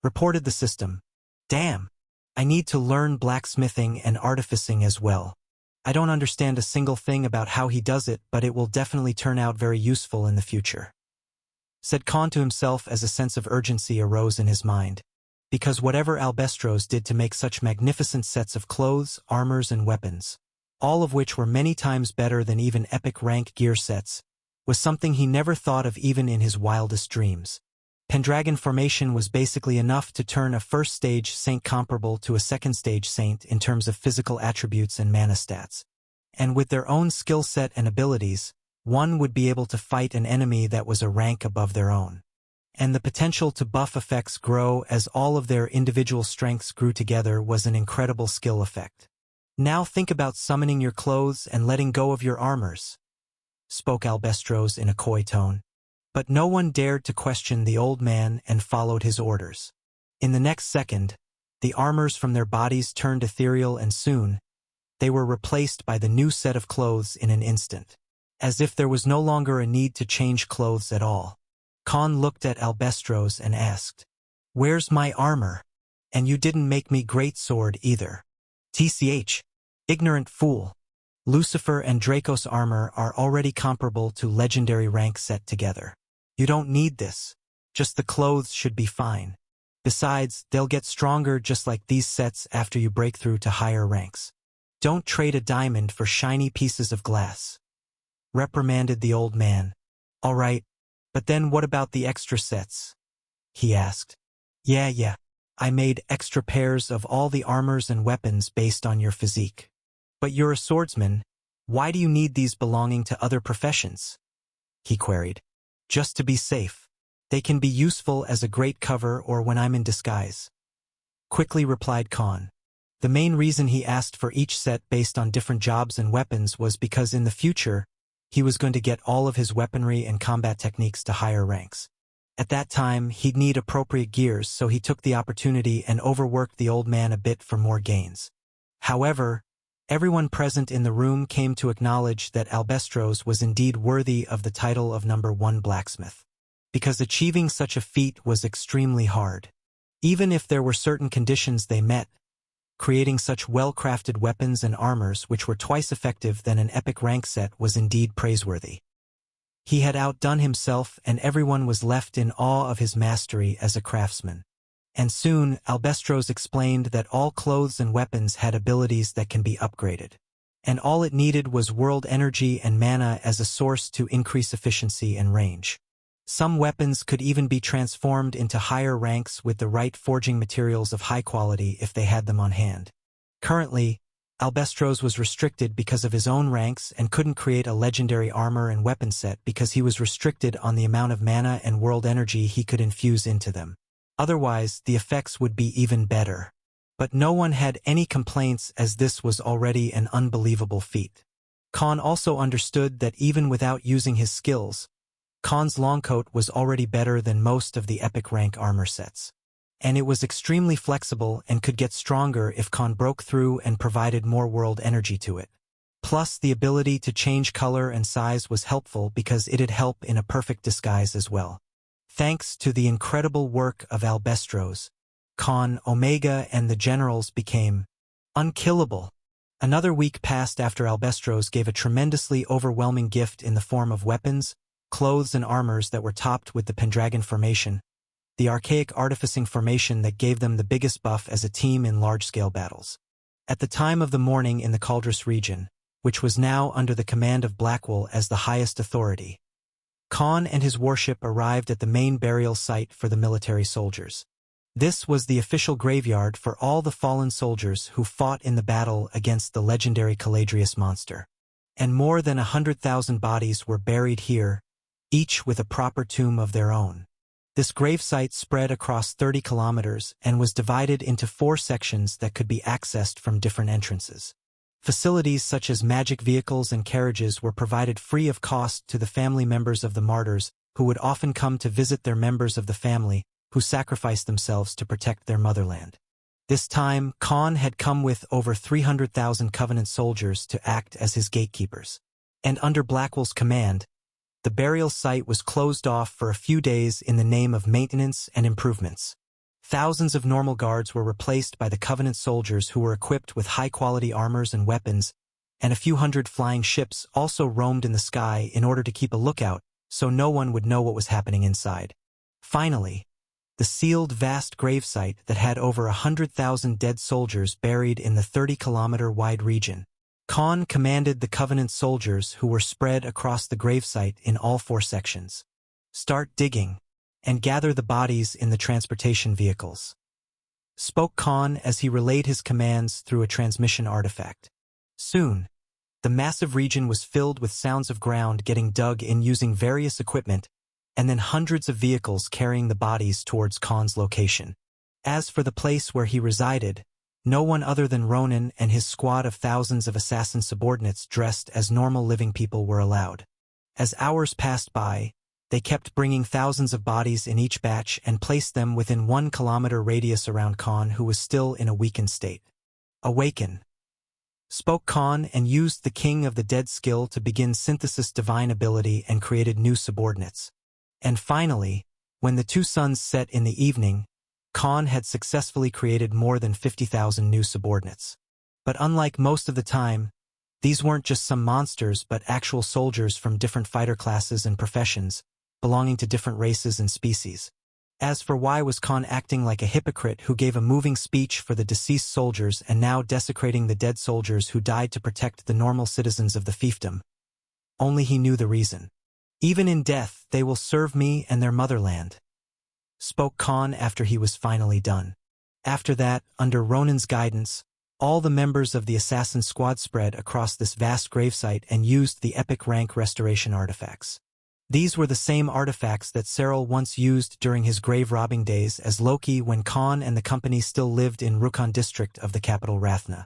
Reported the system. Damn! I need to learn blacksmithing and artificing as well. I don't understand a single thing about how he does it, but it will definitely turn out very useful in the future," said Khan to himself as a sense of urgency arose in his mind. Because whatever Albestros did to make such magnificent sets of clothes, armors and weapons, all of which were many times better than even epic rank gear sets, was something he never thought of even in his wildest dreams. Pendragon formation was basically enough to turn a first-stage saint comparable to a second-stage saint in terms of physical attributes and mana stats. And with their own skill set and abilities, one would be able to fight an enemy that was a rank above their own. And the potential to buff effects grow as all of their individual strengths grew together was an incredible skill effect. "Now think about summoning your clothes and letting go of your armors," spoke Albestros in a coy tone. But no one dared to question the old man and followed his orders. In the next second, the armors from their bodies turned ethereal and soon, they were replaced by the new set of clothes in an instant. As if there was no longer a need to change clothes at all. Khan looked at Albestros and asked, "Where's my armor? And you didn't make me great sword either." "TCH. Ignorant fool. Lucifer and Dracos armor are already comparable to legendary rank set together. You don't need this. Just the clothes should be fine. Besides, they'll get stronger just like these sets after you break through to higher ranks. Don't trade a diamond for shiny pieces of glass," reprimanded the old man. "All right, but then what about the extra sets?" he asked. Yeah. I made extra pairs of all the armors and weapons based on your physique. But you're a swordsman. Why do you need these belonging to other professions?" he queried. "Just to be safe. They can be useful as a great cover or when I'm in disguise," quickly replied Khan. The main reason he asked for each set based on different jobs and weapons was because in the future, he was going to get all of his weaponry and combat techniques to higher ranks. At that time, he'd need appropriate gears, so he took the opportunity and overworked the old man a bit for more gains. However, everyone present in the room came to acknowledge that Albestros was indeed worthy of the title of #1 blacksmith. Because achieving such a feat was extremely hard. Even if there were certain conditions they met, creating such well-crafted weapons and armors which were twice effective than an epic rank set was indeed praiseworthy. He had outdone himself and everyone was left in awe of his mastery as a craftsman. And soon, Albestros explained that all clothes and weapons had abilities that can be upgraded. And all it needed was world energy and mana as a source to increase efficiency and range. Some weapons could even be transformed into higher ranks with the right forging materials of high quality if they had them on hand. Currently, Albestros was restricted because of his own ranks and couldn't create a legendary armor and weapon set because he was restricted on the amount of mana and world energy he could infuse into them. Otherwise, the effects would be even better. But no one had any complaints as this was already an unbelievable feat. Khan also understood that even without using his skills, Khan's longcoat was already better than most of the epic rank armor sets. And it was extremely flexible and could get stronger if Khan broke through and provided more world energy to it. Plus, the ability to change color and size was helpful because it'd help in a perfect disguise as well. Thanks to the incredible work of Albestros, Khan, Omega and the generals became Unkillable. Another week passed after Albestros gave a tremendously overwhelming gift in the form of weapons, clothes and armors that were topped with the Pendragon formation, the archaic artificing formation that gave them the biggest buff as a team in large-scale battles. At the time of the mourning in the Caldrus region, which was now under the command of Blackwell as the highest authority, Khan and his warship arrived at the main burial site for the military soldiers. This was the official graveyard for all the fallen soldiers who fought in the battle against the legendary Caladrius monster. And more than 100,000 bodies were buried here, each with a proper tomb of their own. This gravesite spread across 30 kilometers and was divided into 4 sections that could be accessed from different entrances. Facilities such as magic vehicles and carriages were provided free of cost to the family members of the martyrs, who would often come to visit their members of the family, who sacrificed themselves to protect their motherland. This time, Khan had come with over 300,000 Covenant soldiers to act as his gatekeepers. And under Blackwell's command, the burial site was closed off for a few days in the name of maintenance and improvements. Thousands of normal guards were replaced by the Covenant soldiers who were equipped with high-quality armors and weapons, and a few hundred flying ships also roamed in the sky in order to keep a lookout so no one would know what was happening inside. Finally, the sealed vast gravesite that had over 100,000 dead soldiers buried in the 30-kilometer-wide region. Khan commanded the Covenant soldiers who were spread across the gravesite in all 4 sections. "Start digging, and gather the bodies in the transportation vehicles," spoke Khan as he relayed his commands through a transmission artifact. Soon, the massive region was filled with sounds of ground getting dug in using various equipment, and then hundreds of vehicles carrying the bodies towards Khan's location. As for the place where he resided, no one other than Ronan and his squad of thousands of assassin subordinates dressed as normal living people were allowed. As hours passed by, they kept bringing thousands of bodies in each batch and placed them within 1-kilometer radius around Khan, who was still in a weakened state. "Awaken," spoke Khan, and used the King of the Dead skill to begin synthesis divine ability and created new subordinates. And finally, when the 2 suns set in the evening, Khan had successfully created more than 50,000 new subordinates. But unlike most of the time, these weren't just some monsters but actual soldiers from different fighter classes and professions, belonging to different races and species. As for why was Khan acting like a hypocrite who gave a moving speech for the deceased soldiers and now desecrating the dead soldiers who died to protect the normal citizens of the fiefdom? Only he knew the reason. "Even in death they will serve me and their motherland," spoke Khan after he was finally done. After that, under Ronan's guidance, all the members of the assassin squad spread across this vast gravesite and used the epic rank restoration artifacts. These were the same artifacts that Cyril once used during his grave-robbing days as Loki when Khan and the company still lived in Rukon district of the capital Rathna.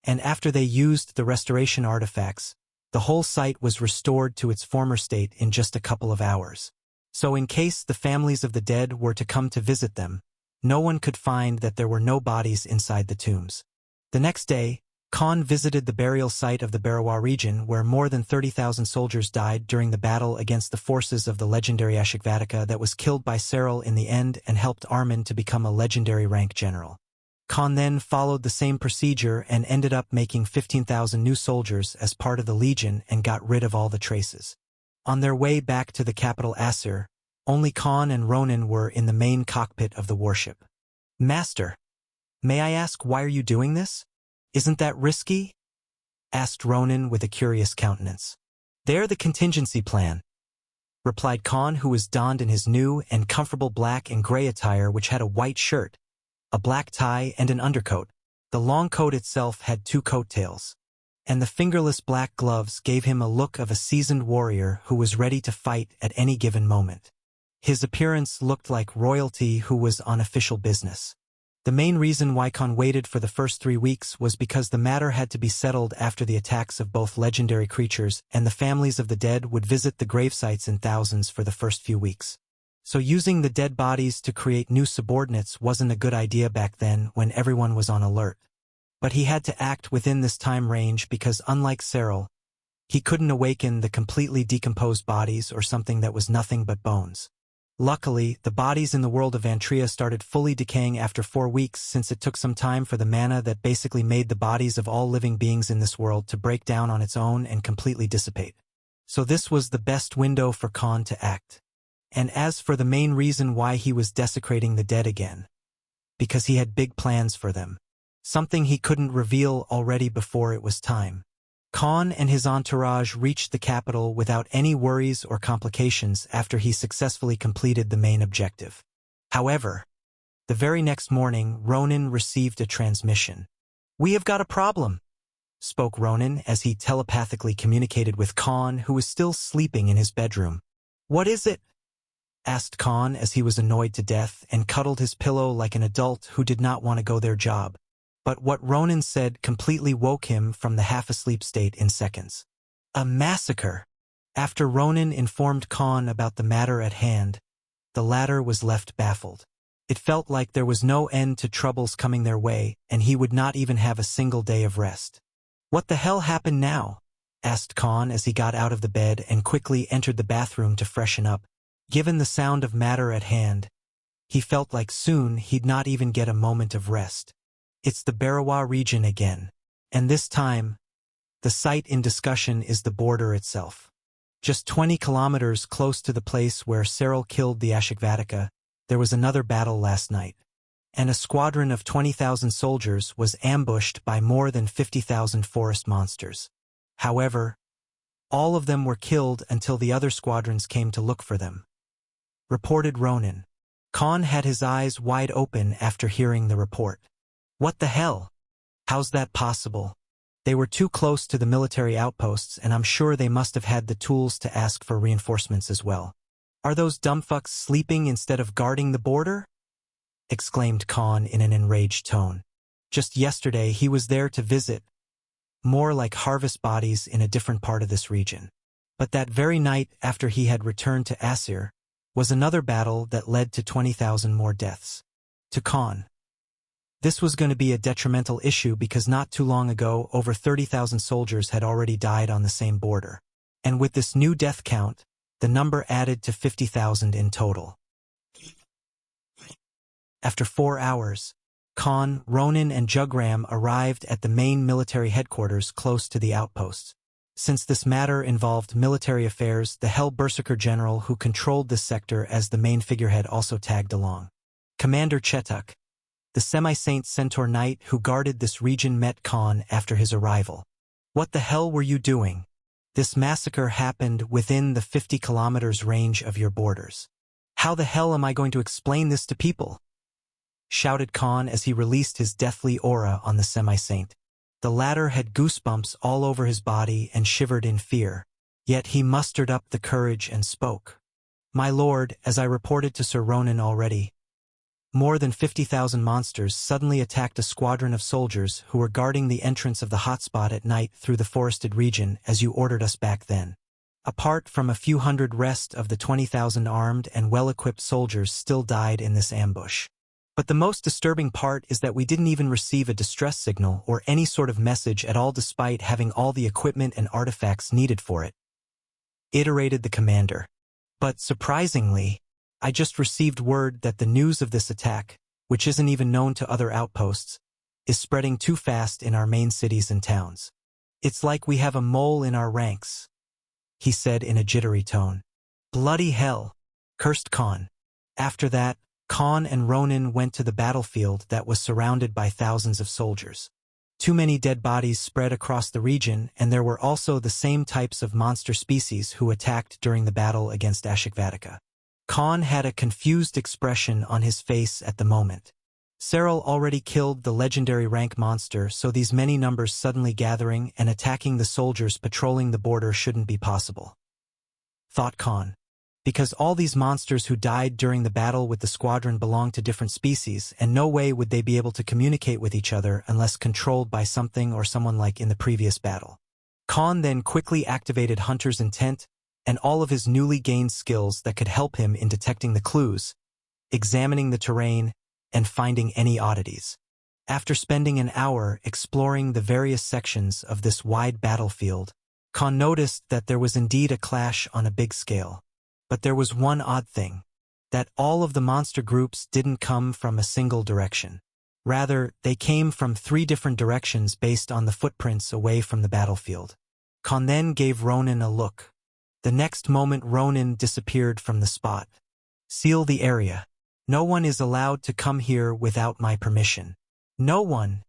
And after they used the restoration artifacts, the whole site was restored to its former state in just a couple of hours. So in case the families of the dead were to come to visit them, no one could find that there were no bodies inside the tombs. The next day, Khan visited the burial site of the Barawa region where more than 30,000 soldiers died during the battle against the forces of the legendary Ashikvatika that was killed by Cyril in the end and helped Armin to become a legendary rank general. Khan then followed the same procedure and ended up making 15,000 new soldiers as part of the legion and got rid of all the traces. On their way back to the capital Asir, only Khan and Ronan were in the main cockpit of the warship. "Master, may I ask why are you doing this? Isn't that risky?" asked Ronan with a curious countenance. "They're the contingency plan," replied Khan, who was donned in his new and comfortable black and gray attire, which had a white shirt, a black tie, and an undercoat. The long coat itself had 2 coattails, and the fingerless black gloves gave him a look of a seasoned warrior who was ready to fight at any given moment. His appearance looked like royalty who was on official business. The main reason why Khan waited for the first 3 weeks was because the matter had to be settled after the attacks of both legendary creatures, and the families of the dead would visit the gravesites in thousands for the first few weeks. So using the dead bodies to create new subordinates wasn't a good idea back then when everyone was on alert. But he had to act within this time range because unlike Cyril, he couldn't awaken the completely decomposed bodies or something that was nothing but bones. Luckily, the bodies in the world of Vantria started fully decaying after 4 weeks, since it took some time for the mana that basically made the bodies of all living beings in this world to break down on its own and completely dissipate. So this was the best window for Khan to act. And as for the main reason why he was desecrating the dead again, because he had big plans for them. Something he couldn't reveal already before it was time. Khan and his entourage reached the capital without any worries or complications after he successfully completed the main objective. However, the very next morning, Ronan received a transmission. "We have got a problem," spoke Ronan as he telepathically communicated with Khan, who was still sleeping in his bedroom. "What is it?" asked Khan as he was annoyed to death and cuddled his pillow like an adult who did not want to go their job. But what Ronan said completely woke him from the half-asleep state in seconds. "A massacre!" After Ronan informed Khan about the matter at hand, the latter was left baffled. It felt like there was no end to troubles coming their way, and he would not even have a single day of rest. "What the hell happened now?" asked Khan as he got out of the bed and quickly entered the bathroom to freshen up. Given the sound of matter at hand, he felt like soon he'd not even get a moment of rest. It's the Barawa region again. And this time, the site in discussion is the border itself. Just 20 kilometers close to the place where Cyril killed the Ashikvatika, there was another battle last night. And a squadron of 20,000 soldiers was ambushed by more than 50,000 forest monsters. However, all of them were killed until the other squadrons came to look for them. Reported Ronan. Khan had his eyes wide open after hearing the report. What the hell? How's that possible? They were too close to the military outposts, and I'm sure they must have had the tools to ask for reinforcements as well. Are those dumbfucks sleeping instead of guarding the border? Exclaimed Khan in an enraged tone. Just yesterday he was there to visit, more like harvest bodies in a different part of this region. But that very night after he had returned to Asir, was another battle that led to 20,000 more deaths. To Khan, this was going to be a detrimental issue because not too long ago over 30,000 soldiers had already died on the same border. And with this new death count, the number added to 50,000 in total. After 4 hours, Khan, Ronan and Jugram arrived at the main military headquarters close to the outposts. Since this matter involved military affairs, the Hell Berserker general who controlled this sector as the main figurehead also tagged along. Commander Chetuk, the semi-saint centaur knight who guarded this region, met Khan after his arrival. "What the hell were you doing? This massacre happened within the 50 kilometers range of your borders. How the hell am I going to explain this to people?" shouted Khan as he released his deathly aura on the semi-saint. The latter had goosebumps all over his body and shivered in fear, yet he mustered up the courage and spoke. "My lord, as I reported to Sir Ronan already, more than 50,000 monsters suddenly attacked a squadron of soldiers who were guarding the entrance of the hotspot at night through the forested region as you ordered us back then. Apart from a few hundred rest of the 20,000 armed and well-equipped soldiers still died in this ambush. But the most disturbing part is that we didn't even receive a distress signal or any sort of message at all despite having all the equipment and artifacts needed for it," iterated the commander. "But surprisingly, I just received word that the news of this attack, which isn't even known to other outposts, is spreading too fast in our main cities and towns. It's like we have a mole in our ranks," he said in a jittery tone. "Bloody hell," cursed Khan. After that, Khan and Ronan went to the battlefield that was surrounded by thousands of soldiers. Too many dead bodies spread across the region, and there were also the same types of monster species who attacked during the battle against Ashikvatika. Khan had a confused expression on his face at the moment. Cyril already killed the legendary rank monster, so these many numbers suddenly gathering and attacking the soldiers patrolling the border shouldn't be possible, thought Khan. Because all these monsters who died during the battle with the squadron belonged to different species, and no way would they be able to communicate with each other unless controlled by something or someone like in the previous battle. Khan then quickly activated Hunter's Intent and all of his newly gained skills that could help him in detecting the clues, examining the terrain, and finding any oddities. After spending an hour exploring the various sections of this wide battlefield, Khan noticed that there was indeed a clash on a big scale. But there was one odd thing. that all of the monster groups didn't come from a single direction. Rather, they came from 3 different directions based on the footprints away from the battlefield. Khan then gave Ronan a look. The next moment Ronan disappeared from the spot. Seal the area. No one is allowed to come here without my permission. No one,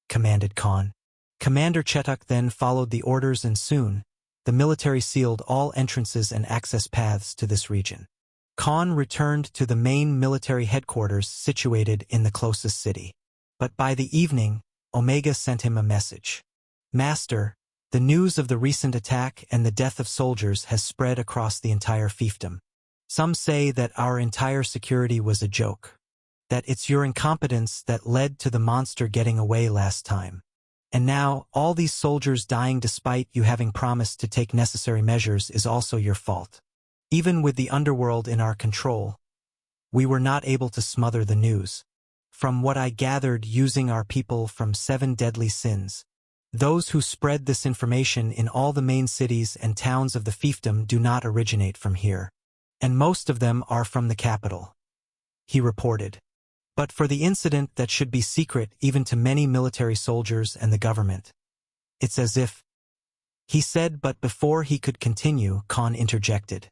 commanded Khan. Commander Chetuk then followed the orders and soon, the military sealed all entrances and access paths to this region. Khan returned to the main military headquarters situated in the closest city. But by the evening, Omega sent him a message. Master, the news of the recent attack and the death of soldiers has spread across the entire fiefdom. Some say that our entire security was a joke. That it's your incompetence that led to the monster getting away last time. And now, all these soldiers dying despite you having promised to take necessary measures is also your fault. Even with the underworld in our control, we were not able to smother the news. From what I gathered using our people from 7 deadly sins, those who spread this information in all the main cities and towns of the fiefdom do not originate from here. And most of them are from the capital. He reported. But for the incident that should be secret even to many military soldiers and the government, it's as if, he said, but before he could continue, Khan interjected.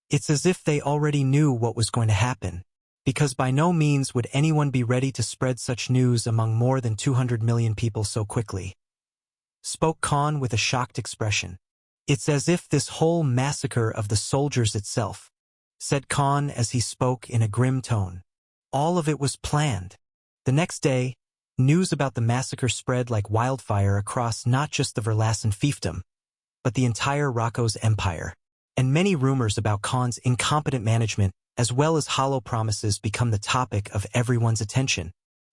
It's as if they already knew what was going to happen, because by no means would anyone be ready to spread such news among more than 200 million people so quickly. Spoke Khan with a shocked expression. It's as if this whole massacre of the soldiers itself, said Khan as he spoke in a grim tone. All of it was planned. The next day, news about the massacre spread like wildfire across not just the Verlassen fiefdom, but the entire Rocco's empire. And many rumors about Khan's incompetent management as well as hollow promises become the topic of everyone's attention.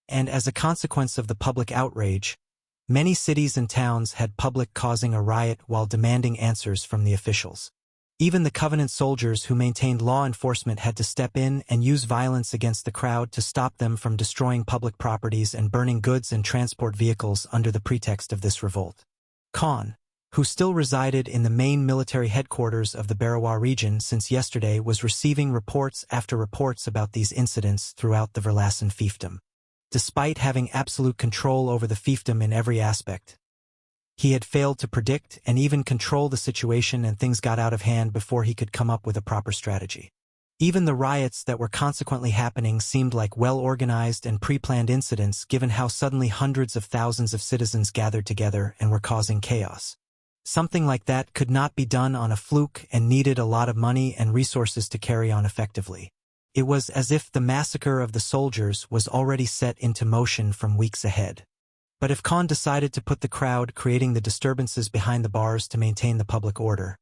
And as a consequence of the public outrage, many cities and towns had public causing a riot while demanding answers from the officials. Even the Covenant soldiers who maintained law enforcement had to step in and use violence against the crowd to stop them from destroying public properties and burning goods and transport vehicles under the pretext of this revolt. Khan, who still resided in the main military headquarters of the Barawa region since yesterday, was receiving reports after reports about these incidents throughout the Verlassen fiefdom. Despite having absolute control over the fiefdom in every aspect, he had failed to predict and even control the situation, and things got out of hand before he could come up with a proper strategy. Even the riots that were consequently happening seemed like well-organized and pre-planned incidents given how suddenly hundreds of thousands of citizens gathered together and were causing chaos. Something like that could not be done on a fluke and needed a lot of money and resources to carry on effectively. It was as if the massacre of the soldiers was already set into motion from weeks ahead. But if Khan decided to put the crowd creating the disturbances behind the bars to maintain the public order,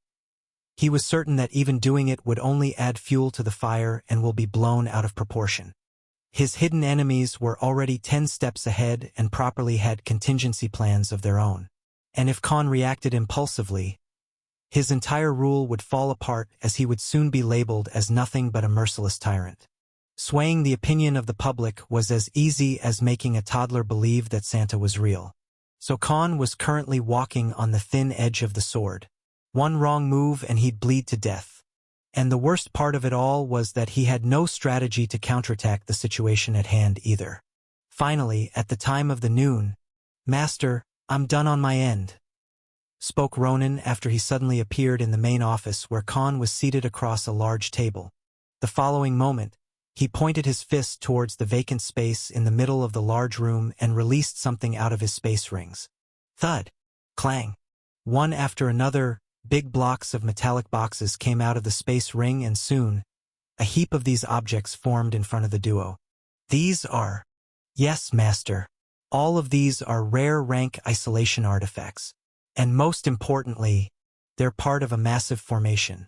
he was certain that even doing it would only add fuel to the fire and will be blown out of proportion. His hidden enemies were already 10 steps ahead and properly had contingency plans of their own. And if Khan reacted impulsively, his entire rule would fall apart as he would soon be labeled as nothing but a merciless tyrant. Swaying the opinion of the public was as easy as making a toddler believe that Santa was real. So Khan was currently walking on the thin edge of the sword. One wrong move and he'd bleed to death. And the worst part of it all was that he had no strategy to counterattack the situation at hand either. Finally, at the time of the noon, "Master, I'm done on my end," spoke Ronan after he suddenly appeared in the main office where Khan was seated across a large table. The following moment, he pointed his fist towards the vacant space in the middle of the large room and released something out of his space rings. Thud! Clang! One after another, big blocks of metallic boxes came out of the space ring, and soon, a heap of these objects formed in front of the duo. These are... Yes, Master. All of these are rare rank isolation artifacts. And most importantly, they're part of a massive formation,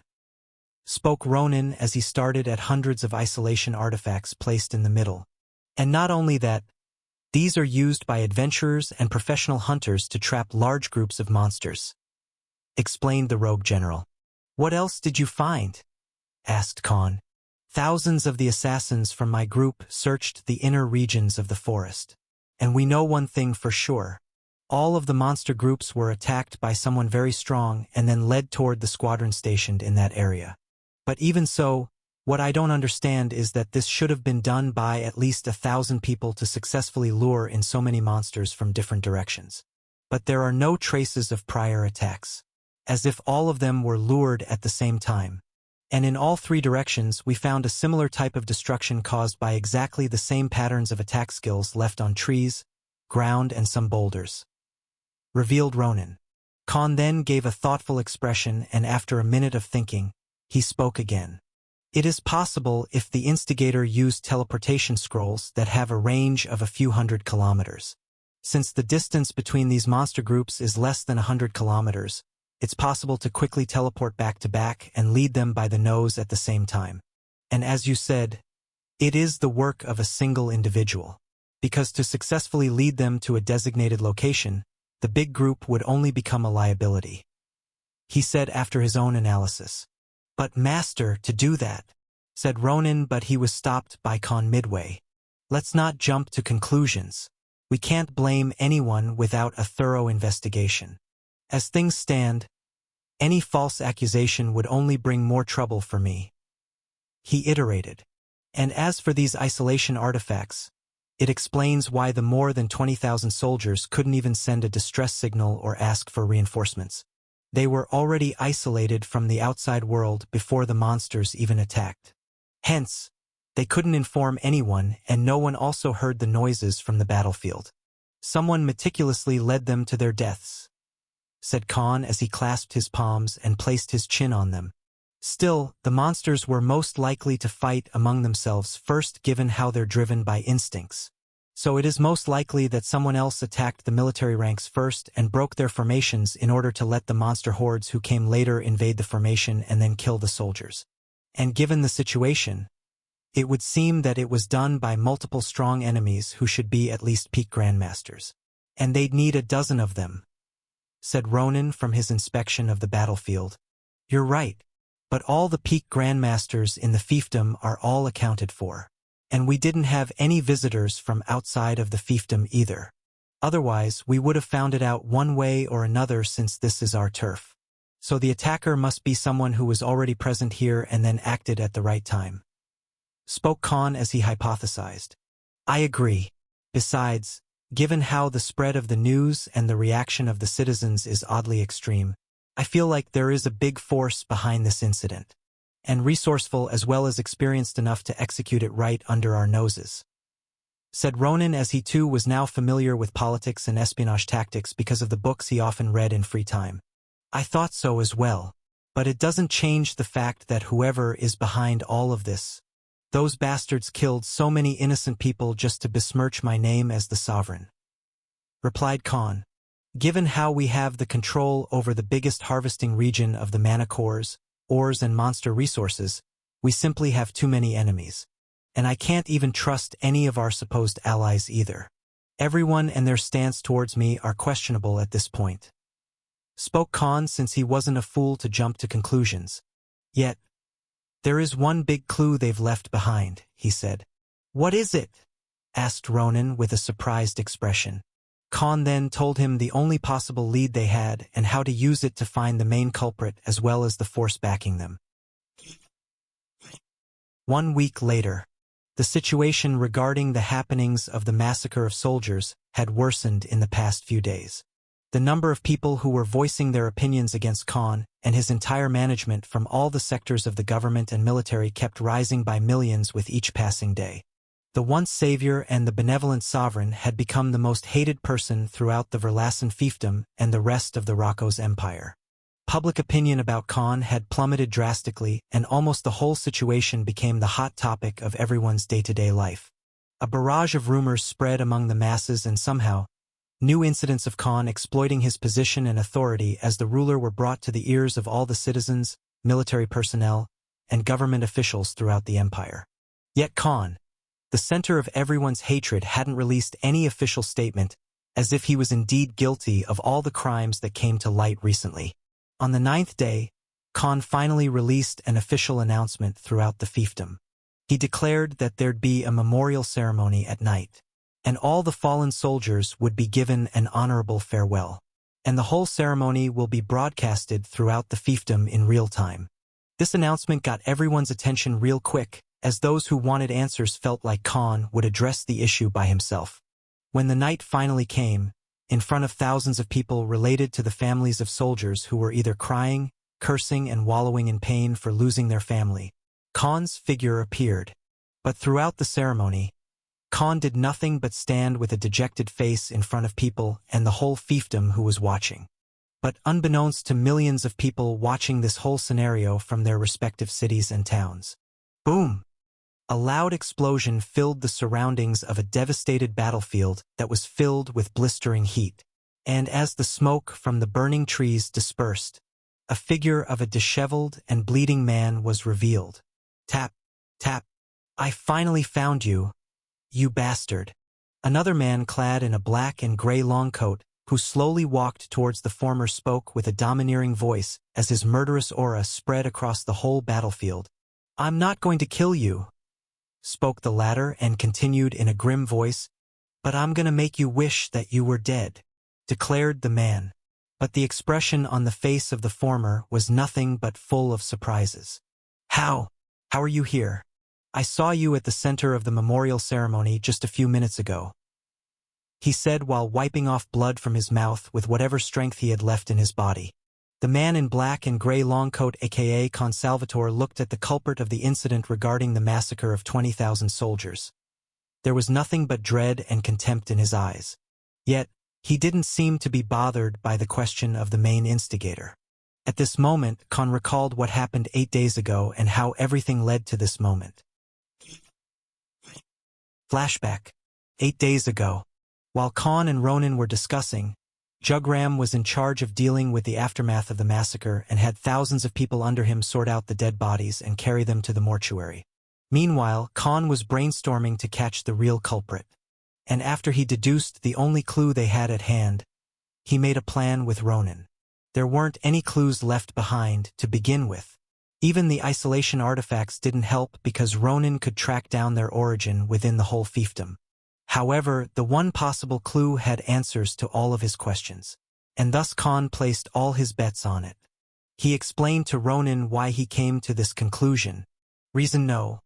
spoke Ronan as he started at hundreds of isolation artifacts placed in the middle. And not only that, these are used by adventurers and professional hunters to trap large groups of monsters, explained the rogue general. What else did you find? Asked Khan. Thousands of the assassins from my group searched the inner regions of the forest. And we know one thing for sure. All of the monster groups were attacked by someone very strong and then led toward the squadron stationed in that area. But even so, What I don't understand is that this should have been done by at least 1,000 people to successfully lure in so many monsters from different directions. But there are no traces of prior attacks, as if all of them were lured at the same time. And in all three directions we found a similar type of destruction caused by exactly the same patterns of attack skills left on trees, ground, and some boulders. Revealed Ronan. Khan then gave a thoughtful expression, and after a minute of thinking, he spoke again. It is possible if the instigator used teleportation scrolls that have a range of a few hundred kilometers. Since the distance between these monster groups is less than 100 kilometers, it's possible to quickly teleport back to back and lead them by the nose at the same time. And as you said, it is the work of a single individual. Because to successfully lead them to a designated location, the big group would only become a liability. He said after his own analysis. But Master, to do that, said Ronan, but he was stopped by Khan midway. Let's not jump to conclusions. We can't blame anyone without a thorough investigation. As things stand, any false accusation would only bring more trouble for me. He iterated. And as for these isolation artifacts, it explains why the more than 20,000 soldiers couldn't even send a distress signal or ask for reinforcements. They were already isolated from the outside world before the monsters even attacked. Hence, they couldn't inform anyone, and no one also heard the noises from the battlefield. Someone meticulously led them to their deaths, said Khan as he clasped his palms and placed his chin on them. Still, the monsters were most likely to fight among themselves first, given how they're driven by instincts. So it is most likely that someone else attacked the military ranks first and broke their formations in order to let the monster hordes who came later invade the formation and then kill the soldiers. And given the situation, it would seem that it was done by multiple strong enemies who should be at least peak grandmasters. And they'd need a dozen of them, said Ronan from his inspection of the battlefield. You're right, but all the peak grandmasters in the fiefdom are all accounted for. And we didn't have any visitors from outside of the fiefdom either. Otherwise, we would have found it out one way or another, since this is our turf. So the attacker must be someone who was already present here and then acted at the right time. Spoke Khan as he hypothesized. I agree. Besides, given how the spread of the news and the reaction of the citizens is oddly extreme, I feel like there is a big force behind this incident, and resourceful as well as experienced enough to execute it right under our noses, said Ronan, as he too was now familiar with politics and espionage tactics because of the books he often read in free time. I thought so as well, but it doesn't change the fact that whoever is behind all of this, those bastards killed so many innocent people just to besmirch my name as the sovereign, replied Khan. Given how we have the control over the biggest harvesting region of the mana cores, ores and monster resources, we simply have too many enemies. And I can't even trust any of our supposed allies either. Everyone and their stance towards me are questionable at this point. Spoke Khan, since he wasn't a fool to jump to conclusions. Yet, there is one big clue they've left behind, he said. What is it? Asked Ronan with a surprised expression. Khan then told him the only possible lead they had and how to use it to find the main culprit as well as the force backing them. 1 week later, the situation regarding the happenings of the massacre of soldiers had worsened in the past few days. The number of people who were voicing their opinions against Khan and his entire management from all the sectors of the government and military kept rising by millions with each passing day. The once savior and the benevolent sovereign had become the most hated person throughout the Verlassen fiefdom and the rest of the Rakos Empire. Public opinion about Khan had plummeted drastically, and almost the whole situation became the hot topic of everyone's day-to-day life. A barrage of rumors spread among the masses, and somehow, new incidents of Khan exploiting his position and authority as the ruler were brought to the ears of all the citizens, military personnel, and government officials throughout the empire. Yet Khan, the center of everyone's hatred, hadn't released any official statement, as if he was indeed guilty of all the crimes that came to light recently. On the 9th day, Khan finally released an official announcement throughout the fiefdom. He declared that there'd be a memorial ceremony at night, and all the fallen soldiers would be given an honorable farewell. And the whole ceremony will be broadcasted throughout the fiefdom in real time. This announcement got everyone's attention real quick, as those who wanted answers felt like Khan would address the issue by himself. When the night finally came, in front of thousands of people related to the families of soldiers who were either crying, cursing, and wallowing in pain for losing their family, Khan's figure appeared. But throughout the ceremony, Khan did nothing but stand with a dejected face in front of people and the whole fiefdom who was watching. But unbeknownst to millions of people watching this whole scenario from their respective cities and towns, boom! A loud explosion filled the surroundings of a devastated battlefield that was filled with blistering heat. And as the smoke from the burning trees dispersed, a figure of a disheveled and bleeding man was revealed. Tap, tap. I finally found you, you bastard. Another man clad in a black and gray long coat, who slowly walked towards the former, spoke with a domineering voice as his murderous aura spread across the whole battlefield. I'm not going to kill you, spoke the latter, and continued in a grim voice, but I'm gonna make you wish that you were dead, declared the man. But the expression on the face of the former was nothing but full of surprises. How are you here? I saw you at the center of the memorial ceremony just a few minutes ago, he said while wiping off blood from his mouth with whatever strength he had left in his body. The man in black and gray long coat, aka Con Salvatore, looked at the culprit of the incident regarding the massacre of 20,000 soldiers. There was nothing but dread and contempt in his eyes. Yet, he didn't seem to be bothered by the question of the main instigator. At this moment, Con recalled what happened 8 days ago and how everything led to this moment. Flashback. 8 days ago. While Khan and Ronan were discussing, Jugram was in charge of dealing with the aftermath of the massacre and had thousands of people under him sort out the dead bodies and carry them to the mortuary. Meanwhile, Khan was brainstorming to catch the real culprit. And after he deduced the only clue they had at hand, he made a plan with Ronan. There weren't any clues left behind to begin with. Even the isolation artifacts didn't help because Ronan could track down their origin within the whole fiefdom. However, the one possible clue had answers to all of his questions, and thus Khan placed all his bets on it. He explained to Ronan why he came to this conclusion. Reason no.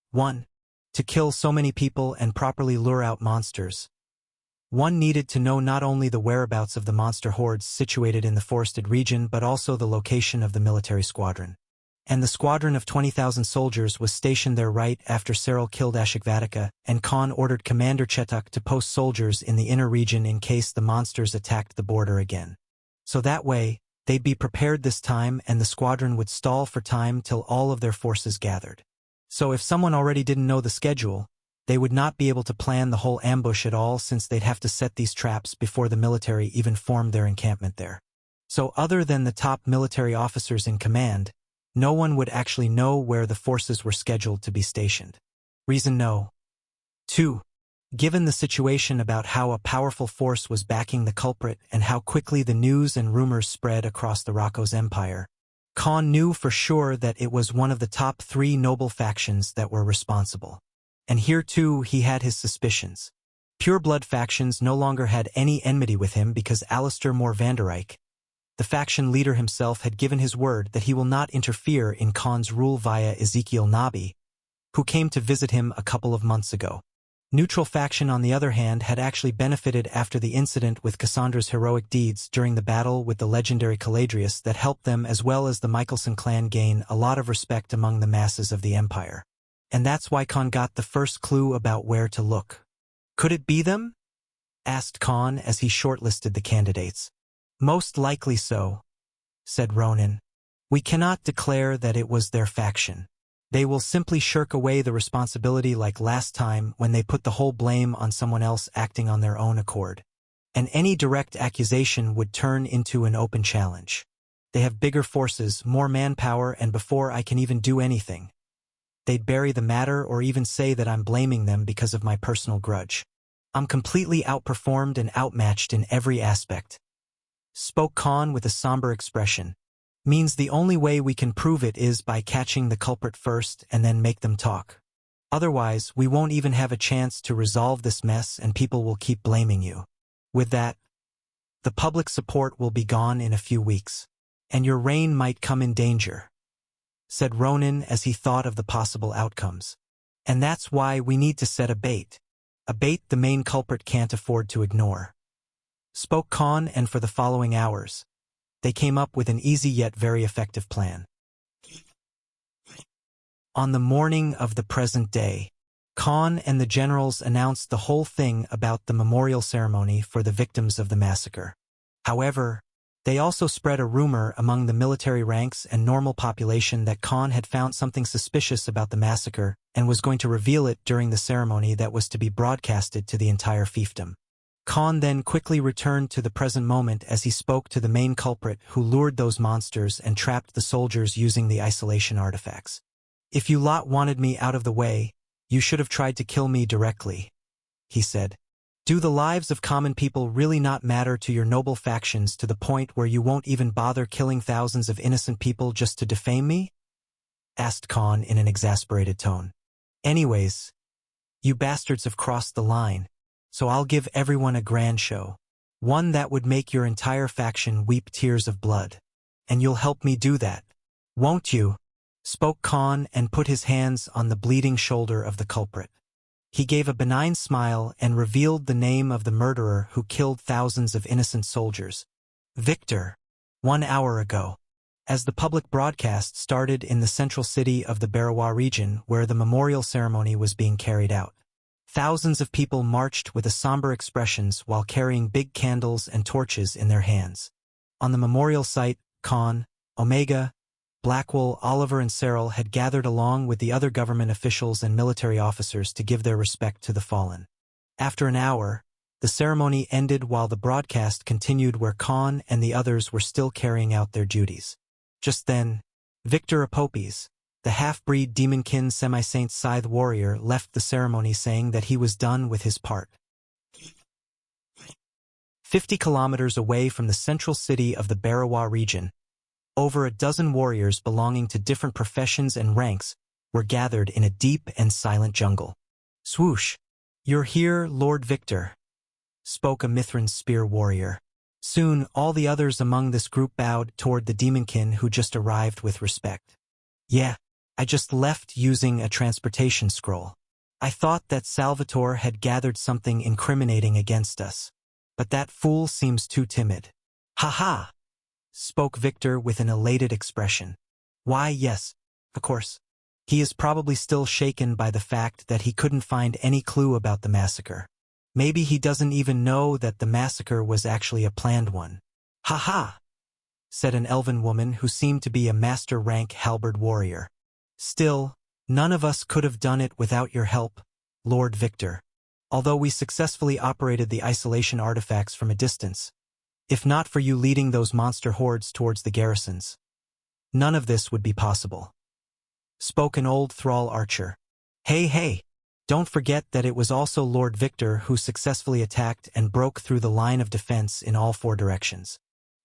1. To kill so many people and properly lure out monsters. One needed to know not only the whereabouts of the monster hordes situated in the forested region but also the location of the military squadron. And the squadron of 20,000 soldiers was stationed there right after Cyril killed Ashikvatika, and Khan ordered Commander Chetuk to post soldiers in the inner region in case the monsters attacked the border again. So that way, they'd be prepared this time and the squadron would stall for time till all of their forces gathered. So if someone already didn't know the schedule, they would not be able to plan the whole ambush at all since they'd have to set these traps before the military even formed their encampment there. So other than the top military officers in command, no one would actually know where the forces were scheduled to be stationed. Reason no. 2. Given the situation about how a powerful force was backing the culprit and how quickly the news and rumors spread across the Rakos Empire, Khan knew for sure that it was one of the top 3 noble factions that were responsible. And here too he had his suspicions. Pure-blood factions no longer had any enmity with him because Alistair Moore Vandereyck, the faction leader himself, had given his word that he will not interfere in Khan's rule via Ezekiel Nabi, who came to visit him a couple of months ago. Neutral faction, on the other hand, had actually benefited after the incident with Cassandra's heroic deeds during the battle with the legendary Caladrius that helped them as well as the Michelson clan gain a lot of respect among the masses of the Empire. And that's why Khan got the first clue about where to look. Could it be them? Asked Khan as he shortlisted the candidates. Most likely so, said Ronan. We cannot declare that it was their faction. They will simply shirk away the responsibility like last time when they put the whole blame on someone else acting on their own accord. And any direct accusation would turn into an open challenge. They have bigger forces, more manpower, and before I can even do anything, they'd bury the matter or even say that I'm blaming them because of my personal grudge. I'm completely outperformed and outmatched in every aspect, spoke Khan with a somber expression. Means the only way we can prove it is by catching the culprit first and then make them talk. Otherwise, we won't even have a chance to resolve this mess and people will keep blaming you. With that, the public support will be gone in a few weeks, and your reign might come in danger. said Ronan as he thought of the possible outcomes. And that's why we need to set a bait. A bait the main culprit can't afford to ignore. Spoke Khan, and for the following hours, they came up with an easy yet very effective plan. On the morning of the present day, Khan and the generals announced the whole thing about the memorial ceremony for the victims of the massacre. However, they also spread a rumor among the military ranks and normal population that Khan had found something suspicious about the massacre and was going to reveal it during the ceremony that was to be broadcasted to the entire fiefdom. Khan then quickly returned to the present moment as he spoke to the main culprit who lured those monsters and trapped the soldiers using the isolation artifacts. "If you lot wanted me out of the way, you should have tried to kill me directly," he said. "Do the lives of common people really not matter to your noble factions to the point where you won't even bother killing thousands of innocent people just to defame me?" asked Khan in an exasperated tone. "Anyways, you bastards have crossed the line, so I'll give everyone a grand show. One that would make your entire faction weep tears of blood. And you'll help me do that, won't you?" spoke Khan and put his hands on the bleeding shoulder of the culprit. He gave a benign smile and revealed the name of the murderer who killed thousands of innocent soldiers. Victor. 1 hour ago. As the public broadcast started in the central city of the Barawa region where the memorial ceremony was being carried out. Thousands of people marched with somber expressions while carrying big candles and torches in their hands. On the memorial site, Khan, Omega, Blackwell, Oliver and Cyril had gathered along with the other government officials and military officers to give their respect to the fallen. After an hour, the ceremony ended while the broadcast continued where Khan and the others were still carrying out their duties. Just then, Victor Apopes, the half-breed demonkin semi-saint scythe warrior, left the ceremony saying that he was done with his part. 50 kilometers away from the central city of the Barawa region, over a dozen warriors belonging to different professions and ranks were gathered in a deep and silent jungle. "Swoosh! You're here, Lord Victor," spoke a Mithran spear warrior. Soon, all the others among this group bowed toward the demonkin who just arrived with respect. "Yeah, I just left using a transportation scroll. I thought that Salvatore had gathered something incriminating against us. But that fool seems too timid." "Ha-ha!" spoke Victor with an elated expression. "Why, yes, of course. He is probably still shaken by the fact that he couldn't find any clue about the massacre. Maybe he doesn't even know that the massacre was actually a planned one." "Ha-ha!" said an elven woman who seemed to be a master-rank halberd warrior. "Still, none of us could have done it without your help, Lord Victor. Although we successfully operated the isolation artifacts from a distance, if not for you leading those monster hordes towards the garrisons, none of this would be possible," spoke an old thrall archer. Hey, don't forget that it was also Lord Victor who successfully attacked and broke through the line of defense in all 4 directions.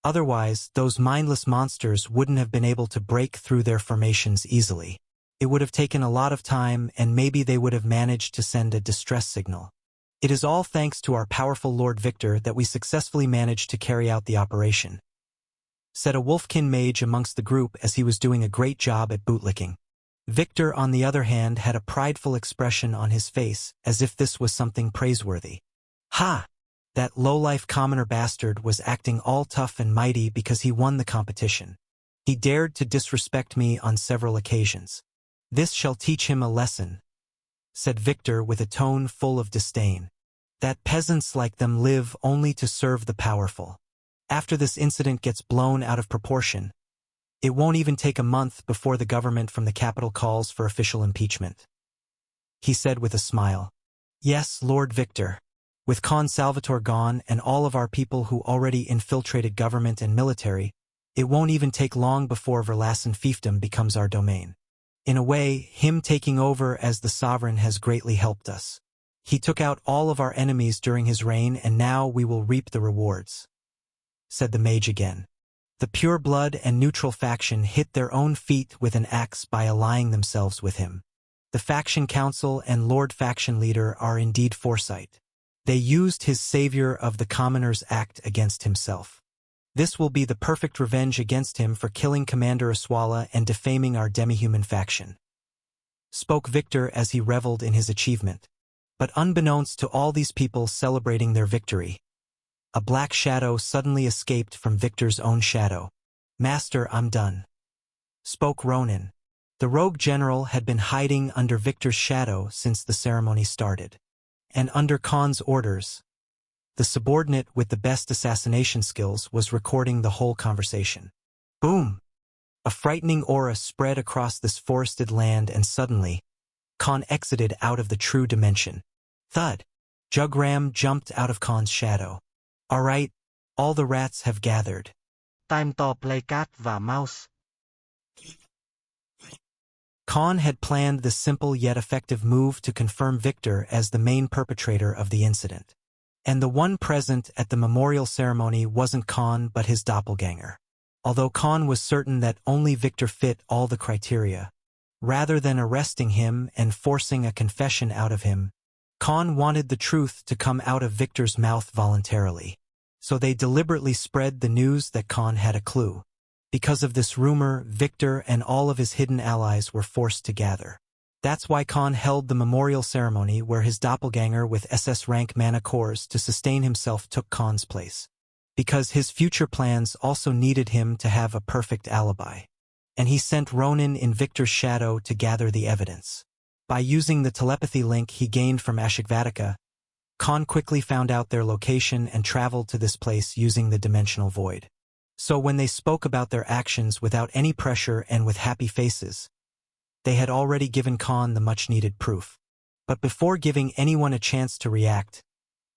Otherwise, those mindless monsters wouldn't have been able to break through their formations easily. It would have taken a lot of time, and maybe they would have managed to send a distress signal. It is all thanks to our powerful Lord Victor that we successfully managed to carry out the operation," said a wolfkin mage amongst the group as he was doing a great job at bootlicking. Victor, on the other hand, had a prideful expression on his face, as if this was something praiseworthy. "Ha! That low-life commoner bastard was acting all tough and mighty because he won the competition. He dared to disrespect me on several occasions. This shall teach him a lesson," said Victor with a tone full of disdain. "That peasants like them live only to serve the powerful. After this incident gets blown out of proportion, it won't even take a month before the government from the capital calls for official impeachment," he said with a smile. "Yes, Lord Victor. With Khan Salvatore gone and all of our people who already infiltrated government and military, it won't even take long before Verlassen fiefdom becomes our domain. In a way, him taking over as the sovereign has greatly helped us. He took out all of our enemies during his reign, and now we will reap the rewards," said the mage again. The pure blood and neutral faction hit their own feet with an axe by allying themselves with him. The faction council and Lord faction leader are indeed foresight. They used his savior of the commoners act against himself. This will be the perfect revenge against him for killing Commander Aswala and defaming our demi-human faction. Spoke Victor as he reveled in his achievement. But unbeknownst to all these people celebrating their victory, a black shadow suddenly escaped from Victor's own shadow. "Master, I'm done," spoke Ronin. The rogue general had been hiding under Victor's shadow since the ceremony started. And under Khan's orders, the subordinate with the best assassination skills was recording the whole conversation. Boom! A frightening aura spread across this forested land, and suddenly, Khan exited out of the true dimension. Thud! Jugram jumped out of Khan's shadow. "All right, all the rats have gathered. Time to play cat và mouse." Khan had planned the simple yet effective move to confirm Victor as the main perpetrator of the incident. And the one present at the memorial ceremony wasn't Khan but his doppelganger. Although Khan was certain that only Victor fit all the criteria, rather than arresting him and forcing a confession out of him, Khan wanted the truth to come out of Victor's mouth voluntarily. So they deliberately spread the news that Khan had a clue. Because of this rumor, Victor and all of his hidden allies were forced to gather. That's why Khan held the memorial ceremony where his doppelganger with SS rank mana cores to sustain himself took Khan's place. Because his future plans also needed him to have a perfect alibi. And he sent Ronin in Victor's shadow to gather the evidence. By using the telepathy link he gained from Ashikvatika, Khan quickly found out their location and traveled to this place using the dimensional void. So when they spoke about their actions without any pressure and with happy faces, they had already given Khan the much-needed proof. But before giving anyone a chance to react,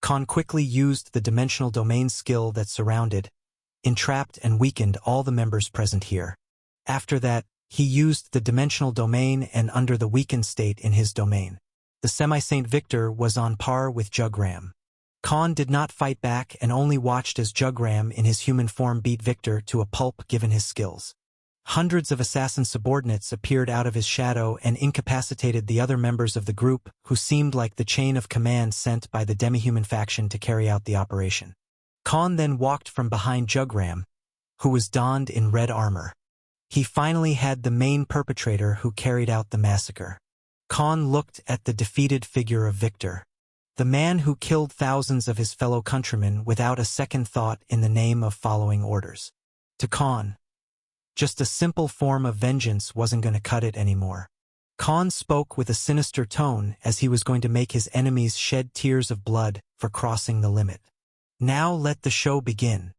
Khan quickly used the dimensional domain skill that surrounded, entrapped and weakened all the members present here. After that, he used the dimensional domain and under the weakened state in his domain. The semi-Saint Victor was on par with Jugram. Khan did not fight back and only watched as Jugram in his human form beat Victor to a pulp given his skills. Hundreds of assassin subordinates appeared out of his shadow and incapacitated the other members of the group, who seemed like the chain of command sent by the demi-human faction to carry out the operation. Khan then walked from behind Jugram, who was donned in red armor. He finally had the main perpetrator who carried out the massacre. Khan looked at the defeated figure of Victor, the man who killed thousands of his fellow countrymen without a second thought in the name of following orders. To Khan, just a simple form of vengeance wasn't going to cut it anymore. Khan spoke with a sinister tone as he was going to make his enemies shed tears of blood for crossing the limit. "Now let the show begin."